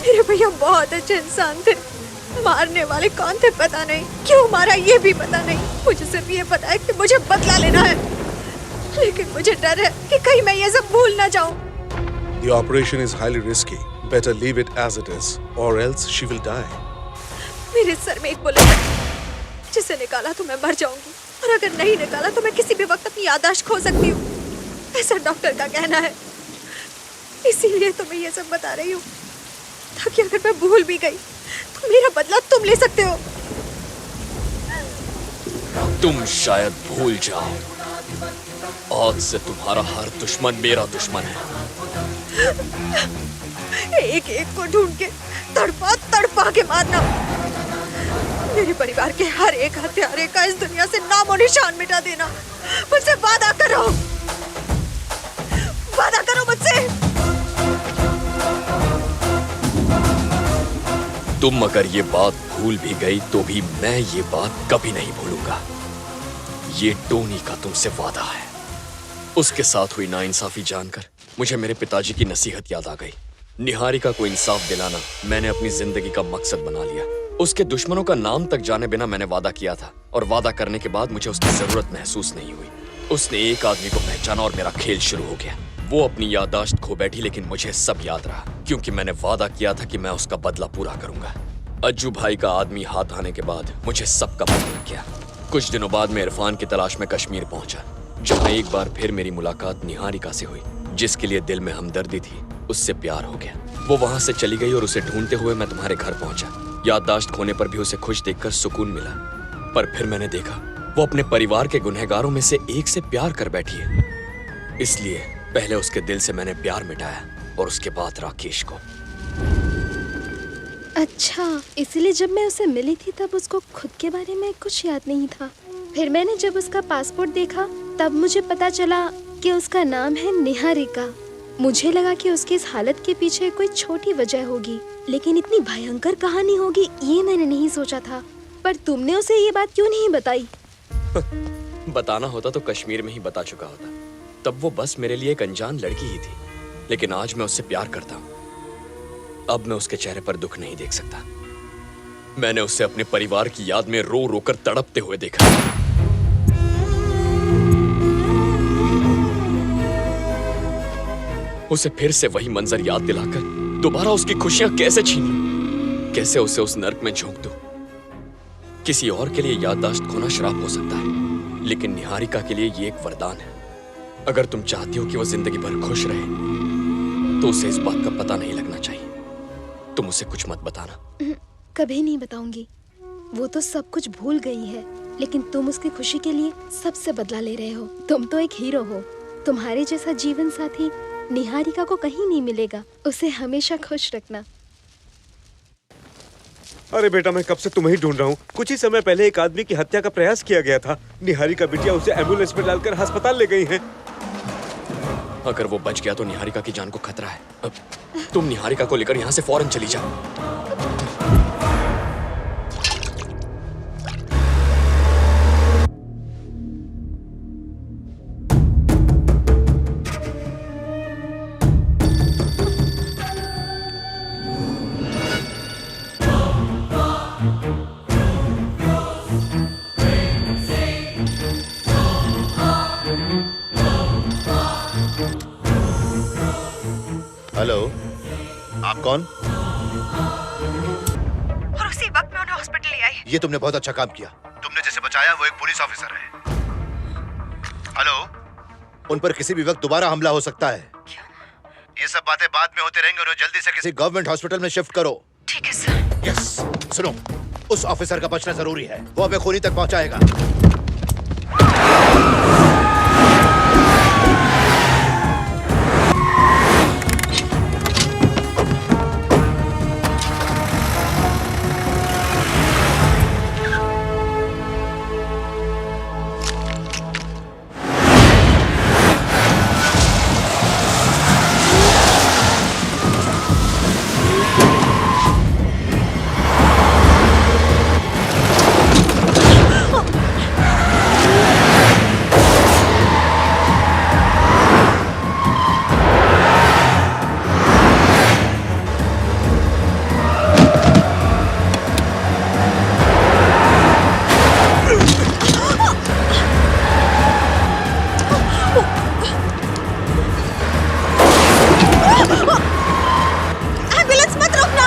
मेरे भैया बहुत अच्छे इंसान थे, मारने वाले कौन थे पता नहीं, क्यों मारा ये भी पता नहीं। मुझे सिर्फ ये पता है कि मुझे बदला लेना है, लेकिन मुझे डर है कि कहीं मैं ये सब भूल ना जाऊं। The operation is highly risky. Better leave it as it is, or else she will die. मेरे सर में एक बुलेट है, जिसे निकाला तो मैं मर जाऊंगी, और अगर नहीं निकाला तो मैं किसी भी वक्त अपनी याददाश्त खो सकती हूँ, ऐसा डॉक्टर का कहना है। इसीलिए तो मैं ये सब बता रही हूँ, ताकि अगर मैं भूल भी गई तो मेरा बदला तुम ले सकते हो। तुम शायद भूल जाओ, आज से तुम्हारा हर दुश्मन मेरा दुश्मन है। एक एक को ढूंढ के तड़पा तड़पा के मारना। मेरे परिवार के हर एक हत्यारे का इस दुनिया से नामो निशान मिटा देना। मुझसे वादा करो, वादा करो मुझसे। तुम अगर ये बात भूल भी गई तो भी मैं ये बात कभी नहीं भूलूंगा। ये टोनी का तुमसे वादा है। उसके साथ हुई नाइंसाफी जानकर मुझे मेरे पिताजी की नसीहत याद आ गई। निहारिका को इंसाफ दिलाना मैंने अपनी जिंदगी का मकसद बना लिया। उसके दुश्मनों का नाम तक जाने बिना मैंने वादा किया था, और वादा करने के बाद मुझे उसकी जरूरत महसूस नहीं हुई। उसने एक आदमी को पहचाना और मेरा खेल शुरू हो गया। वो अपनी याददाश्त खो बैठी, लेकिन मुझे सब याद रहा, क्योंकि मैंने वादा किया था कि मैं उसका बदला पूरा करूंगा। अज्जू भाई का आदमी हाथ आने के बाद मुझे सबका पता लग गया। कुछ दिनों बाद मैं इरफान की तलाश में कश्मीर पहुंचा, जहां एक बार फिर मेरी मुलाकात निहारिका से हुई, जिसके लिए दिल में हमदर्दी थी। उससे प्यार हो गया। वो वहां से चली गई और उसे ढूंढते हुए मैं तुम्हारे घर पहुंचा। याददाश्त खोने पर भी उसे खुश देखकर सुकून मिला, पर फिर मैंने देखा वो अपने परिवार के गुनहगारों में से एक से प्यार कर बैठी है। इसलिए पहले उसके दिल से मैंने प्यार मिटाया, और उसके बाद राकेश को। अच्छा, इसलिए जब मैं उसे मिली थी तब उसको खुद के बारे में कुछ याद नहीं था। फिर मैंने जब उसका पासपोर्ट देखा तब मुझे पता चला कि उसका नाम है निहारिका। मुझे लगा कि उसकी इस हालत के पीछे कोई छोटी वजह होगी, लेकिन इतनी भयंकर कहानी होगी ये मैंने नहीं सोचा था। पर तुमने उसे ये बात क्यों नहीं बताई? बताना होता तो कश्मीर में ही बता चुका होता। तब वो बस मेरे लिए एक अनजान लड़की ही थी, लेकिन आज मैं उससे प्यार करता हूँ। अब मैं उसके चेहरे पर दुख नहीं देख सकता। मैंने उसे अपने परिवार की याद में रो रो कर तड़पते हुए देखा। उसे फिर से वही मंजर याद दिलाकर दोबारा उसकी खुशियां कैसे छीन लूं? कैसे उसे उस नर्क में झोंक दूं? किसी और के लिए याददाश्त खोना श्राप हो सकता है, लेकिन निहारिका के लिए ये एक वरदान है। अगर तुम चाहती हो कि वो जिंदगी भर खुश रहे, तो उसे इस बात का पता नहीं लगना चाहिए। तुम उसे कुछ मत बताना। कभी नहीं बताऊंगी। वो तो सब कुछ भूल गई है, लेकिन तुम उसकी खुशी के लिए सबसे बदला ले रहे हो। तुम तो एक हीरो हो। तुम्हारे जैसा जीवन साथी निहारिका को कहीं नहीं मिलेगा। उसे हमेशा खुश रखना। अरे बेटा, मैं कब से तुम्हें ही ढूंढ रहा हूँ। कुछ ही समय पहले एक आदमी की हत्या का प्रयास किया गया था। निहारिका बिटिया उसे एम्बुलेंस में डालकर अस्पताल ले गई हैं। अगर वो बच गया तो निहारिका की जान को खतरा है। अब तुम निहारिका को लेकर यहाँ से फौरन चली जाओ। कौन? और उसी वक्त मैं उन्हें हॉस्पिटल ले आई। ये तुमने बहुत अच्छा काम किया। तुमने जिसे बचाया वो एक पुलिस ऑफिसर है। हेलो, उन पर किसी भी वक्त दोबारा हमला हो सकता है। ये सब बातें बाद में होती रहेंगी और जल्दी से किसी गवर्नमेंट हॉस्पिटल में शिफ्ट करो। ठीक है सर। यस, सुनो, उस ऑफिसर का बचना जरूरी है। वो हमें खूनी तक पहुंचाएगा। एम्बुलेंस मत रोकना।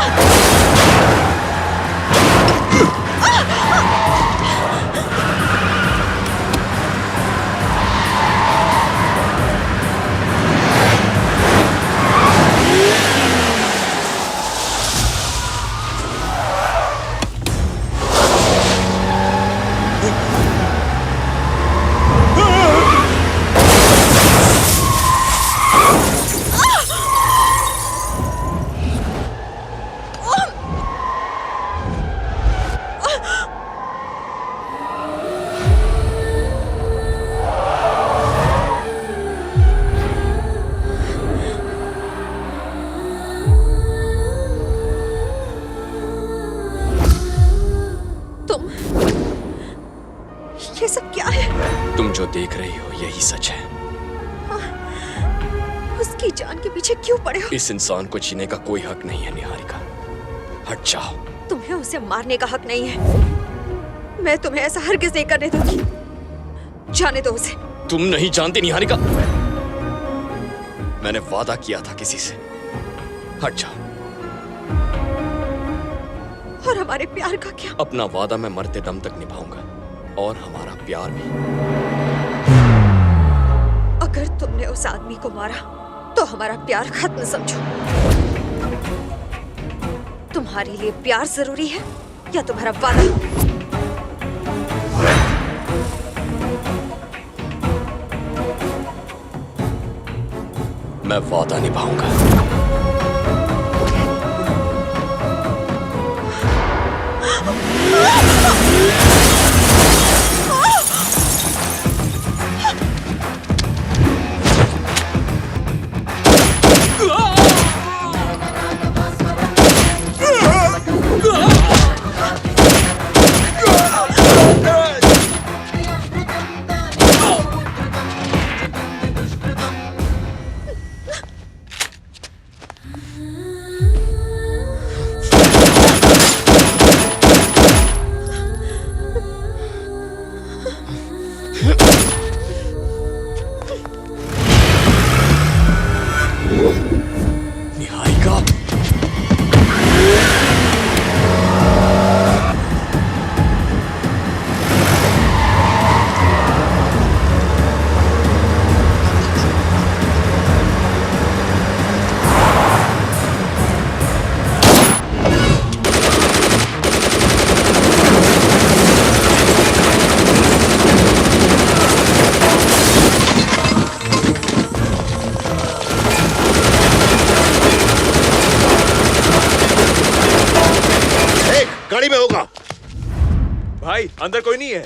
ये सब क्या है? तुम जो देख रही हो यही सच है। उसकी जान के पीछे क्यों पड़े हो? इस इंसान को जीने का कोई हक नहीं है निहारिका। हट जाओ। तुम्हें उसे मारने का हक नहीं है। मैं तुम्हें ऐसा हरगिज नहीं करने दूंगी। जाने दो उसे। तुम नहीं जानती निहारिका, मैंने वादा किया था किसी से। हट जाओ। और हमारे प्यार का क्या? अपना वादा मैं मरते दम तक निभाऊंगा, और हमारा प्यार भी। अगर तुमने उस आदमी को मारा तो हमारा प्यार खत्म समझो। तुम्हारे लिए प्यार जरूरी है या तुम्हारा वादा? मैं वादा निभाऊंगा। गाड़ी में होगा। भाई अंदर कोई नहीं है।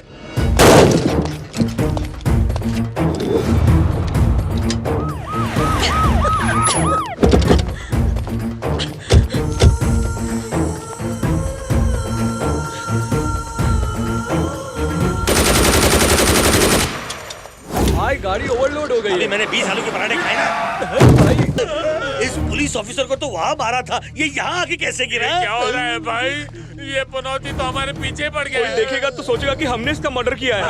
भाई गाड़ी ओवरलोड हो गई है। अभी मैंने 20 आलू के पराठे खाए ना। इस पुलिस ऑफिसर को तो वहाँ मारा था, ये यहाँ आके कैसे गिरा? क्या हो रहा है भाई? ये पनौती तो हमारे पीछे पड़ गया। कोई देखेगा तो सोचेगा कि हमने इसका मर्डर किया है।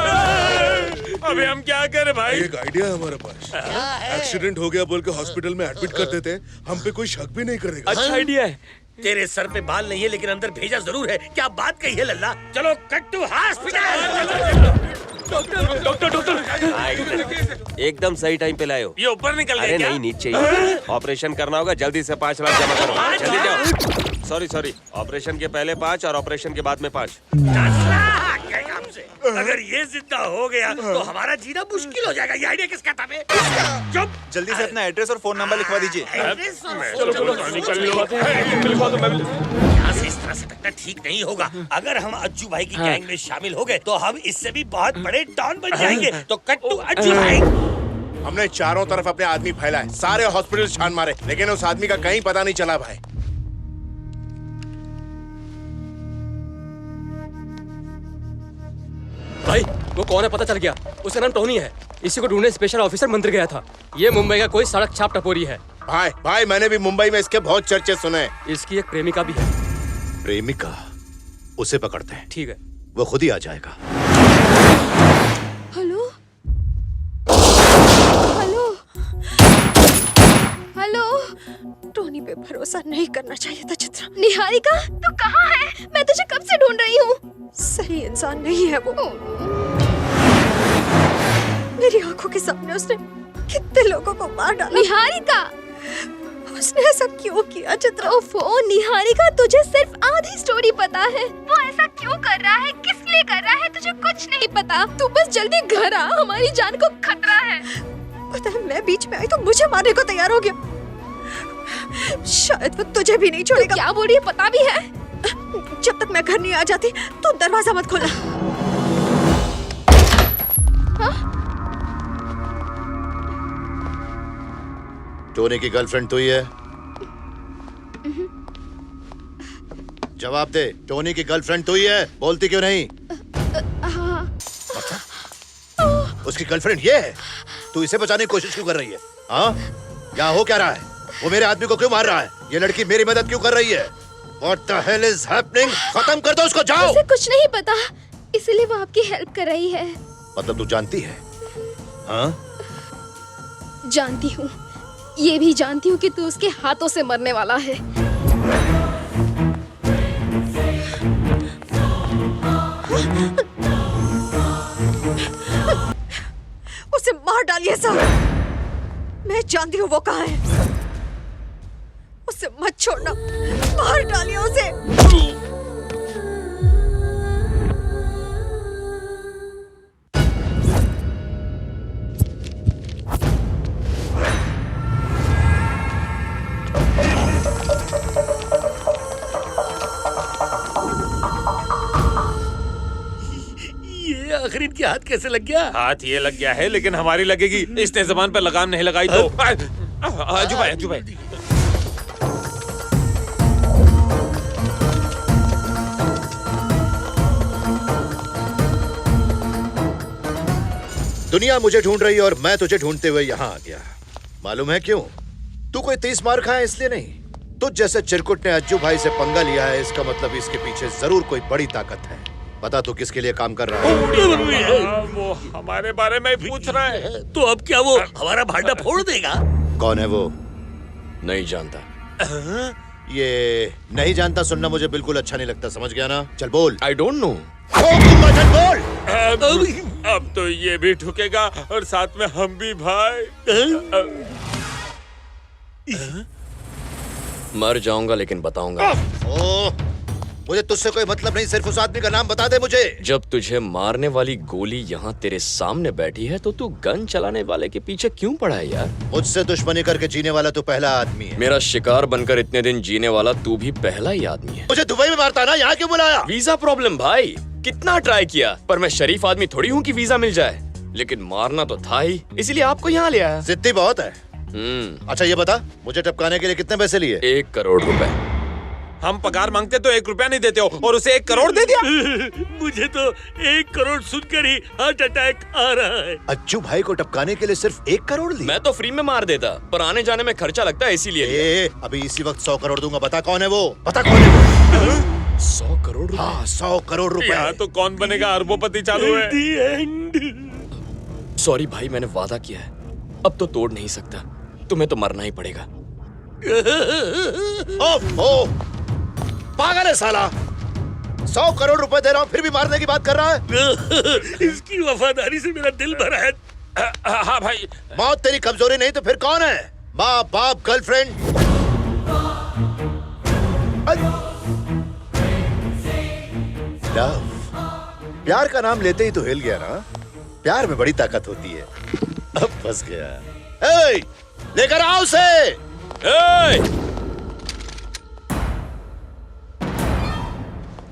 अबे हम क्या करें भाई? एक आइडिया है हमारे पास। एक्सीडेंट हो गया बोल के हॉस्पिटल में एडमिट कर देते, हम पे कोई शक भी नहीं करेगा। अच्छा आइडिया है। तेरे सर पे बाल नहीं है लेकिन अंदर भेजा जरूर है। क्या बात कही है लल्ला? चलो कट टू हॉस्पिटल। एकदम सही टाइम पे लाए हो। ये ऊपर निकल गया अरे क्या? नहीं, नीचे चाहिए। ऑपरेशन करना होगा, जल्दी से 5 लाख जमा करो। जल्दी जाओ। सॉरी, ऑपरेशन के पहले 5 और ऑपरेशन के बाद में 5। अगर ये जिंदा हो गया तो हमारा जीना मुश्किल हो जाएगा। ये आइडिया किसका था बे? चुप। जल्दी से अपना एड्रेस और फोन नंबर लिखवा दीजिए। चलो निकल लो। यहाँ से इस तरह से टकना ठीक नहीं होगा। अगर हम अज्जू भाई की गैंग में शामिल हो गए तो हम इससे भी बहुत बड़े डॉन बन जाएंगे। तो कट टू अज्जू भाई। हमने चारों तरफ अपने आदमी फैलाए, सारे हॉस्पिटल छान मारे, लेकिन उस आदमी का कहीं पता नहीं चला भाई। भाई वो कौन है पता चल गया। उसका नाम टोनी है। इसी को ढूंढने स्पेशल ऑफिसर मंदिर गया था। ये मुंबई का कोई सड़क छाप टपोरी है। भाई मैंने भी मुंबई में इसके बहुत चर्चे सुने। इसकी एक प्रेमिका भी है। प्रेमिका? उसे पकड़ते हैं। ठीक है, वो खुद ही आ जाएगा। Hello hello hello. टोनी पे भरोसा नहीं करना चाहिए था चित्रा। निहारिका तू कहाँ है? मैं तुझे कब से ढूंढ रही हूँ। सही इंसान नहीं है वो। मेरी आंखों के सामने उसने कितने लोगों को मार डाला। निहारिका उसने ऐसा क्यों किया चित्रा? ओफो निहारिका, तुझे सिर्फ आधी स्टोरी पता है। वो ऐसा क्यों कर रहा है, किस लिए कर रहा है, तुझे कुछ नहीं पता। तू बस जल्दी घर आ, हमारी जान को खतरा है। पता है मैं बीच में आई तो मुझे मारने को तैयार हो गया। शायद वो तुझे भी नहीं छोड़ेगा। क्या बोल रही है पता भी है? जब तक मैं घर नहीं आ जाती तो दरवाजा मत खोलना। टोनी की गर्लफ्रेंड तो ही है। जवाब दे, टोनी की गर्लफ्रेंड तो ही है, बोलती क्यों नहीं? उसकी गर्लफ्रेंड ये है? तू इसे बचाने की कोशिश क्यों कर रही है? हाँ, यहाँ हो क्या रहा है? वो मेरे आदमी को क्यों मार रहा है? ये लड़की मेरी मदद क्यों कर रही है? What the hell is happening? खत्म कर दो उसको, जाओ। उसे कुछ नहीं पता, इसलिए वो आपकी हेल्प कर रही है। मतलब तू जानती है? हाँ? जानती हूँ, ये भी जानती हूँ कि तू उसके हाथों से मरने वाला है। उसे मार डालिए सब। मैं जानती हूँ वो कहाँ है। उसे मत छोड़ना, मार डालिए उसे। ये आखिर इनके हाथ कैसे लग गया? हाथ ये लग गया है लेकिन हमारी लगेगी। इसने जबान पर लगाम नहीं लगाई तो। अज्जू भाई। दुनिया मुझे ढूंढ रही है और मैं तुझे ढूंढते हुए यहाँ आ गया। मालूम है क्यों? तू कोई 30 मार खाए इसलिए नहीं। तुझ जैसे चिरकुट ने अज्जू भाई से पंगा लिया है, इसका मतलब इसके पीछे जरूर कोई बड़ी ताकत है। बता तू किसके लिए काम कर रहा है? वो हमारे बारे में पूछ रहा है। तो अब क्या वो हमारा भांडा फोड़ देगा? कौन है वो? नहीं जानता। ये नहीं जानता सुनना मुझे बिल्कुल अच्छा नहीं लगता, समझ गया ना? चल बोल। I don't know. बोल। अब तो ये भी ठुकेगा और साथ में हम भी भाई। मर जाऊंगा लेकिन बताऊंगा। मुझे तुझसे कोई मतलब नहीं, सिर्फ उस आदमी का नाम बता दे मुझे। जब तुझे मारने वाली गोली यहाँ तेरे सामने बैठी है तो तू गन चलाने वाले के पीछे क्यों पड़ा है यार? मुझसे दुश्मनी करके जीने वाला तू पहला आदमी है। मेरा शिकार बनकर इतने दिन जीने वाला तू भी पहला ही आदमी है। मुझे दुबई में मारता ना, यहाँ क्यों बुलाया? वीजा प्रॉब्लम भाई, कितना ट्राई किया पर मैं शरीफ आदमी थोड़ी हूँ कि वीजा मिल जाए, लेकिन मारना तो था ही, इसलिए आपको यहाँ ले आया। जिद्दी बहुत है। अच्छा ये बता, मुझे टपकाने के लिए कितने पैसे लिए? 1 करोड़ रुपए। हम पगार मांगते तो 1 रुपया नहीं देते हो और उसे 1 करोड़ दे दिया। मुझे तो 1 करोड़ सुनकर ही हार्ट अटैक आ रहा है। अज्जू भाई को टपकाने के लिए सिर्फ 1 करोड़ लिए? मैं तो फ्री में मार देता, पर आने जाने में खर्चा लगता है इसीलिए। अभी इसी वक्त 100 करोड़ दूंगा। बता कौन है वो? बता कौन है वो? 100 करोड़? हाँ 100 करोड़ रुपए। यहाँ तो कौन बनेगा अरबोपति चालू है। सॉरी भाई, मैंने वादा किया है, अब तो तोड़ नहीं सकता। तुम्हें तो मरना ही पड़ेगा। ओ, पागल है साला। 100 करोड़ रुपए दे रहा हूँ फिर भी मारने की बात कर रहा है। इसकी वफादारी से मेरा दिल भरा है। हाँ भाई। मौत तेरी कमजोरी नहीं तो फिर कौन है? माँ बाप गर्लफ्रेंड? लव, प्यार का नाम लेते ही तो हिल गया ना। प्यार में बड़ी ताकत होती है। अब फंस गया। ए, लेकर आओ उसे।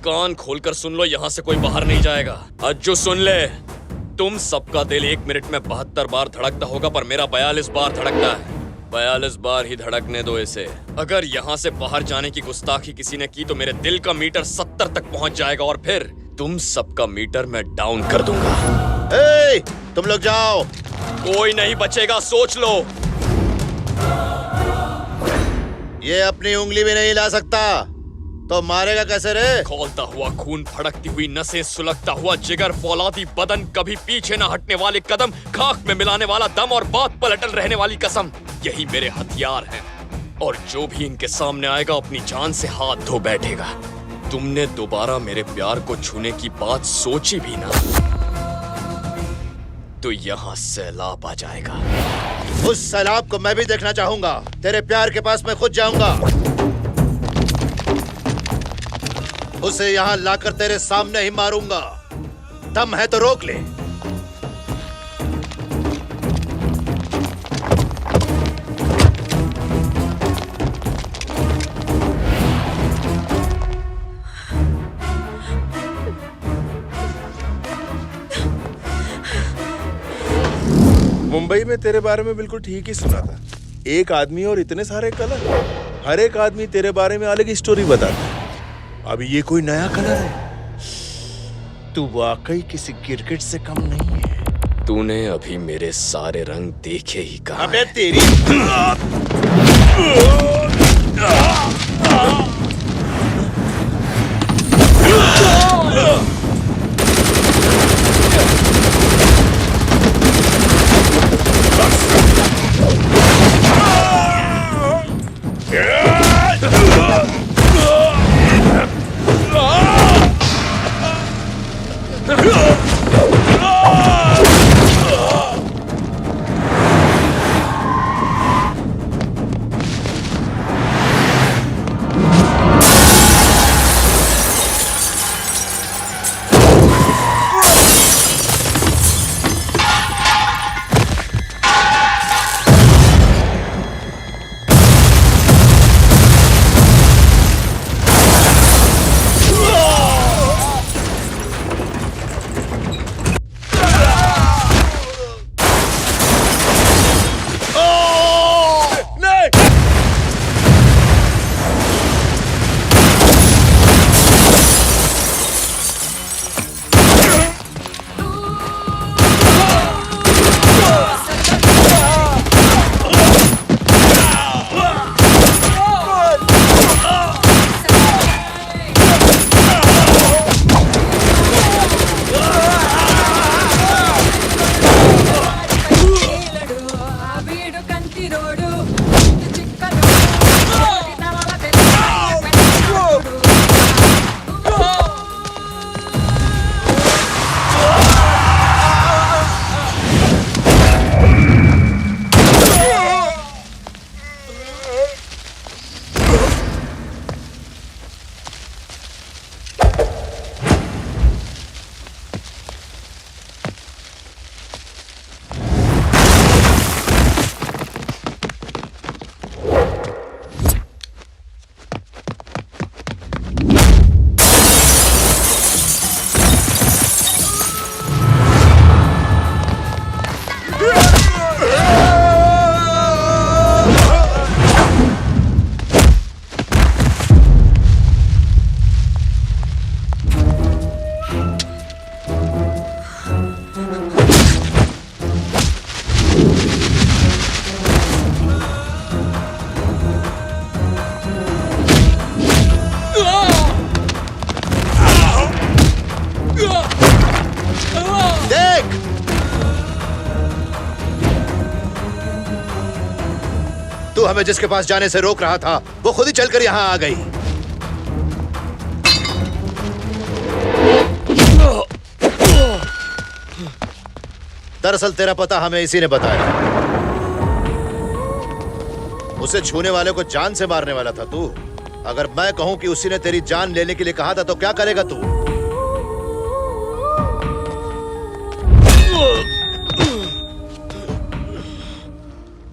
कान खोलकर सुन लो, यहाँ से कोई बाहर नहीं जाएगा। अज्जू सुन ले, तुम सबका दिल 1 मिनट में 72 बार धड़कता होगा, पर मेरा 42 बार धड़कता है। 42 बार ही धड़कने दो इसे। अगर यहाँ से बाहर जाने की गुस्ताखी किसी ने की तो मेरे दिल का मीटर 70 तक पहुँच जाएगा और फिर तुम सबका मीटर मैं डाउन कर दूंगा। ए, तुम लोग जाओ। कोई नहीं बचेगा, सोच लो। ये अपनी उंगली भी नहीं हिला सकता तो मारेगा कैसे रे? खौलता हुआ खून, फड़कती हुई नसें, सुलगता हुआ जिगर, फौलादी बदन, कभी पीछे न हटने वाले कदम, खाक में मिलाने वाला दम और बात पर अटल रहने वाली कसम, यही मेरे हथियार हैं। और जो भी इनके सामने आएगा अपनी जान से हाथ धो बैठेगा। तुमने दोबारा मेरे प्यार को छूने की बात सोची भी ना तो यहाँ सैलाब आ जाएगा। उस सैलाब को मैं भी देखना चाहूंगा। तेरे प्यार के पास मैं खुद जाऊंगा। उसे यहाँ लाकर तेरे सामने ही मारूंगा। दम है तो रोक ले। मुंबई में तेरे बारे में बिल्कुल ठीक ही सुना था। एक आदमी और इतने सारे कलर। हर एक आदमी तेरे बारे में अलग स्टोरी बताता है। अब ये कोई नया कलर है। तू वाकई किसी गिरगिट से कम नहीं है। तूने अभी मेरे सारे रंग देखे ही कहा। अबे तेरी तू हमें जिसके पास जाने से रोक रहा था वो खुद ही चलकर यहाँ आ गई। दरअसल तेरा पता हमें इसी ने बताया। उसे छूने वाले को जान से मारने वाला था तू। अगर मैं कहूं कि उसी ने तेरी जान लेने के लिए कहा था तो क्या करेगा तू?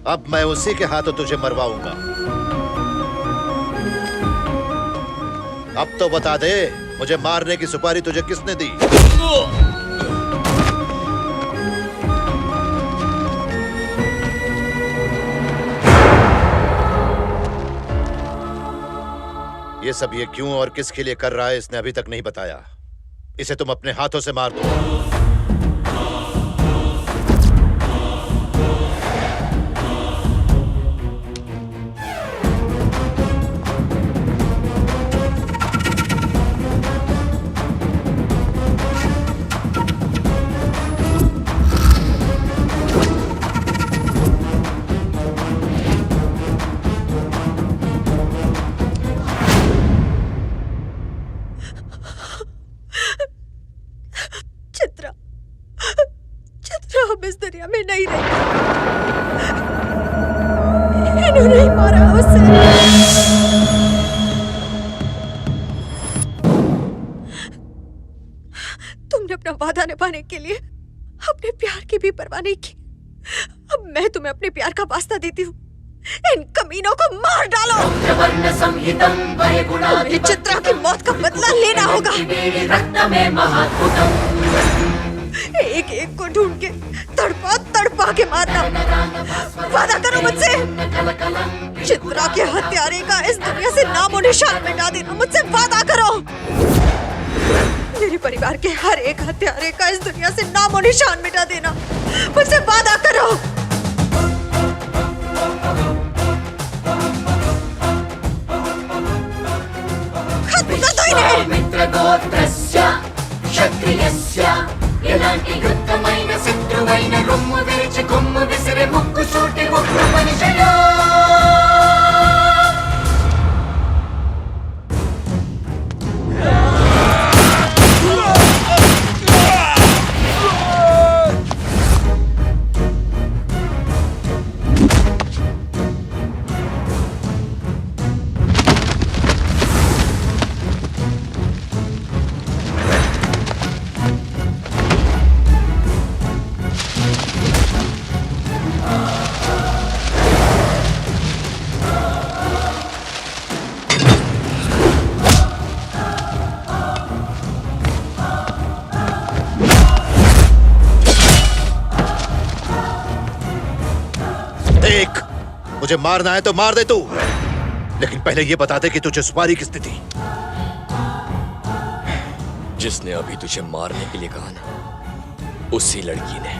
अब मैं उसी के हाथों तुझे मरवाऊंगा। अब तो बता दे, मुझे मारने की सुपारी तुझे किसने दी? ये सब ये क्यों और किसके लिए कर रहा है इसने अभी तक नहीं बताया। इसे तुम अपने हाथों से मार दो। अब इस दुनिया में नहीं रही। इन्होंने ही मारा उसे। तुमने अपना वादा निभाने के लिए अपने प्यार की भी परवाह नहीं की। अब मैं तुम्हें अपने प्यार का वास्ता देती हूँ। इन कमीनों को मार डालो। तुम्हें चित्रा की मौत का बदला लेना होगा। एक एक को ढूंढ के तड़पा तड़पा के मारना। वादा करो मुझसे। चित्रा के हत्यारे का इस दुनिया से नामो निशान मिटा देना। मुझसे वादा करो। मेरे परिवार के हर एक हत्यारे का इस दुनिया से नामो निशान मिटा देना। मुझसे वादा करो। खत्म कर दो इन्हें। मित्र गोत्रस्य क्षत्रियस्य ఎలాంటి యుద్ధమైన శత్రువైన రొమ్ము విరిచి కొమ్ము విసిరే ముక్కు సూటి ఒక్క మనిషిలో मुझे मारना है तो मार दे तू, लेकिन पहले ये बता दे कि तुझे सुपारी किसने दी? जिसने अभी तुझे मारने के लिए कहा ना, उसी लड़की ने।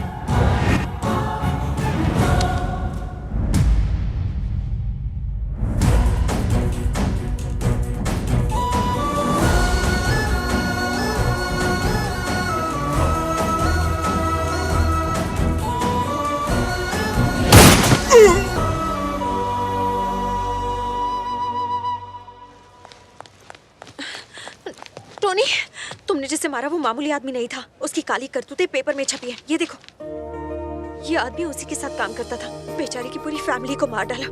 टोनी, तुमने जिसे मारा वो मामूली आदमी नहीं था। उसकी काली करतूतें पेपर में छपी है। ये देखो, ये आदमी उसी के साथ काम करता था। बेचारे की पूरी फैमिली को मार डाला।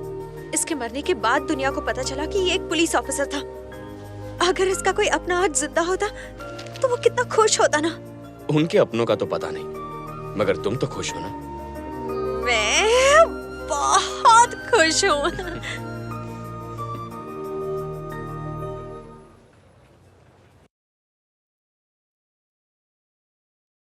इसके मरने के बाद दुनिया को पता चला कि ये एक पुलिस ऑफिसर था। अगर इसका कोई अपना आज जिंदा होता तो वो कितना खुश होता ना। उनके अपनों का तो पता नहीं, मगर तुम तो खुश हो ना। मैं बहुत खुश हूँ।